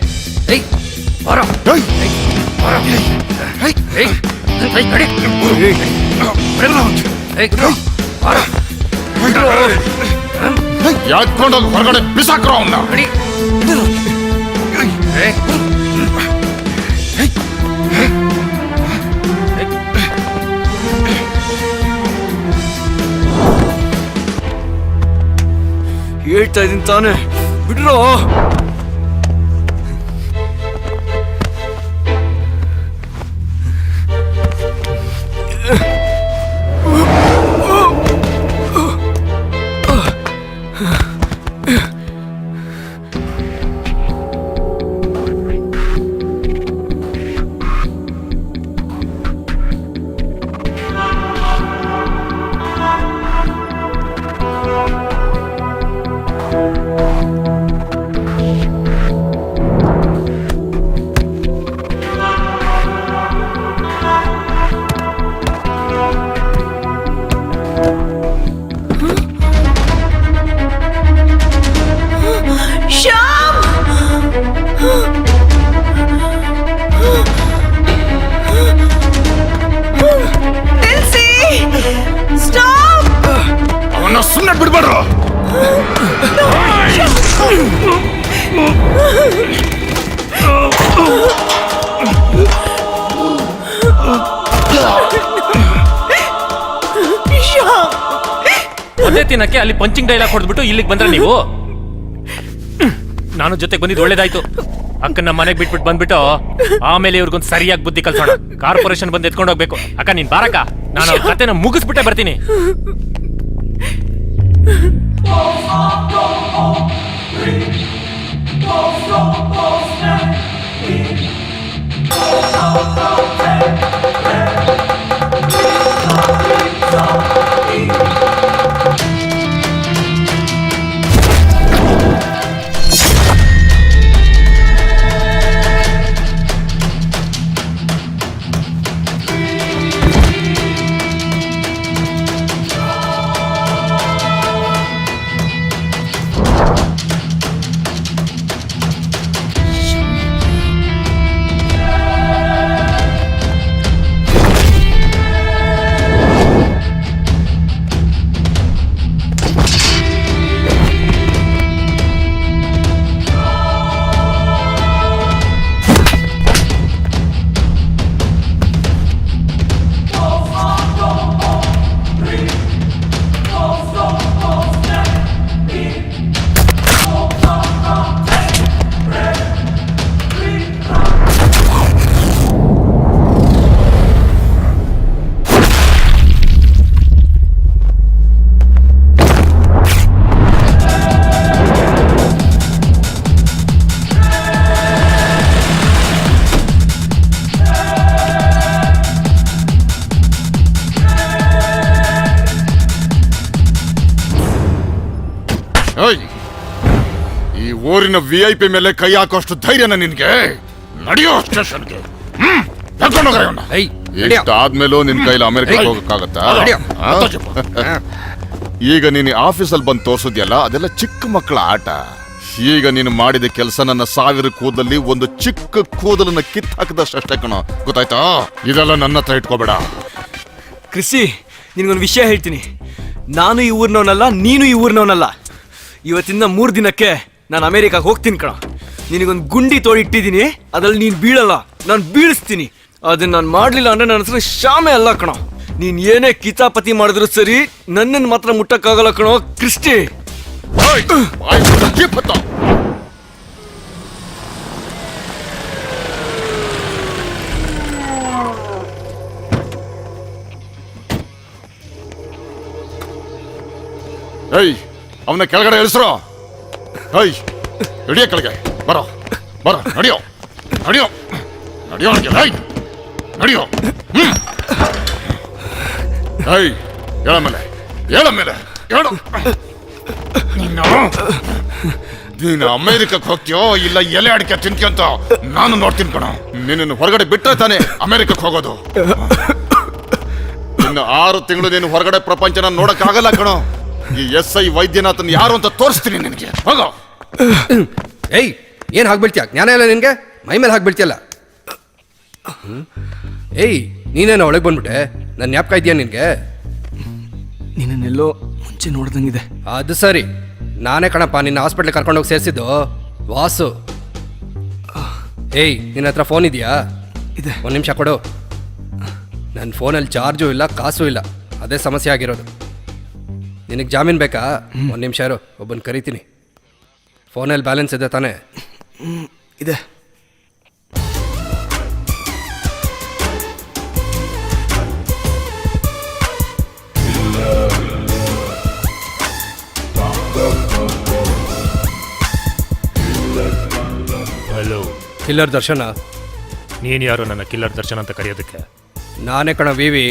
ಏಯ್ ಬರ ಏಯ್ ಬರ ಏಯ್ ಏಯ್ ಏಯ್ ನಡಿ ಏಯ್ ಬರ ಯಾಕೊಂಡೋಗಿ ಹೊರಗಡೆ ಬಿಸಾಕ್ರೋ ಅವನ್ನ. ನಡಿ ಏಯ್ ಹೇಳ್ತಾ ಇದೀನಿ ತಾನೆ, ಬಿಡ್ರೋ. ತಿನ್ನಕ್ಕೆ ಅಲ್ಲಿ ಪಂಚಿಂಗ್ ಡೈಲಾಗ್ ಹೊಡೆದ್ಬಿಟ್ಟು ಇಲ್ಲಿಗೆ ಬಂದ್ರೆ ನೀವು ನಾನು ಜೊತೆಗೆ ಬಂದಿದ್ದು ಒಳ್ಳೇದಾಯ್ತು. ಅಕ್ಕನ ಮನೆಗೆ ಬಿಟ್ಬಿಟ್ಟು ಬಂದ್ಬಿಟ್ಟು ಆಮೇಲೆ ಇವ್ರಿಗೊಂದು ಸರಿಯಾಗಿ ಬುದ್ಧಿ ಕಲ್ಸೋಣ. ಕಾರ್ಪೊರೇಷನ್ ಬಂದು ಎತ್ಕೊಂಡು ಹೋಗ್ಬೇಕು. ಅಕ್ಕ ನೀನ್ ಬಾರಕ್ಕ, ನಾನು ಅವ್ರ ಕತೆನ ಮುಗಿಸ್ಬಿಟ್ಟೆ ಬರ್ತೀನಿ. ಏಯ್, ಈ ಊರಿನ VIP ಮೇಲೆ ಕೈ ಹಾಕೋಷ್ಟು ಧೈರ್ಯನ ನಿನ್ಗೆ? ನಡೆಯೋ ಸ್ಟೇಷನ್ಗೆ. ಆದ್ಮೇಲೂ ನಿನ್ ಕೈಲಿ ಅಮೆರಿಕ ಹೋಗಕ್ಕಾಗತ್ತಾ? ಈಗ ನೀನು ಆಫೀಸಲ್ಲಿ ಬಂದು ತೋರ್ಸಿದ್ಯಲ್ಲ, ಅದೆಲ್ಲ ಚಿಕ್ಕ ಮಕ್ಕಳ ಆಟ. ಈಗ ನೀನು ಮಾಡಿದ ಕೆಲಸ ನನ್ನ 1000 ಕೂದಲಲ್ಲಿ ಒಂದು ಚಿಕ್ಕ ಕೂದಲನ್ನ ಕಿತ್ ಹಾಕಿದಷ್ಟೇ ಕಣೋ, ಗೊತ್ತಾಯ್ತಾ? ಇದೆಲ್ಲ ನನ್ನ ಹತ್ರ ಇಟ್ಕೋಬೇಡ. ಕ್ರಿಸ್ಟಿ, ನಿನಗೊಂದು ವಿಷಯ ಹೇಳ್ತೀನಿ. ನಾನು ಈ ಊರಿನವನಲ್ಲ, ನೀನು ಈ ಊರಿನವನಲ್ಲ. ಇವತ್ತಿಂದ 3 ದಿನಕ್ಕೆ ನಾನು ಅಮೆರಿಕಾಗೆ ಹೋಗ್ತೀನಿ ಕಣ. ನಿನಗೊಂದು ಗುಂಡಿ ತೋಡಿಟ್ಟಿದ್ದೀನಿ, ಅದ್ರಲ್ಲಿ ನೀನು ಬೀಳಲ್ಲ, ನಾನು ಬೀಳಿಸ್ತೀನಿ. ಅದನ್ನ ನಾನು ಮಾಡಲಿಲ್ಲ ಅಂದ್ರೆ ನನ್ನ ಹೆಸರು ಶ್ಯಾಮೆ ಅಲ್ಲ ಕಣ. ನೀನ್ ಏನೇ ಕಿತಾಪತಿ ಮಾಡಿದ್ರು ಸರಿ, ನನ್ನನ್ನು ಮಾತ್ರ ಮುಟ್ಟಕ್ಕಾಗಲ್ಲ ಕಣೋ ಕ್ರಿಸ್ಟಿ. ಏಯ್, ಅವನ ಕೆಳಗಡೆ ಇಳಿಸ್ರೋ. ಏಯ್, ಹಿಡಿಯ ಕೆಳಗೆ. ಬರೋ ಬರೋ, ನಡಿಯೋ ನಡಿಯೋ ನಡಿಯೋ ನಡಿಯೋ. ಏಯ್, ಹೇಳಮೇಲೆ ಹೇಳಮೇಲೆ ಹೇಳು. ನೀನು ಅಮೆರಿಕಕ್ಕೆ ಹೋಗ್ತೀಯೋ ಇಲ್ಲ ಎಲೆ ಅಡಿಕೆ ತಿನ್ಕೊಂತ ನಾನು ನೋಡ್ತೀನಿ ಕಣ. ನಿನ್ನನ್ನು ಹೊರಗಡೆ ಬಿಟ್ಟರೆ ತಾನೆ ಅಮೆರಿಕಕ್ಕೆ ಹೋಗೋದು. ಇನ್ನು 6 ತಿಂಗಳು ನೀನು ಹೊರಗಡೆ ಪ್ರಪಂಚನ ನೋಡಕ್ಕಾಗಲ್ಲ ಕಣೋ. ಈ SI ವೈದ್ಯನಾಥನ್ ಯಾರು ಅಂತ ತೋರಿಸ್ತೀನಿ ನಿನಗೆ. ಹೋಗೋ. ಏಯ್, ಏನು ಹಾಕ್ಬಿಡ್ತೀಯ? ಜ್ಞಾನ ಇಲ್ಲ ನಿನಗೆ? ಮೈ ಮೇಲೆ ಹಾಕ್ಬಿಡ್ತೀಯಲ್ಲ. ಏಯ್, ನೀನೇನೋ ಒಳಗೆ ಬಂದ್ಬಿಟ್ಟೆ. ನನ್ನ ಜ್ಞಾಪಕ ಇದೆಯಾ ನಿನಗೆ? ನಿನ್ನೆಲ್ಲೋ ಮುಂಚೆ ನೋಡ್ದಂಗಿದೆ. ಅದು ಸರಿ, ನಾನೇ ಕಣಪ್ಪ ನಿನ್ನ ಹಾಸ್ಪಿಟ್ಲಿಗೆ ಕರ್ಕೊಂಡೋಗಿ ಸೇರಿಸಿದ್ದು. ವಾಸು. ಏಯ್, ನಿನ್ನ ಹತ್ರ ಫೋನ್ ಇದೆಯಾ? ಇದೆ. 1 ನಿಮಿಷ ಕೊಡು. ನನ್ನ ಫೋನಲ್ಲಿ ಚಾರ್ಜು ಇಲ್ಲ, ಕಾಸು ಇಲ್ಲ. ಅದೇ ಸಮಸ್ಯೆ ಆಗಿರೋದು. ನಿನಗೆ ಜಾಮೀನು ಬೇಕಾ? 1 ನಿಮಿಷ ಇರು, ಒಬ್ಬನ ಕರಿತೀನಿ. ಫೋನಲ್ಲಿ ಬ್ಯಾಲೆನ್ಸ್ ಇದೆ ತಾನೇ? ಇದೆ. ಹಲೋ, ಕಿಲ್ಲರ್ ದರ್ಶನ? ನೀನು ಯಾರು ನನ್ನ ಕಿಲ್ಲರ್ ದರ್ಶನ ಅಂತ ಕರೆಯೋದಕ್ಕೆ? ನಾನೇ ಕಣ, ವಿವಿ.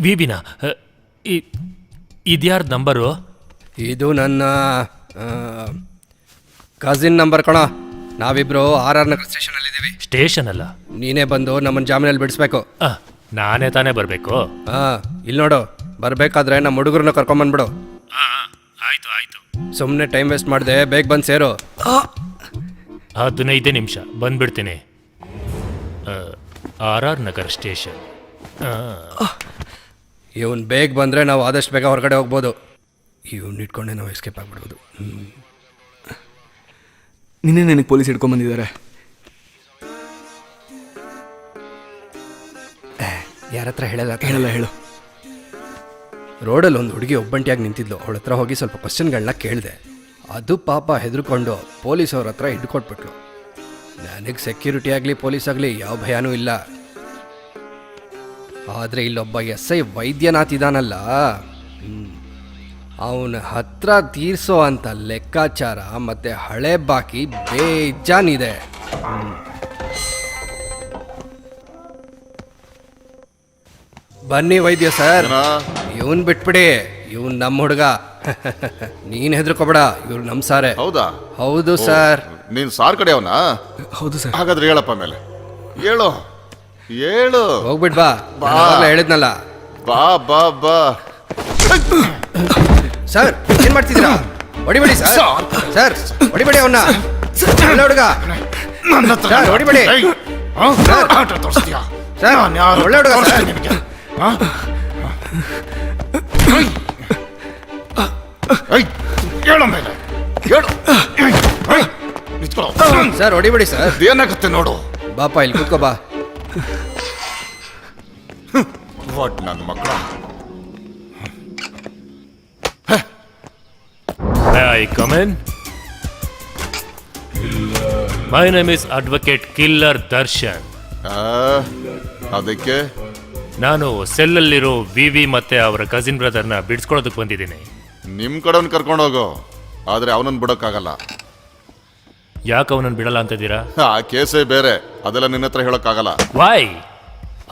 ವಿಬಿನ? ಇದ್ಯಾರ್ದು ನಂಬರು? ಇದು ನನ್ನ ಕಸಿನ್ ನಂಬರ್ ಕಣ. ನಾವಿಬ್ರು RR ನಗರ್ ಸ್ಟೇಷನಲ್ಲಿದ್ದೀವಿ. ಸ್ಟೇಷನ್ ಅಲ್ಲ, ನೀನೇ ಬಂದು ನಮ್ಮನ್ನು ಜಾಮೀನಲ್ಲಿ ಬಿಡಿಸ್ಬೇಕು. ನಾನೇ ತಾನೇ ಬರಬೇಕು? ಇಲ್ಲಿ ನೋಡು, ಬರಬೇಕಾದ್ರೆ ನಮ್ಮ ಹುಡುಗರನ್ನ ಕರ್ಕೊಂಬಂದ್ಬಿಡು. ಆಯ್ತು ಆಯ್ತು. ಸುಮ್ಮನೆ ಟೈಮ್ ವೇಸ್ಟ್ ಮಾಡಿದೆ, ಬೇಗ ಬಂದು ಸೇರು. 15 ನಿಮಿಷ ಬಂದ್ಬಿಡ್ತೀನಿ. RR Nagar station. ಇವನು ಬೇಗ ಬಂದರೆ ನಾವು ಆದಷ್ಟು ಬೇಗ ಹೊರಗಡೆ ಹೋಗ್ಬೋದು. ಇವನ್ನ ಇಟ್ಕೊಂಡೆ ನಾವು ಎಸ್ಕೇಪ್ ಆಗ್ಬಿಡ್ಬೋದು. ನಿನ್ನೆ ನನಗೆ ಪೊಲೀಸ್ ಹಿಡ್ಕೊಂಬಂದಿದ್ದಾರೆ. ಯಾರ ಹತ್ರ ಹೇಳಲ್ಲ? ಹೇಳಲ್ಲ, ಹೇಳು. ರೋಡಲ್ಲಿ ಒಂದು ಹುಡುಗಿ ಒಬ್ಬಂಟಿಯಾಗಿ ನಿಂತಿದ್ಲು. ಅವಳ ಹತ್ರ ಹೋಗಿ ಸ್ವಲ್ಪ ಕ್ವಶನ್ಗಳನ್ನ ಕೇಳಿದೆ. ಅದು ಪಾಪ ಹೆದರ್ಕೊಂಡು ಪೊಲೀಸವ್ರ ಹತ್ರ ಹಿಡ್ಕೊಟ್ಬಿಟ್ಲು. ನನಗೆ ಸೆಕ್ಯೂರಿಟಿ ಆಗಲಿ ಪೊಲೀಸ್ ಆಗಲಿ ಯಾವ ಭಯನೂ ಇಲ್ಲ. ಆದರೆ ಇಲ್ಲೊಬ್ಬ SI ವೈದ್ಯನಾಥ್ ಇದಾನಲ್ಲ, ಅವನ ಹತ್ರ ತೀರ್ಸೋ ಅಂತ ಲೆಕ್ಕಾಚಾರ ಮತ್ತು ಹಳೆ ಬಾಕಿ ಬೇಜಾನಿದೆ. ಬನ್ನಿ ವೈದ್ಯ ಸರ್, ಇವನ್ ಬಿಟ್ಬಿಡಿ, ಇವನ್ ನಮ್ಮ ಹುಡುಗ. ನೀನ್ ಹೆದರ್ಕೋಬೇಡ, ಇವ್ರು ನಮ್ ಸಾರೆ. ಹೌದಾ? ಹೌದು ಸರ್. ನೀನ್ ಸಾರ್ ಕಡೆ ಅವನಾ? ಹೌದು ಸರ್. ಹಾಗಾದ್ರೆ ಹೇಳಪ್ಪ ಮೇಲೆ ಹೇಳು ಹೇಳು. ಹೋಗ್ಬಿಟ್ ಬಾ, ಹೇಳಿದ್ನಲ್ಲ. ಬಾ ಬಾ ಬಾ. ಸರ್ ಏನ್ ಮಾಡ್ತಿದ್ದೀರಾ? ಹೊಡಿಬೇಡಿ ಸರ್. ಸರ್ ಹೊಡಿಬೇಡಿ ಅವನ್ನ, ಒಳ್ಳೆ ಹುಡುಗ. ಸರ್ ಹೊಡಿಬೇಡಿ ಸರ್, ಒಳ್ಳೆ ಹುಡುಗ ಸರ್. ಹೇಳು ಮೇಲೆ ಹೇಳು. ಸರ್ ಹೊಡಿಬೇಡಿ ಸರ್. ಏನಾಗುತ್ತೆ ನೋಡು. ಬಾಪ ಇಲ್ಲಿ ಕೂತ್ಕೋ ಬಾ. ವಾಟ್ ನನ್ನ ಮಕ್ಕಳ. I come in? My name is Advocate Killer Darshan. ಅದಕ್ಕೆ ನಾನು ಸೆಲ್ಲಲ್ಲಿರೋ ವಿವಿ ಮತ್ತೆ ಅವರ ಕಸಿನ್ ಬ್ರದರ್ನ ಬಿಡಿಸ್ಕೊಳ್ಳೋದಕ್ಕೆ ಬಂದಿದ್ದೀನಿ. ನಿಮ್ ಕಡೆವ್ನ ಕರ್ಕೊಂಡು ಹೋಗು, ಆದ್ರೆ ಅವನನ್ನ ಬಿಡೋಕ್ಕಾಗಲ್ಲ. ಯಾಕೆ ಅವನನ್ನು ಬಿಡಲ್ಲ ಅಂತಿದ್ದೀರಾ? ಆ ಕೇಸೇ ಬೇರೆ, ಅದೆಲ್ಲ ನಿನ್ನ ಹತ್ರ ಹೇಳೋಕ್ಕಾಗಲ್ಲ. ವಾಯ್?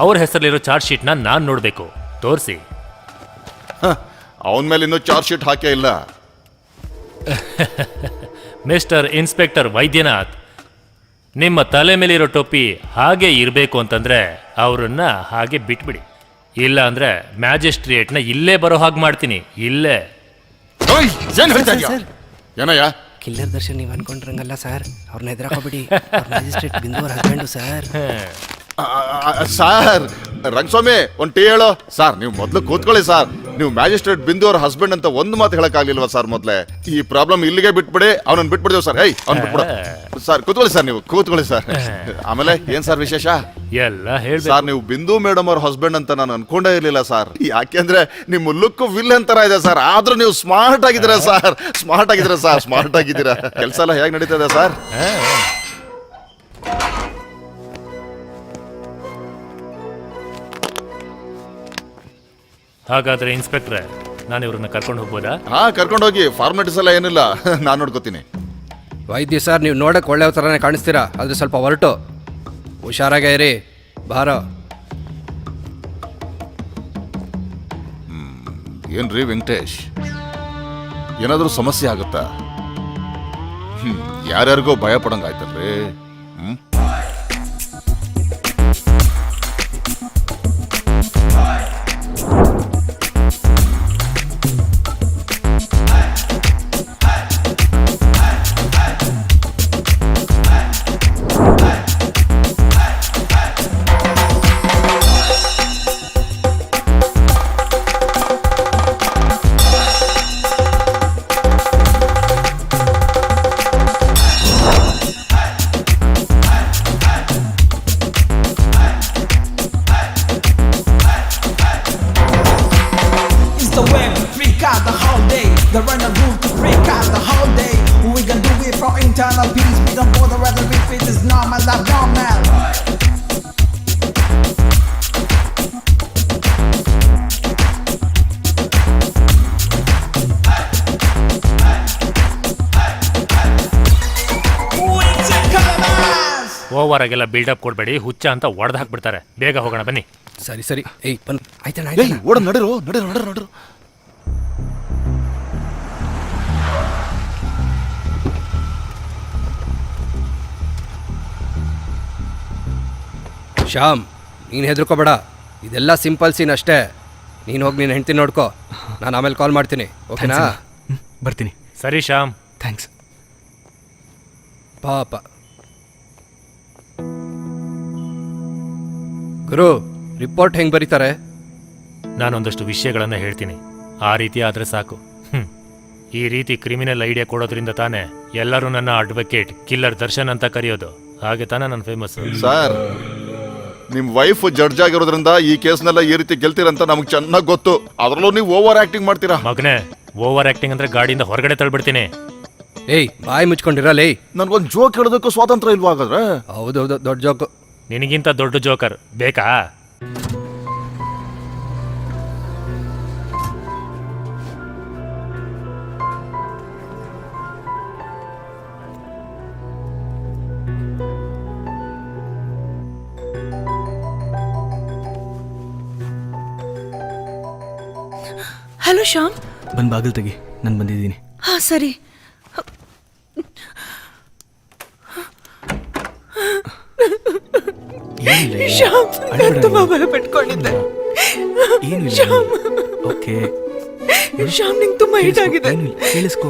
ಅವ್ರ ಹೆಸರಲ್ಲಿರೋ ಚಾರ್ಜ್ ಶೀಟ್ನ ನಾನು ನೋಡಬೇಕು, ತೋರಿಸಿ. ಅವನ ಮೇಲೆ ಇನ್ನೂ ಚಾರ್ಜ್ ಶೀಟ್ ಹಾಕೇ ಇಲ್ಲ. ಮಿಸ್ಟರ್ ಇನ್ಸ್ಪೆಕ್ಟರ್ ವೈದ್ಯನಾಥ್, ನಿಮ್ಮ ತಲೆ ಮೇಲಿರೋ ಟೋಪಿ ಹಾಗೆ ಇರಬೇಕು ಅಂತಂದ್ರೆ ಅವರನ್ನ ಹಾಗೆ ಬಿಟ್ಬಿಡಿ. ಇಲ್ಲ ಅಂದ್ರೆ ಮ್ಯಾಜಿಸ್ಟ್ರೇಟ್ನ ಇಲ್ಲೇ ಬರೋ ಹಾಗೆ ಮಾಡ್ತೀನಿ. ಇಲ್ಲೇ. ಏನ್ ಹೇಳ್ತಾ ಇದ್ಯಾ? ಏನಯ್ಯ? ಕಿಲ್ಲರ್ ದರ್ಶನ್ ನೀವು ಅನ್ಕೊಂಡ್ರಂಗಲ್ಲ ಸರ್, ಅವ್ರನ್ನ ಹೆದರಾಕೋಬಿಡಿ. ಮ್ಯಾಜಿಸ್ಟ್ರೇಟ್ ಬಿಂದು ಅವ್ರ ಹಸ್ಬೆಂಡು ಸರ್. ಸಾರ್ ರಂಗಸ್ವಾಮಿ ಒಂದ್ ಟೀ ಹೇಳೋ. ಸಾರ್ ನೀವು ಮೊದ್ಲು ಕೂತ್ಕೊಳ್ಳಿ ಸರ್. ನೀವು ಮ್ಯಾಜಿಸ್ಟ್ರೇಟ್ ಬಿಂದು ಅವ್ರ ಹಸ್ಬೆಂಡ್ ಅಂತ ಒಂದು ಮಾತು ಹೇಳಕ್ಕಾಗ್ಲಿಲ್ವಾ ಸರ್? ಮೊದ್ಲೇ ಈ ಪ್ರಾಬ್ಲಮ್ ಇಲ್ಲಿಗೆ ಬಿಟ್ಬಿಡಿ, ಅವನನ್ನ ಬಿಟ್ಬಿಡ್ದೇವ್ ಸರ್. ಅವ್ನು ಬಿಟ್ಬಿಡ ಸರ್. ಕೂತ್ಕೊಳ್ಳಿ ಸರ್, ನೀವು ಕೂತ್ಕೊಳ್ಳಿ ಸರ್. ಆಮೇಲೆ ಏನ್ ಸರ್ ವಿಶೇಷ? ಎಲ್ಲ ಹೇಳಿ ಸರ್, ನೀವು ಬಿಂದು ಮೇಡಮ್ ಅವ್ರ ಹಸ್ಬೆಂಡ್ ಅಂತ ನಾನು ಅನ್ಕೊಂಡೇ ಇರ್ಲಿಲ್ಲ ಸರ್. ಯಾಕೆಂದ್ರೆ ನಿಮ್ಮ ಲುಕ್ ವಿಲ್ಲನ್ ತರ ಇದೆ ಸರ್, ಆದ್ರೂ ನೀವು ಸ್ಮಾರ್ಟ್ ಆಗಿದ್ದೀರಾ ಸರ್. ಸ್ಮಾರ್ಟ್ ಆಗಿದ್ದೀರಾ ಸರ್, ಸ್ಮಾರ್ಟ್ ಆಗಿದ್ದೀರಾ. ಕೆಲಸ ಎಲ್ಲ ಹೇಗೆ ನಡೀತಾ ಇದೆ ಸರ್? ಹಾಗಾದ್ರೆ ಇನ್ಸ್ಪೆಕ್ಟ್ರೆ, ನಾನು ಇವ್ರನ್ನ ಕರ್ಕೊಂಡು ಹೋಗ್ಬೋದಾ? ಹಾ ಕರ್ಕೊಂಡು ಹೋಗಿ. ಫಾರ್ಮಾಲಿಟೀಸ್ ಎಲ್ಲ ಏನಿಲ್ಲ, ನಾನು ನೋಡ್ಕೋತೀನಿ. ವೈದ್ಯ ಸರ್, ನೀವು ನೋಡಕ್ಕೆ ಒಳ್ಳೆ ಥರನೇ ಕಾಣಿಸ್ತೀರಾ, ಆದರೆ ಸ್ವಲ್ಪ ಹೊರಟು ಹುಷಾರಾಗೇ ಇರಿ. ಬಾರೋ. ಏನ್ರಿ ವೆಂಕಟೇಶ್, ಏನಾದ್ರೂ ಸಮಸ್ಯೆ ಆಗುತ್ತಾ? ಯಾರ್ಯಾರಿಗೋ ಭಯ ಪಡಂಗಾಯ್ತಲ್ರಿ. The runner rule to freak out the whole day. We can do it for internal peace. We don't bother whether if it is normal or abnormal. Over ಆಗೆಲ್ಲ ಬಿಲ್ಡಪ್ ಕೊಡ್ಬೇಡಿ, ಹುಚ್ಚ ಅಂತ ಒಡೆದು ಹಾಕ್ಬಿಡ್ತಾರೆ. ಬೇಗ ಹೋಗೋಣ ಬನ್ನಿ. ಸರಿ ಸರಿ. ಬನ್ನಿ. ಆಯ್ತಾನ ಓಡ ನಡಿರು ನಡಿರು ನಡಿರು ನಡಿರು. ಶ್ಯಾಮ್, ನೀನು ಹೆದರ್ಕೋಬೇಡ, ಇದೆಲ್ಲ ಸಿಂಪಲ್ ಸೀನ್ ಅಷ್ಟೇ. ನೀನು ಹೋಗಿ ನೀನು ಹೆಂಡ್ತಿ ನೋಡ್ಕೋ, ನಾನು ಆಮೇಲೆ ಕಾಲ್ ಮಾಡ್ತೀನಿ. ಓಕೆನಾ? ಬರ್ತೀನಿ. ಸರಿ ಶ್ಯಾಮ್. ಥ್ಯಾಂಕ್ಸ್. ಪಾಪ ಗುರು, ರಿಪೋರ್ಟ್ ಹೆಂಗೆ ಬರೀತಾರೆ? ನಾನೊಂದಷ್ಟು ವಿಷಯಗಳನ್ನು ಹೇಳ್ತೀನಿ, ಆ ರೀತಿ ಆದರೆ ಸಾಕು. ಈ ರೀತಿ ಕ್ರಿಮಿನಲ್ ಐಡಿಯಾ ಕೊಡೋದ್ರಿಂದ ತಾನೇ ಎಲ್ಲರೂ ನನ್ನ ಅಡ್ವೊಕೇಟ್ ಕಿಲ್ಲರ್ ದರ್ಶನ್ ಅಂತ ಕರೆಯೋದು. ಹಾಗೆ ತಾನೇ ನನ್ನ ಫೇಮಸ್. ಸರ್, ನಿಮ್ ವೈಫ್ ಜಡ್ಜ್ ಆಗಿರೋದ್ರಿಂದ ಈ ಕೇಸ್ನೆಲ್ಲ ಈ ರೀತಿ ಗೆಲ್ತೀರಂತ ನಮ್ಗೆ ಚೆನ್ನಾಗಿ ಗೊತ್ತು. ಅದ್ರಲ್ಲೂ ನೀವು ಓವರ್ ಆಕ್ಟಿಂಗ್ ಮಾಡ್ತೀರಾ. ಮಗನೇ, ಓವರ್ ಆಕ್ಟಿಂಗ್ ಅಂದ್ರೆ ಗಾಡಿಯಿಂದ ಹೊರಗಡೆ ತಳ್ಬಿಡ್ತೀನಿ. ಏಯ್ ಬಾಯಿ ಮುಚ್ಕೊಂಡಿರಲ್ಲ. ನನ್ಗೊಂದು ಜೋಕ್ ಹೇಳೋದಕ್ಕೂ ಸ್ವಾತಂತ್ರ್ಯ ಇಲ್ವಾ ಹಾಗಾದ್ರೆ? ಹೌದೌದು, ದೊಡ್ಡ ಜೋಕು. ನಿನಗಿಂತ ದೊಡ್ಡ ಜೋಕರ್ ಬೇಕಾ? ಹಲೋ ಶ್ಯಾಮ್. ಬಂದು ಬಾಗಿಲು ತೆಗಿ, ನಾನು ಬಂದಿದ್ದೀನಿ. ಹಾ ಸರಿ. ಶ್ಯಾಮ್, ನಾನು ತುಂಬಾ ಭಯ ಪಟ್ಕೊಂಡಿದ್ದೆ. ಓಕೆ ಶ್ಯಾಮ್, ನಿಂಗೆ ತುಂಬಾ ಹಿಟ್ ಆಗಿದೆ. ಕೇಳಿಸ್ಕೊ,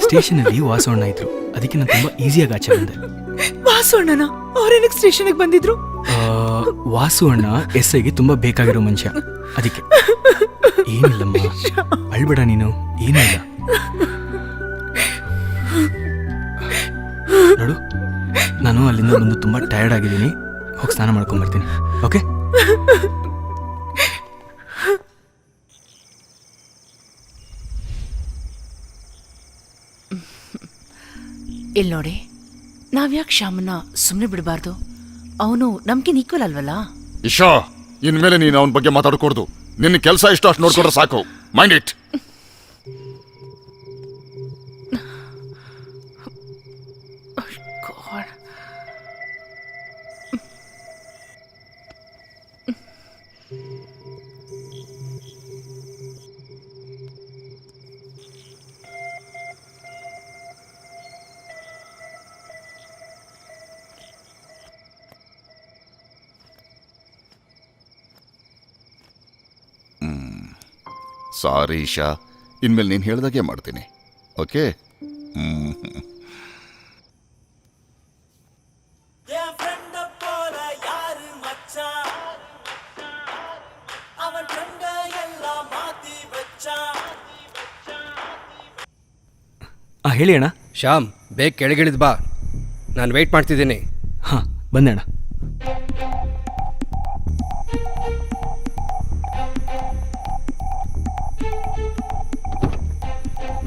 ಸ್ಟೇಷನಲ್ಲಿ ವಾಸವಣ್ಣ ಇದ್ರು, ಅದಕ್ಕೆ ನಾನು ತುಂಬಾ ಈಸಿಯಾಗಿ ಆಚೆ ಬಂದೆ. ವಾಸಣ್ಣನ ಅವ್ರೇನಕ್ಕೆ ಸ್ಟೇಷನ್ಗೆ ಬಂದಿದ್ರು? ವಾಸು ಅಣ್ಣ SIಗೆ ತುಂಬಾ ಬೇಕಾಗಿರೋ ಮನುಷ್ಯ, ಅದಕ್ಕೆ. ಏನಿಲ್ಲಮ್ಮ, ಅಳ್ಬೇಡ ನೀನು, ಏನೂ ಇಲ್ಲ. ನೋಡು, ನಾನು ಅಲ್ಲಿಂದ ಬಂದು ತುಂಬಾ ಟಯರ್ಡ್ ಆಗಿದ್ದೀನಿ, ಹೋಗಿ ಸ್ನಾನ ಮಾಡ್ಕೊಂಡ್ಬರ್ತೀನಿ. ಓಕೆ? ಇಲ್ಲಿ ನೋಡಿ, ನಾವ್ಯಾಕೆ ಶ್ಯಾಮನ್ನ ಸುಮ್ಮನೆ ಬಿಡಬಾರ್ದು? ಅವನು ನಮ್ಗಿನ್ ಈಕ್ವಲ್ ಅಲ್ವಲ್ಲ? ಇಶಾ, ಇನ್ಮೇಲೆ ನೀನು ಅವನ ಬಗ್ಗೆ ಮಾತಾಡಕೂಡ್ದು. ನಿನ್ನ ಕೆಲಸ ಇಷ್ಟು ಅಷ್ಟು ನೋಡ್ಕೊಂಡ್ರೆ ಸಾಕು. Mind it. ಸಾರಿ ಇಶಾ, ಇನ್ಮೇಲೆ ನೀನು ಹೇಳ್ದಾಗೆ ಮಾಡ್ತೀನಿ. ಓಕೆ? ಹೇಳಿ ಅಣ್ಣ. ಶ್ಯಾಮ್, ಬೇಗ ಕೆಳಗಿಳಿದ್ ಬಾ, ನಾನು ವೆಯ್ಟ್ ಮಾಡ್ತಿದ್ದೀನಿ. ಹಾಂ, ಬಂದೆ ಅಣ್ಣ.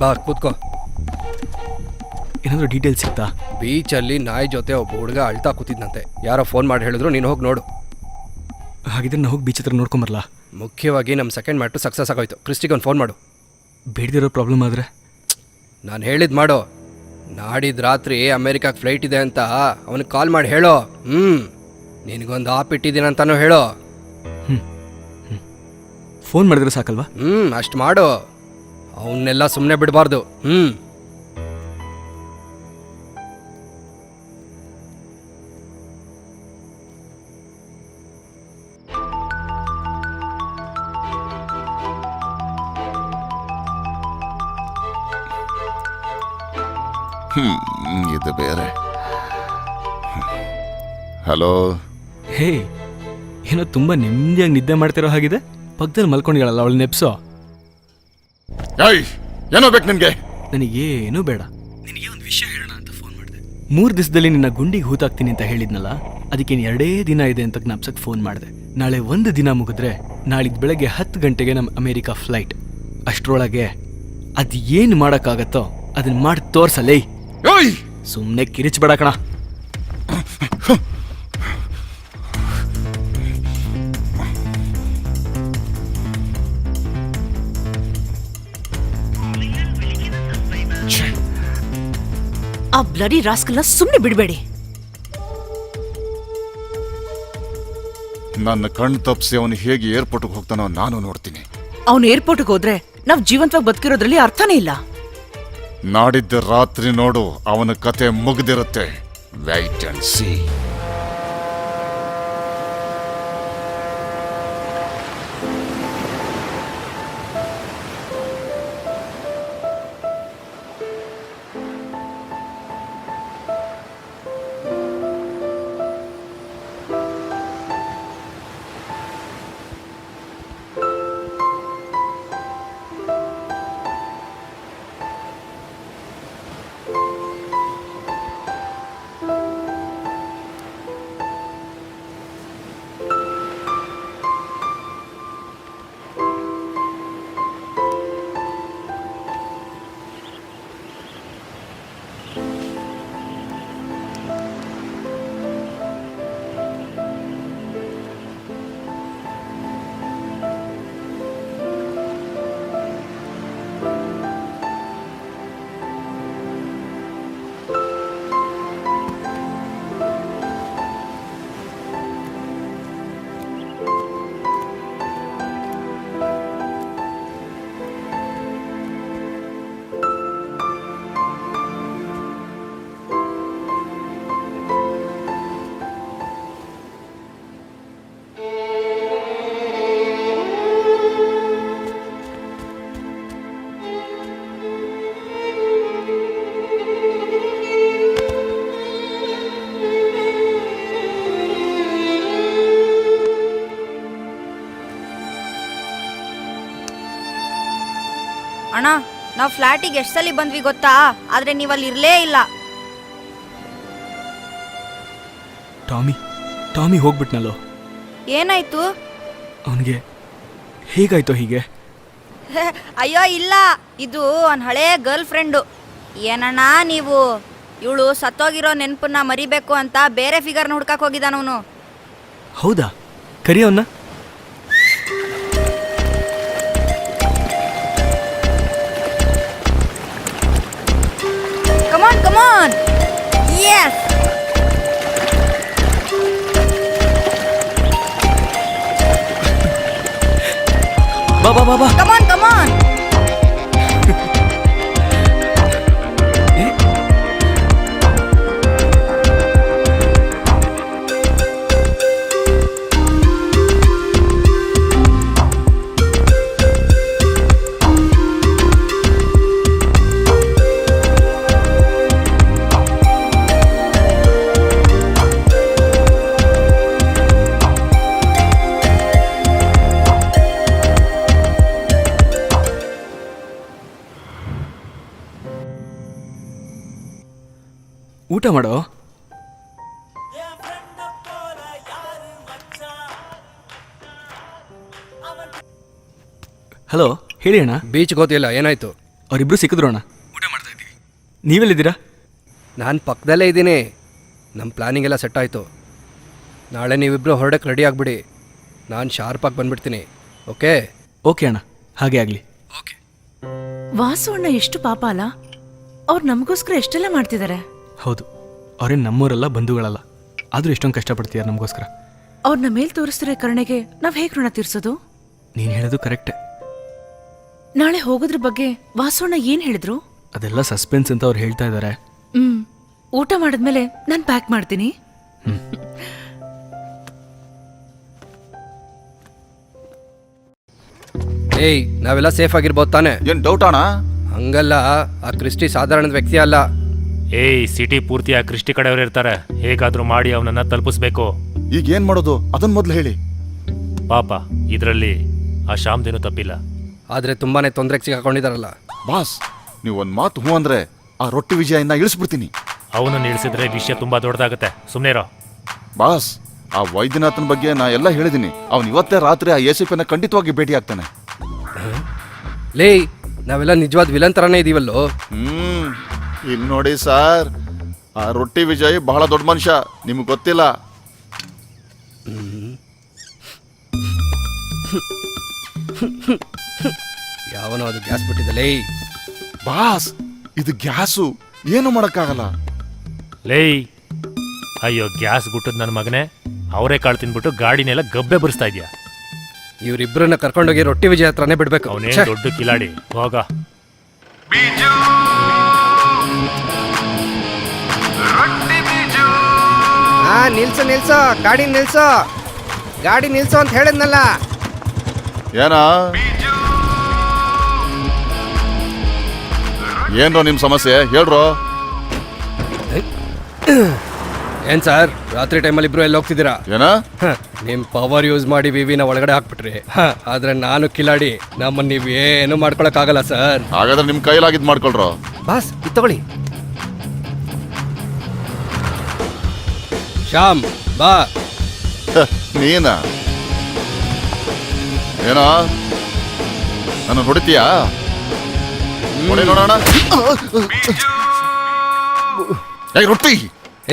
ಬಾ, ಕೂತ್ಕೋ. ಏನಾದರೂ ಡೀಟೇಲ್ಸ್ ಸಿಗ್ತಾ? ಬೀಚಲ್ಲಿ ನಾಯಿ ಜೊತೆ ಒಬ್ಬ ಹುಡುಗ ಅಳ್ತಾ ಕೂತಿದ್ನಂತೆ. ಯಾರೋ ಫೋನ್ ಮಾಡಿ ಹೇಳಿದ್ರು, ನೀನು ಹೋಗಿ ನೋಡು. ಹಾಗಿದ್ರೆ ನಾ ಹೋಗಿ ಬೀಚ್ ಹತ್ರ ನೋಡ್ಕೊಂಬರಲ್ಲ? ಮುಖ್ಯವಾಗಿ ನಮ್ಮ ಸೆಕೆಂಡ್ ಮ್ಯಾಟ್ರು ಸಕ್ಸಸ್ ಆಗೋಯ್ತು. ಕ್ರಿಸ್ಟಿಗೆ ಒಂದು ಫೋನ್ ಮಾಡು. ಬೇಡದಿರೋ ಪ್ರಾಬ್ಲಮ್ ಆದರೆ? ನಾನು ಹೇಳಿದ್ ಮಾಡು. ನಾಡಿದ್ದು ರಾತ್ರಿ ಅಮೇರಿಕಾಗೆ ಫ್ಲೈಟ್ ಇದೆ ಅಂತ ಅವನಿಗೆ ಕಾಲ್ ಮಾಡಿ ಹೇಳೋ. ನಿನಗೊಂದು ಆಪ್ ಇಟ್ಟಿದ್ದೀನಂತಾನು ಹೇಳೋ. ಫೋನ್ ಮಾಡಿದ್ರೆ ಸಾಕಲ್ವಾ? ಅಷ್ಟು ಮಾಡು. ಅವನ್ನೆಲ್ಲ ಸುಮ್ಮನೆ ಬಿಡಬಾರ್ದು. ಇದು ಬೇರೆ. ಹಲೋ. ಹೇ, ಏನೋ ತುಂಬ ನೆಮ್ಮದಿಯಾಗಿ ನಿದ್ದೆ ಮಾಡ್ತಿರೋ ಹಾಗಿದೆ. ಪಕ್ಕದಲ್ಲಿ ಮಲ್ಕೊಂಡಿಗಳಲ್ಲ, ಅವಳು ನೆಪ್ಸೋ. ಏನೋ ಬೇಕು ನಿನ್ಗೆ? ನನಗೇನೂ ಬೇಡ. ನಿನಗೆ ಒಂದು ವಿಷಯ ಹೇಳೋಣ ಅಂತ ಫೋನ್ ಮಾಡಿದೆ. 3 ದಿವಸದಲ್ಲಿ ನಿನ್ನ ಗುಂಡಿಗೆ ಹೂತಾಕ್ತೀನಿ ಅಂತ ಹೇಳಿದ್ನಲ್ಲ, ಅದಕ್ಕೇನು 2 ದಿನ ಇದೆ ಅಂತ ಜ್ಞಾಪ್ಸಕ್ಕೆ ಫೋನ್ ಮಾಡಿದೆ. ನಾಳೆ 1 ದಿನ ಮುಗಿದ್ರೆ ನಾಳಿದ್ದು ಬೆಳಗ್ಗೆ 10 ಗಂಟೆಗೆ ನಮ್ಮ ಅಮೇರಿಕಾ ಫ್ಲೈಟ್. ಅಷ್ಟರೊಳಗೆ ಅದು ಏನು ಮಾಡೋಕ್ಕಾಗತ್ತೋ ಅದನ್ನ ಮಾಡಿ ತೋರ್ಸಲೇ. ಸುಮ್ಮನೆ ಕಿರಿಚ್ಬೇಡ ಕಣ. ಆ ಬ್ಲಡಿ ರಾಸ್ಕಲ್ನ ಸುಮ್ಮನೆ ಬಿಡಬೇಡಿ. ನನ್ನ ಕಣ್ ತಪ್ಪಿಸಿ ಅವನು ಹೇಗೆ ಏರ್ಪೋರ್ಟ್ಗೆ ಹೋಗ್ತಾನೋ ನಾನು ನೋಡ್ತೀನಿ. ಅವನು ಏರ್ಪೋರ್ಟ್ಗೆ ಹೋದ್ರೆ ನಾವ್ ಜೀವಂತವಾಗಿ ಬದುಕಿರೋದ್ರಲ್ಲಿ ಅರ್ಥನೇ ಇಲ್ಲ. ನಾಡಿದ್ದ ರಾತ್ರಿ ನೋಡು, ಅವನ ಕತೆ ಮುಗ್ದಿರುತ್ತೆ. White and C. ಅಣ್ಣ ನಾವು ಫ್ಲಾಟಿಗೆ ಎಷ್ಟು ಸಲ ಬಂದ್ವಿ ಗೊತ್ತಾ, ಆದ್ರೆ ನೀವಲ್ಲಿ ಇರ್ಲೇ ಇಲ್ಲ. ಟಾಮಿ ಹೋಗ್ಬಿಟ್ನಲ್ಲೋ. ಏನಾಯ್ತು? ಅವನಿಗೆ ಹೇಗಾಯ್ತೋ ಹೀಗೆ? ಅಯ್ಯೋ ಇಲ್ಲ, ಇದು ಅವನ ಹಳೇ ಗರ್ಲ್ ಫ್ರೆಂಡು. ಏನಣ್ಣ ನೀವು, ಇವಳು ಸತ್ತೋಗಿರೋ ನೆನಪನ್ನ ಮರಿಬೇಕು ಅಂತ ಬೇರೆ ಫಿಗರ್ನ ಹುಡ್ಕಕ್ ಹೋಗಿದ್ದಾನವನು. ಹೌದಾ? ಕರಿಯವನ್ನ. ಕಮಾನ್ ಕಮಾನ್, ಯೆಸ್. ಬಾ ಬಾ ಬಾ ಬಾ. ಕಮಾನ್ ಕಮಾನ್. ಊಟ ಮಾಡೋ. ಹಲೋ, ಹೇಳಿ ಅಣ್ಣ. ಬೀಚ್ ಗೊತ್ತಿಲ್ಲ, ಏನಾಯ್ತು? ಅವರಿಬ್ರು ಸಿಕ್ಕಿದ್ರು ಅಣ್ಣ. ಊಟ ಮಾಡ್ತಾ ಇದ್ದೀವಿ. ನೀವೆಲ್ಲಿದ್ದೀರಾ? ನಾನು ಪಕ್ಕದಲ್ಲೇ ಇದ್ದೀನಿ. ನಮ್ಮ ಪ್ಲ್ಯಾನಿಂಗ್ ಎಲ್ಲ ಸೆಟ್ ಆಯಿತು. ನಾಳೆ ನೀವಿಬ್ಬರು ಹೊರಡಕ್ಕೆ ರೆಡಿ ಆಗಿಬಿಡಿ. ನಾನು ಶಾರ್ಪಾಗಿ ಬಂದ್ಬಿಡ್ತೀನಿ. ಓಕೆ? ಓಕೆ ಅಣ್ಣ, ಹಾಗೆ ಆಗಲಿ. ಓಕೆ. ವಾಸು ಅಣ್ಣ ಎಷ್ಟು ಪಾಪ ಅಲ್ಲ, ಅವ್ರು ನಮಗೋಸ್ಕರ ಎಷ್ಟೆಲ್ಲ ಮಾಡ್ತಿದ್ದಾರೆ. ಹೌದು, ಅವ್ರೇನು ನಮ್ಮವರಲ್ಲ, ಬಂಧುಗಳಲ್ಲ. ಆದರೂ ಎಷ್ಟೊಂದು ಕಷ್ಟಪಡ್ತೀಯಾರ ನಮಗೋಸ್ಕರ. ಅವ್ರನ್ನ ಮೇಲ್ ತೋರಿಸ್ತಿರೋ ಕರುಣೆಗೆ ನಾವ್ ಹೇಗ್ ಋಣ ತೀರ್ಸೋದು? ನೀನು ಹೇಳೋದು ಕರೆಕ್ಟೇ. ನಾಳೆ ಹೋಗೋದ್ರ ಬಗ್ಗೆ ವಾಸು ಅಣ್ಣ ಏನ್ ಹೇಳಿದ್ರು? ಅದೆಲ್ಲ ಸಸ್ಪೆನ್ಸ್ ಅಂತ ಅವ್ರು ಹೇಳ್ತಾ ಇದ್ದಾರೆ. ಊಟ ಮಾಡಿದ್ಮೇಲೆ ನಾನು ಪ್ಯಾಕ್ ಮಾಡ್ತೀನಿ. ಏಯ್, ನಾವೆಲ್ಲ ಸೇಫ್ ಆಗಿರ್ಬೋದು ತಾನೆ? ಏನ್ ಡೌಟ್ ಅಣ್ಣ? ಹಂಗಲ್ಲ, ಆ ಕ್ರಿಸ್ಟಿ ಸಾಧಾರಣದ ವ್ಯಕ್ತಿ ಅಲ್ಲ. ಏಯ್, ಸಿಟಿ ಪೂರ್ತಿ ಆ ಕೃಷ್ಟಿ ಕಡೆಯವರು ಇರ್ತಾರೆ. ಹೇಗಾದ್ರೂ ಮಾಡಿ ಅವನನ್ನ ತಲುಪಿಸ್ಬೇಕು. ಈಗ ಏನ್ ಮಾಡೋದು ಅದನ್ನ ಮೊದ್ಲು ಹೇಳಿ. ಪಾಪ, ಇದರಲ್ಲಿ ಆ ಶ್ಯಾಮ್ದೇನು ತಪ್ಪಿಲ್ಲ. ಆದರೆ ತುಂಬಾನೇ ತೊಂದರೆಗೆ ಸಿಗಾಕೊಂಡಿದಾರಲ್ಲ. ಬಾಸ್, ನೀವು ಒಂದ್ ಮಾತು ಹೂ ಅಂದ್ರೆ ಆ ರೊಟ್ಟಿ ವಿಜಯನ್ನ ಇಳಿಸ್ಬಿಡ್ತೀನಿ. ಅವನನ್ನು ಇಳಿಸಿದ್ರೆ ವಿಷಯ ತುಂಬಾ ದೊಡ್ಡದಾಗತ್ತೆ. ಸುಮ್ಮನೆ ಇರೋ. ಬಾಸ್, ಆ ವೈದ್ಯನಾಥನ್ ಬಗ್ಗೆ ನಾ ಎಲ್ಲ ಹೇಳಿದೀನಿ. ಅವ್ನು ಇವತ್ತೇ ರಾತ್ರಿ ಆ ಎಸಿಪಿನ ಖಂಡಿತವಾಗಿ ಭೇಟಿ ಆಗ್ತಾನೆ. ಲೇ, ನಾವೆಲ್ಲ ನಿಜವಾದ ವಿಲನ್ ತರಾನೇ ಇದೀವಲ್ಲೋ. ಇಲ್ಲಿ ನೋಡಿ ಸರ್, ಆ ರೊಟ್ಟಿ ವಿಜಯ್ ಬಹಳ ದೊಡ್ಡ ಮನುಷ್ಯ, ನಿಮ್ಗೆ ಗೊತ್ತಿಲ್ಲ. ಯಾವನೋ ಅದು ಗ್ಯಾಸ್ ಬಿಟ್ಟಿದೆ. ಬಾಸ್, ಇದು ಗ್ಯಾಸು, ಏನು ಮಾಡಕ್ಕಾಗಲ್ಲ. ಲೇಯ್, ಅಯ್ಯೋ ಗ್ಯಾಸ್ ಗುಟ್ಟದ್ ನನ್ನ ಮಗನೇ. ಅವರೇ ಕಾಳು ತಿನ್ಬಿಟ್ಟು ಗಾಡಿನೆಲ್ಲ ಗಬ್ಬೆ ಬರಿಸ್ತಾ ಇದೆಯಾ? ಇವರಿಬ್ಬರನ್ನ ಕರ್ಕೊಂಡೋಗಿ ರೊಟ್ಟಿ ವಿಜಯ ಹತ್ರನೇ ಬಿಡ್ಬೇಕು. ಅವನೇ ದೊಡ್ಡ ಕಿಲಾಡಿ. ಹೋಗ. ನಿಲ್ಸು ನಿಲ್ಸು, ಗಾಡಿ ನಿಲ್ಸು, ಗಾಡಿ ನಿಲ್ಸು ಅಂತ ಹೇಳಿದ್ನಲ್ಲ. ಏನ ಏನ್ರೋ ನಿಮ್ ಸಮಸ್ಯೆ ಹೇಳ್ರೋ. ಏನ್ ಸರ್, ರಾತ್ರಿ ಟೈಮಲ್ಲಿ ಇಬ್ರು ಎಲ್ಲಿ ಹೋಗ್ತಿದ್ದೀರಾ? ಏನ ನಿಮ್ ಪವರ್ ಯೂಸ್ ಮಾಡಿ ವಿವಿನ ಒಳಗಡೆ ಹಾಕ್ಬಿಟ್ರಿ. ಆದ್ರೆ ನಾನು ಕಿಲಾಡಿ, ನಮ್ಮನ್ನ ನೀವ್ ಏನು ಮಾಡ್ಕೊಳಕ್ ಆಗಲ್ಲ ಸರ್. ಹಾಗಾದ್ರೆ ನಿಮ್ ಕೈಲಾಗಿದ್ ಮಾಡ್ಕೊಳ್ರೋ. ಬಾಸ್, ಇದು ತಗೊಳ್ಳಿ. ಶ್ಯಾಮ್ ಬಾ. ನೀನ ಏನೋ ನನ್ನ ಹೊಡಿತೀಯಾ? ಹೊಡಿ ನೋಡೋಣ. ರೊಟ್ಟಿ.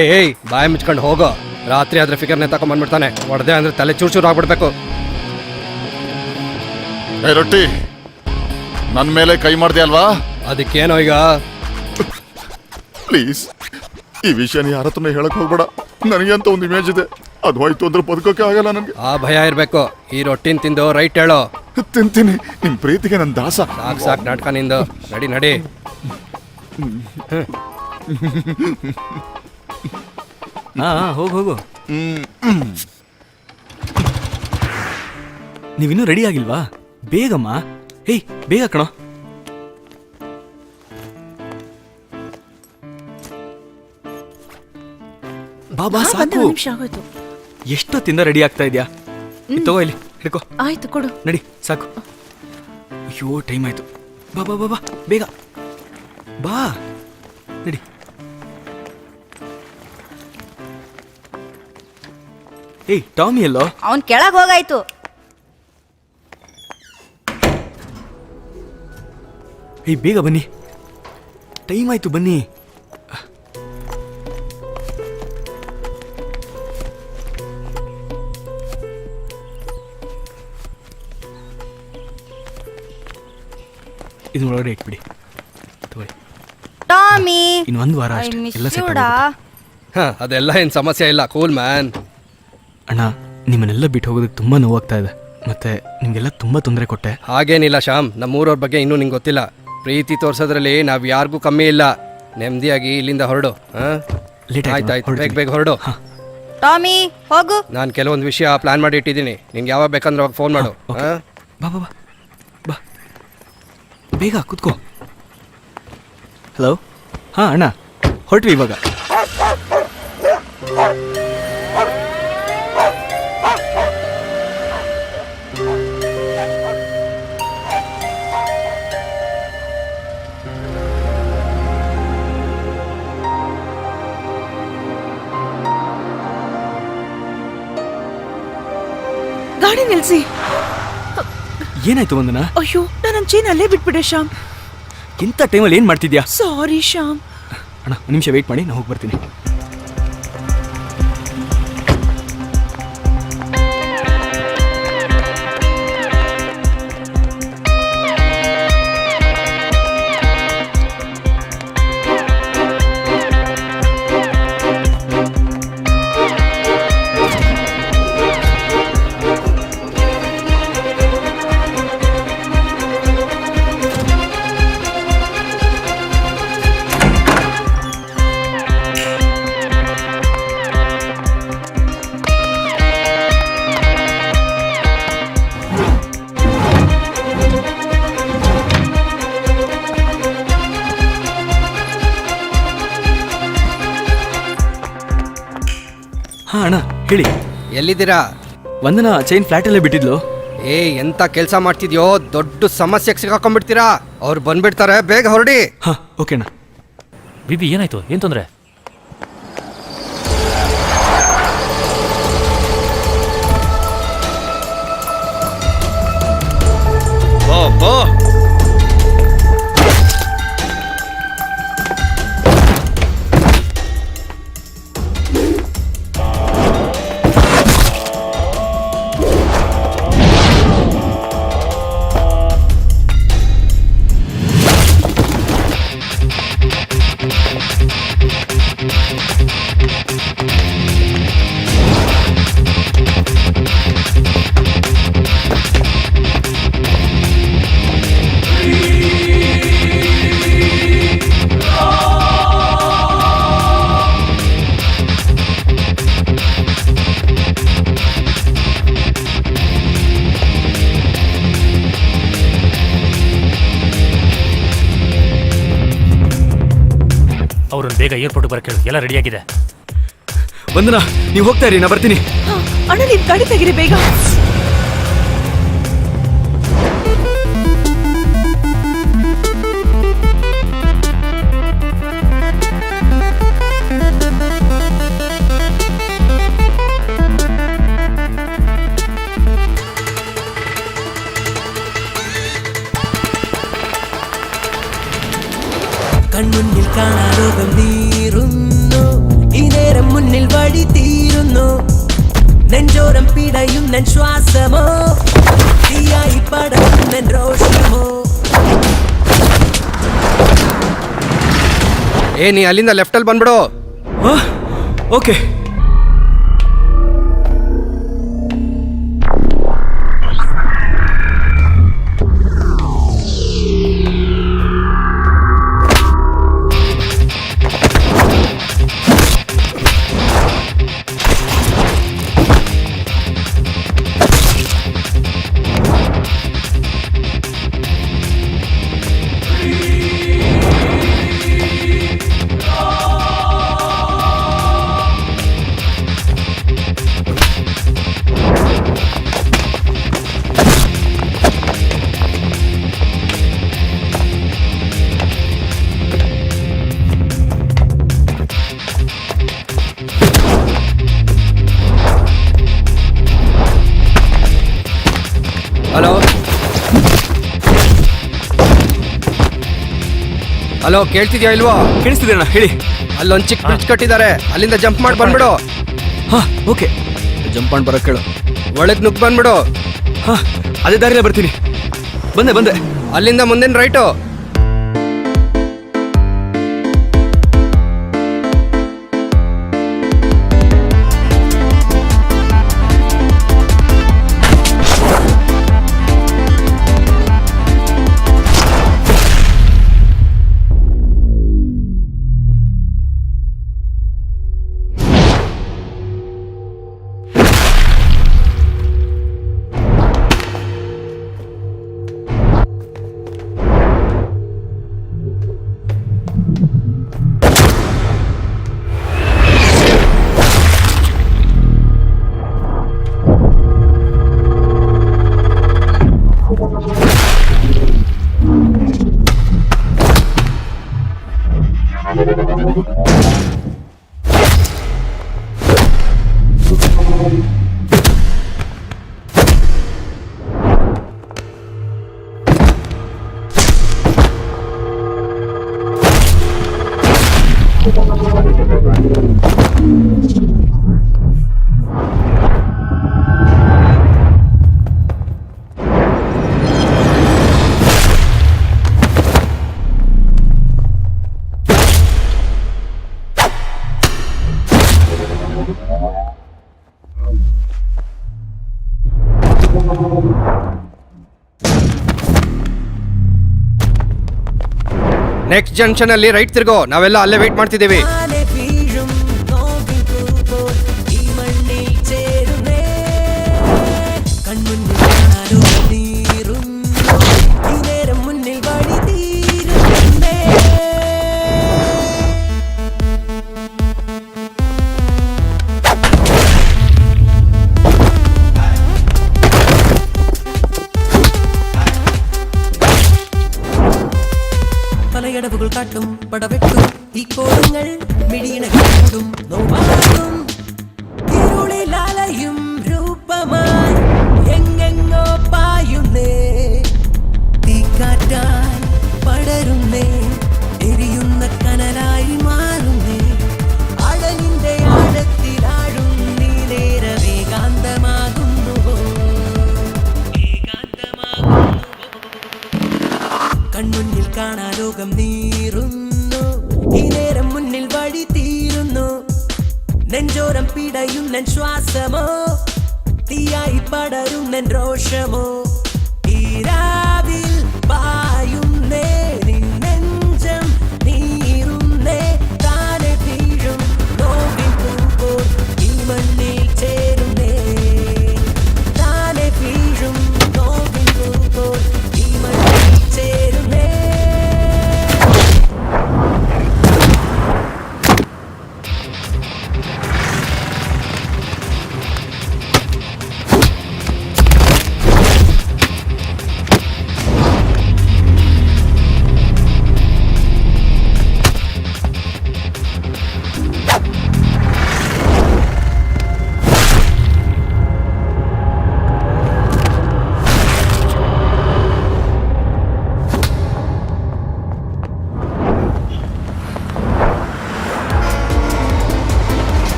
ಏಯ್, ಬಾಯಿ ಮುಚ್ಕೊಂಡು ಹೋಗೋ. ರಾತ್ರಿ ಆದ್ರೆ ಫಿಗರ್ನೇ ತಕೊಂಡ್ಬಂದ್ಬಿಡ್ತಾನೆ. ಹೊಡೆದೆ ಅಂದ್ರೆ ತಲೆ ಚೂರ್ ಚೂರ್ ಆಗ್ಬಿಡ್ಬೇಕು. ರೊಟ್ಟಿ, ನನ್ನ ಮೇಲೆ ಕೈ ಮಾಡ್ದೆ ಅಲ್ವಾ? ಅದಕ್ಕೇನೋ ಈಗ? ಪ್ಲೀಸ್, ಈ ವಿಷಯನ ಯಾರ ಹತ್ರನೇ ಹೇಳಕ್ ಹೋಗ್ಬೇಡ. ನನಗೆ ಅಂತ ಒಂದು ಇಮೇಜ್ ಇದೆ, ಅದು ಹೋಯ್ತು ಅಂದ್ರೆ ಬದುಕೋಕೆ ಆಗಲ್ಲ ನನಗೆ. ಆ ಭಯ ಇರ್ಬೇಕು. ಈ ರೊಟ್ಟಿನ ತಿಂದು ರೈಟ್ ಹೇಳೋ. ತಿಂತೀನಿ, ನಿಮ್ ಪ್ರೀತಿಗೆ ನನ್ನ ದಾಸ. ಸಾಕ್ ನಾಟಕ ನಿಂದು. ನಡಿ ನಡಿ. ಹೋಗು ಹೋಗು. ನೀವಿನ್ನೂ ರೆಡಿ ಆಗಿಲ್ವಾ? ಬೇಗಮ್ಮ. ಹೇಯ್, ಬೇಗ ಕಣೋ. ಬಾಬಾ ಸಾಕು. ನಿಮಿಷ ಆಗೋಯ್ತು. ಎಷ್ಟೊತ್ತಿಂದ ರೆಡಿ ಆಗ್ತಾ ಇದೆಯಾ? ತಗೋ ಇಲ್ಲಿ ಹಿಡ್ಕೋ. ಆಯ್ತು, ಕೊಡು. ನಡಿ ಸಾಕು. ಅಯ್ಯೋ ಟೈಮ್ ಆಯ್ತು. ಬಾ ಬಾ ಬಾ ಬಾ ಬೇಗ ಬಾ ನಡಿ. ಏಯ್ ಟಾಮಿ ಎಲ್ಲೋ? ಅವ್ನ್ ಕೆಳಗ್ ಹೋಗಾಯ್ತು. ಏಯ್ ಬೇಗ ಬನ್ನಿ, ಟೈಮ್ ಆಯ್ತು ಬನ್ನಿ. ಇದು ಒಳಗಡೆ ಇಟ್ಬಿಡಿ. ತಗೊಳ್ಳಿ. ಟಾಮಿ ಇನ್ನೊಂದು ವಾರ ಅಷ್ಟೇ ಎಲ್ಲ ಸೆಟ್ ಆಗೋಗುತ್ತೆ. ಹಾಂ, ಅದೆಲ್ಲ ಏನು ಸಮಸ್ಯೆ ಇಲ್ಲ, ಕೂಲ್ ಮ್ಯಾನ್. ಅಣ್ಣ, ನಿಮ್ಮನ್ನೆಲ್ಲ ಬಿಟ್ಟು ಹೋಗೋದಕ್ಕೆ ತುಂಬ ನೋವಾಗ್ತಾ ಇದೆ. ಮತ್ತೆ ನಿಮಗೆಲ್ಲ ತುಂಬ ತೊಂದರೆ ಕೊಟ್ಟೆ. ಹಾಗೇನಿಲ್ಲ ಶ್ಯಾಮ್, ನಮ್ಮೂರವ್ರ ಬಗ್ಗೆ ಇನ್ನೂ ನಿಂಗೆ ಗೊತ್ತಿಲ್ಲ. ಪ್ರೀತಿ ತೋರ್ಸೋದ್ರಲ್ಲಿ ನಾವು ಯಾರಿಗೂ ಕಮ್ಮಿ ಇಲ್ಲ. ನೆಮ್ಮದಿಯಾಗಿ ಇಲ್ಲಿಂದ ಹೊರಡು. ಹಾಂ, ಲೇಟ್ ಆಯ್ತಾಯ್ತು, ಬೇಗ ಬೇಗ ಹೊರಡು. ಟಾಮಿ ಹೋಗು. ನಾನು ಕೆಲವೊಂದು ವಿಷಯ ಪ್ಲಾನ್ ಮಾಡಿ ಇಟ್ಟಿದ್ದೀನಿ. ನಿಂಗೆ ಯಾವಾಗ ಬೇಕಂದ್ರೆ ಅವಾಗ ಫೋನ್ ಮಾಡು. ಹಾಂ, ಬಾ ಬಾ ಬಾ ಬಾ ಬೇಗ ಕೂತ್ಕೋ. ಹಲೋ, ಹಾಂ ಅಣ್ಣ ಹೊರಟ್ವಿ ಇವಾಗ. ಗಾಡಿ ನಿಲ್ಸಿ. ಏನಾಯ್ತು ವಂದನಾ? ಅಯ್ಯೋ, ನನ್ನ ಚೇನ್ ಅಲ್ಲೇ ಬಿಟ್ಬಿಡೆ ಶ್ಯಾಮ್. ಇಂಥ ಟೈಮಲ್ಲಿ ಏನು ಮಾಡ್ತಿದ್ಯಾ? ಸಾರಿ ಶ್ಯಾಮ್. ಅಣ್ಣ ಒಂದು ನಿಮಿಷ ವೆಯ್ಟ್ ಮಾಡಿ, ನಾನು ಹೋಗಿ ಬರ್ತೀನಿ. ಹಾಂ ಅಣ್ಣ ಹೇಳಿ. ಎಲ್ಲಿದ್ದೀರಾ? ವಂದನಾ ಚೈನ್ ಫ್ಲ್ಯಾಟಲ್ಲೇ ಬಿಟ್ಟಿದ್ಲು. ಏ, ಎಂತ ಕೆಲಸ ಮಾಡ್ತಿದ್ಯೋ? ದೊಡ್ಡ ಸಮಸ್ಯೆಗೆ ಸಿಗಾಕೊಂಡ್ಬಿಡ್ತೀರಾ. ಅವ್ರು ಬಂದ್ಬಿಡ್ತಾರೆ, ಬೇಗ ಹೊರಡಿ. ಹಾಂ ಓಕೆ ಅಣ್ಣ. ವಿವಿ ಏನಾಯ್ತು? ಏನು ತೊಂದರೆ? ಅವ್ರನ್ನ ಬೇಗ ಏರ್ಪೋರ್ಟ್ ಬರಕ್ಕೆ ಹೇಳು, ಎಲ್ಲ ರೆಡಿಯಾಗಿದೆ. ವಂದನಾ ನೀವು ಹೋಗ್ತಾ ಇರಿ, ನಾ ಬರ್ತೀನಿ. ಅಣ್ಣ, ನೀನ್ ಗಾಡಿ ತೆಗೀರಿ ಬೇಗ. കൺമുന്നിൽ കാണാതെ നീറുന്നു, ഈ നേരം മുന്നിൽ വഴി തീരുന്നു. നെഞ്ചോരം പിടയുന്ന ശ്വാസമോ, തീയായി പടരുന്ന രോഷമോ. ಏ, ನೀ ಅಲ್ಲಿಂದ ಲೆಫ್ಟಲ್ಲಿ ಬಂದ್ಬಿಡು. ಓಕೆ. ಹಲೋ ಹಲೋ, ಕೇಳ್ತಿದ್ಯಾ ಇಲ್ವೋ? ಕೇಳಿಸ್ತಿದೆ ಅಣ್ಣ, ಹೇಳಿ. ಅಲ್ಲೊಂದು ಚಿಕ್ಕ ಬ್ರಿಡ್ಜ್ ಕಟ್ಟಿದ್ದಾರೆ, ಅಲ್ಲಿಂದ ಜಂಪ್ ಮಾಡಿ ಬಂದ್ಬಿಡು. ಹಾ ಓಕೆ, ಜಂಪ್ ಮಾಡಿ ಬರೋಕ್ಕೆ ಕೇಳು. ಒಳಗೆ ನುಗ್ಗಿ ಬಂದ್ಬಿಡು. ಹಾ ಅದೇ ದಾರಿಲೇ ಬರ್ತೀನಿ. ಬಂದೆ. ಅಲ್ಲಿಂದ ಮುಂದಿನ ರೈಟು. ನೆಕ್ಸ್ಟ್ ಜಂಕ್ಷನ್ ಅಲ್ಲಿ ರೈಟ್ ತಿರ್ಗೋ, ನಾವೆಲ್ಲ ಅಲ್ಲೇ ವೇಟ್ ಮಾಡ್ತಿದ್ದೀವಿ. പലയടവുകൾ കാട്ടും പടവെട്ടും ഈ കോളങ്ങൾ മിടിയിണക്കും നോവാകും ഇരുളിലാലയും രൂപമായി എങ്ങെങ്ങോ പായുന്നേ തീക്കാറ്റായി പടരുന്നേ എരിയുന്ന കനലായി മാറുന്നേ അഴലിന്റെ ആഴത്തിലാഴും നീ നേരവേ കാന്തമാകുന്നുവോ കൺമുന്നിൽ കാണാ ലോകം നീറുന്നു ഈ നേരം മുന്നിൽ വഴി തീരുന്നു നെഞ്ചോരം പിടയും നെൻ ശ്വാസമോ തീയായി പടരും നെൻ രോഷമോ ഈ രാവിൽ പായുന്നേ നിൻ നെഞ്ചം നീറുന്നേ താനെ വീഴും നോവിൻ പൂപ്പോൾ ഈ മണ്ണിൽ ചേരുന്നേ താനെ വീഴും നോവിൻ പൂപ്പോൾ ഈ മണ്ണിൽ ചേരുന്നേ.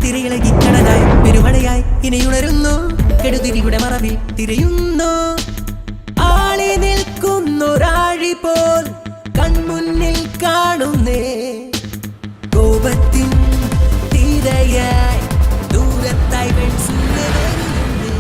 തിരയിളകി കടലായി പെരുമഴയായി ഇനിയുണരുന്നു കെടുതിരിയുടെ മറവിൽ തിരയുന്നു ആളി നിൽക്കുന്നൊരാഴി പോൽ കൺമുന്നിൽ കാണുന്നേ കോപത്തിൻ തീരയായി ദൂരത്തായി വെൺസൂര്യ വരുന്നേ.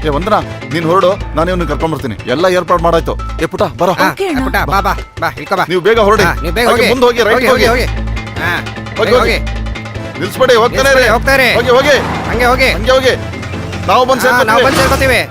ಏ ವಂದನಾ, ನೀನ್ ಹೊರಡು, ನಾನು ಇವ್ನ ಕರ್ಕೊಂಡ್ ಬರ್ತೀನಿ. ಎಲ್ಲ ಏರ್ಪಾಡು ಮಾಡಾಯ್ತು. ಏ ಪುಟ ಬರೋ, ಓಕೆ ಅಣ್ಣ. ಪುಟ್ಟ ಬಾ ಬಾ ಬಾ ಇಳ್ಕೊ ಬಾ. ನೀವು ಬೇಗ ಹೊರಡಿ. ನೀವು ಬೇಗ ಹಾಗೆ ಹೋಗಿ. ಮುಂದೆ ಹೋಗಿ, ರೈಟ್ ಹೋಗಿ. ಹಾ ಹೋಗಿ, ಹೋಗಿ. ನಿಲ್ಸ್ಬೇಡಿ, ಹೋಗ್ತಾನೆ ಇರಿ. ಹೋಗ್ತಾರೆ. ಹೋಗಿ ಹೋಗಿ ಹಂಗೆ ಹೋಗಿ. ಹಂಗೆ ಹೋಗಿ. ನಾವು ಬಂದು ನಾವು ಬಂದು ಸೇರ್ಕೊತೀವಿ.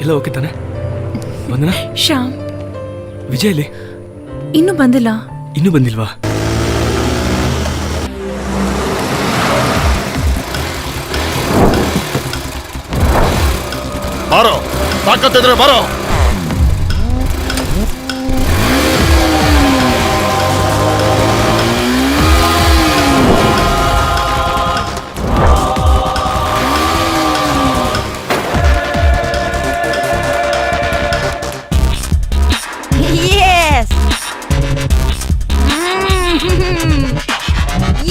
ಎಲ್ಲ ಓಕೆ ತಾನೆ? ಬಂದನಾ? ಶ್ಯಾಮ್ ವಿಜಯಲ್ಲಿ ಇನ್ನೂ ಬಂದಿಲ್ಲ. ಇನ್ನೂ ಬಂದಿಲ್ವಾ? ಬಾರೋ, ತಾಕತ್ತಿದ್ರೆ ಬಾರೋ. Yes!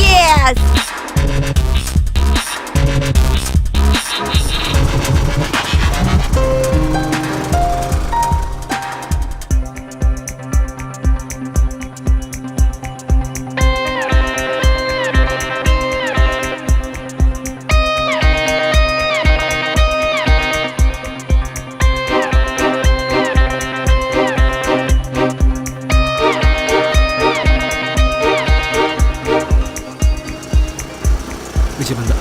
Yes! ವಿಜಯ್ ಬಂದ.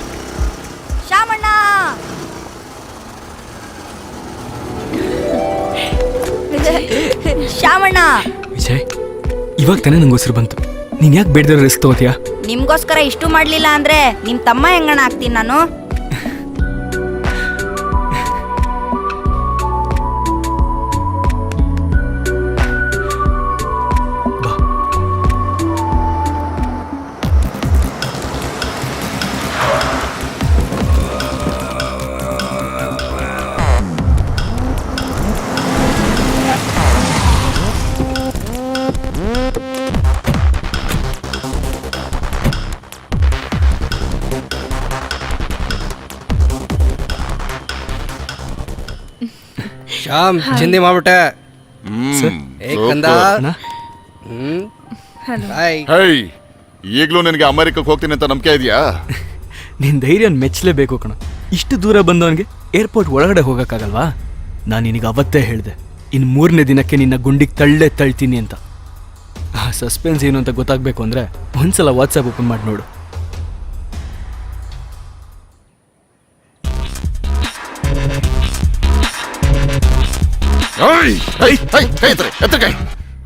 ಶ್ಯಾಮಣ್ಣ ಶ್ಯಾಮಣ್ಣ ವಿಜಯ್, ಇವಾಗ ತಾನೇ ನಂಗೆ ಉಸಿರು ಬಂತು. ನೀನ್ ಯಾಕೆ ಬೇಡದಿರೋ ರಿಸ್ಕ್ ತಗೋತೀಯಾ? ನಿಮ್ಗೋಸ್ಕರ ಇಷ್ಟು ಮಾಡ್ಲಿಲ್ಲ ಅಂದ್ರೆ ನಿಮ್ ತಮ್ಮ ಹೆಂಗಣ ಆಗ್ತೀನಿ ನಾನು. ಬಾ. ಶ್ಯಾಮ್ ಚಿಂದಿ ಮಾಡ್ಬಿಟ್ಟೆ. ಏ ಕಂದ. ಅಣ್ಣ, ಬಾಯ್. ಹೈ, ಈಗ್ಲೂ ನಿನಗೆ ಅಮೆರಿಕಕ್ಕೆ ಹೋಗ್ತೀನಿ ಅಂತ ನಂಬಿಕೆ ಇದೆಯಾ? ನಿನ್ ಧೈರ್ಯ ಮೆಚ್ಚಲೇಬೇಕು ಕಣ. ಇಷ್ಟು ದೂರ ಬಂದವನಿಗೆ ಏರ್ಪೋರ್ಟ್ ಒಳಗಡೆ ಹೋಗಕ್ಕಾಗಲ್ವಾ? ನಾನು ನಿನಗೆ ಅವತ್ತೇ ಹೇಳಿದೆ, ಇನ್ನು 3ನೇ ದಿನಕ್ಕೆ ನಿನ್ನ ಗುಂಡಿಗೆ ತಳ್ತೀನಿ ಅಂತ. ಆ ಸಸ್ಪೆನ್ಸ್ ಏನು ಅಂತ ಗೊತ್ತಾಗಬೇಕು ಅಂದರೆ ಒಂದ್ಸಲ ವಾಟ್ಸಪ್ ಓಪನ್ ಮಾಡಿ ನೋಡು.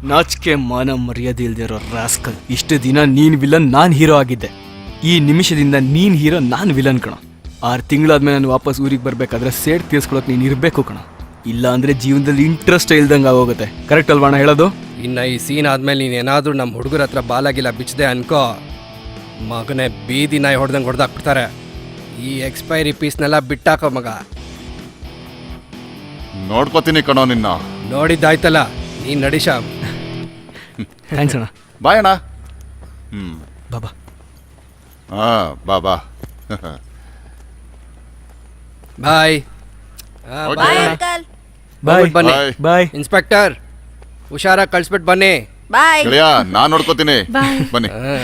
ನಾಚಿಕೆ ಮಾನ ಮರ್ಯಾದೆ ಇಲ್ದಿರೋ ರಾಸ್ಕಲ್. ಇಷ್ಟು ದಿನ ನೀನ್ ವಿಲನ್, ನಾನ್ ಹೀರೋ ಆಗಿದ್ದೆ. ಈ ನಿಮಿಷದಿಂದ ನೀನ್ ಹೀರೋ, ನಾನ್ ವಿಲನ್ ಕಣ. 6 ತಿಂಗಳಾದ್ಮೇಲೆ ನಾನು ವಾಪಸ್ ಊರಿಗೆ ಬರ್ಬೇಕಾದ್ರೆ ಸೇಡ್ ತೀರ್ಸ್ಕೊಳಕ್ ನೀನ್ ಇರ್ಬೇಕು ಕಣ. ಇಲ್ಲ ಅಂದ್ರೆ ಜೀವನದಲ್ಲಿ ಇಂಟ್ರೆಸ್ಟ್ ಇಲ್ದಂಗೆ ಆಗೋಗುತ್ತೆ. ಕರೆಕ್ಟ್ ಅಲ್ವಾಣ ಹೇಳೋದು? ಇನ್ನು ಈ ಸೀನ್ ಆದ್ಮೇಲೆ ನೀನೇನಾದ್ರೂ ನಮ್ಮ ಹುಡುಗರ ಹತ್ರ ಬಾಲಾಗಿಲ್ಲ ಬಿಚ್ಚದೆ ಅನ್ಕೋ, ಮಗನೇ ಬೀದಿ ನಾಯಿ ಹೊಡೆದಂಗೆ ಹೊಡೆದಾಕ್ಬಿಡ್ತಾರೆ. ಈ ಎಕ್ಸ್ಪೈರಿ ಪೀಸ್ನೆಲ್ಲ ಬಿಟ್ಟಾಕೋ ಮಗ. ನೋಡ್ಕೋತೀನಿ ಕಣೋ ನಿನ್ನ. ನೋಡಿದ್ದಾಯ್ತಲ್ಲ, ನೀನ್ ನಡಿ ಶ್ಯಾಮ್. ಥ್ಯಾಂಕ್ಸ್ ಅಣ್ಣ. ಬಾಯ್ ಅಣ್ಣ. ಬಾಬಾ. ಹಾ, ಬಾ. Bye. Okay. Bye uncle. Bye. ಬನ್ನಿ. ಬಾಯ್. ಇನ್ಸ್ಪೆಕ್ಟರ್, ಹುಷಾರಾಗಿ ಕಳಿಸ್ಬಿಟ್ಟು ಬನ್ನಿ. ಬಾಯ್. ಗೆಳೆಯ, ನಾನ್ ನೋಡ್ಕೋತೀನಿ. ಬಾಯ್. ಬನ್ನಿ. ಹಾ.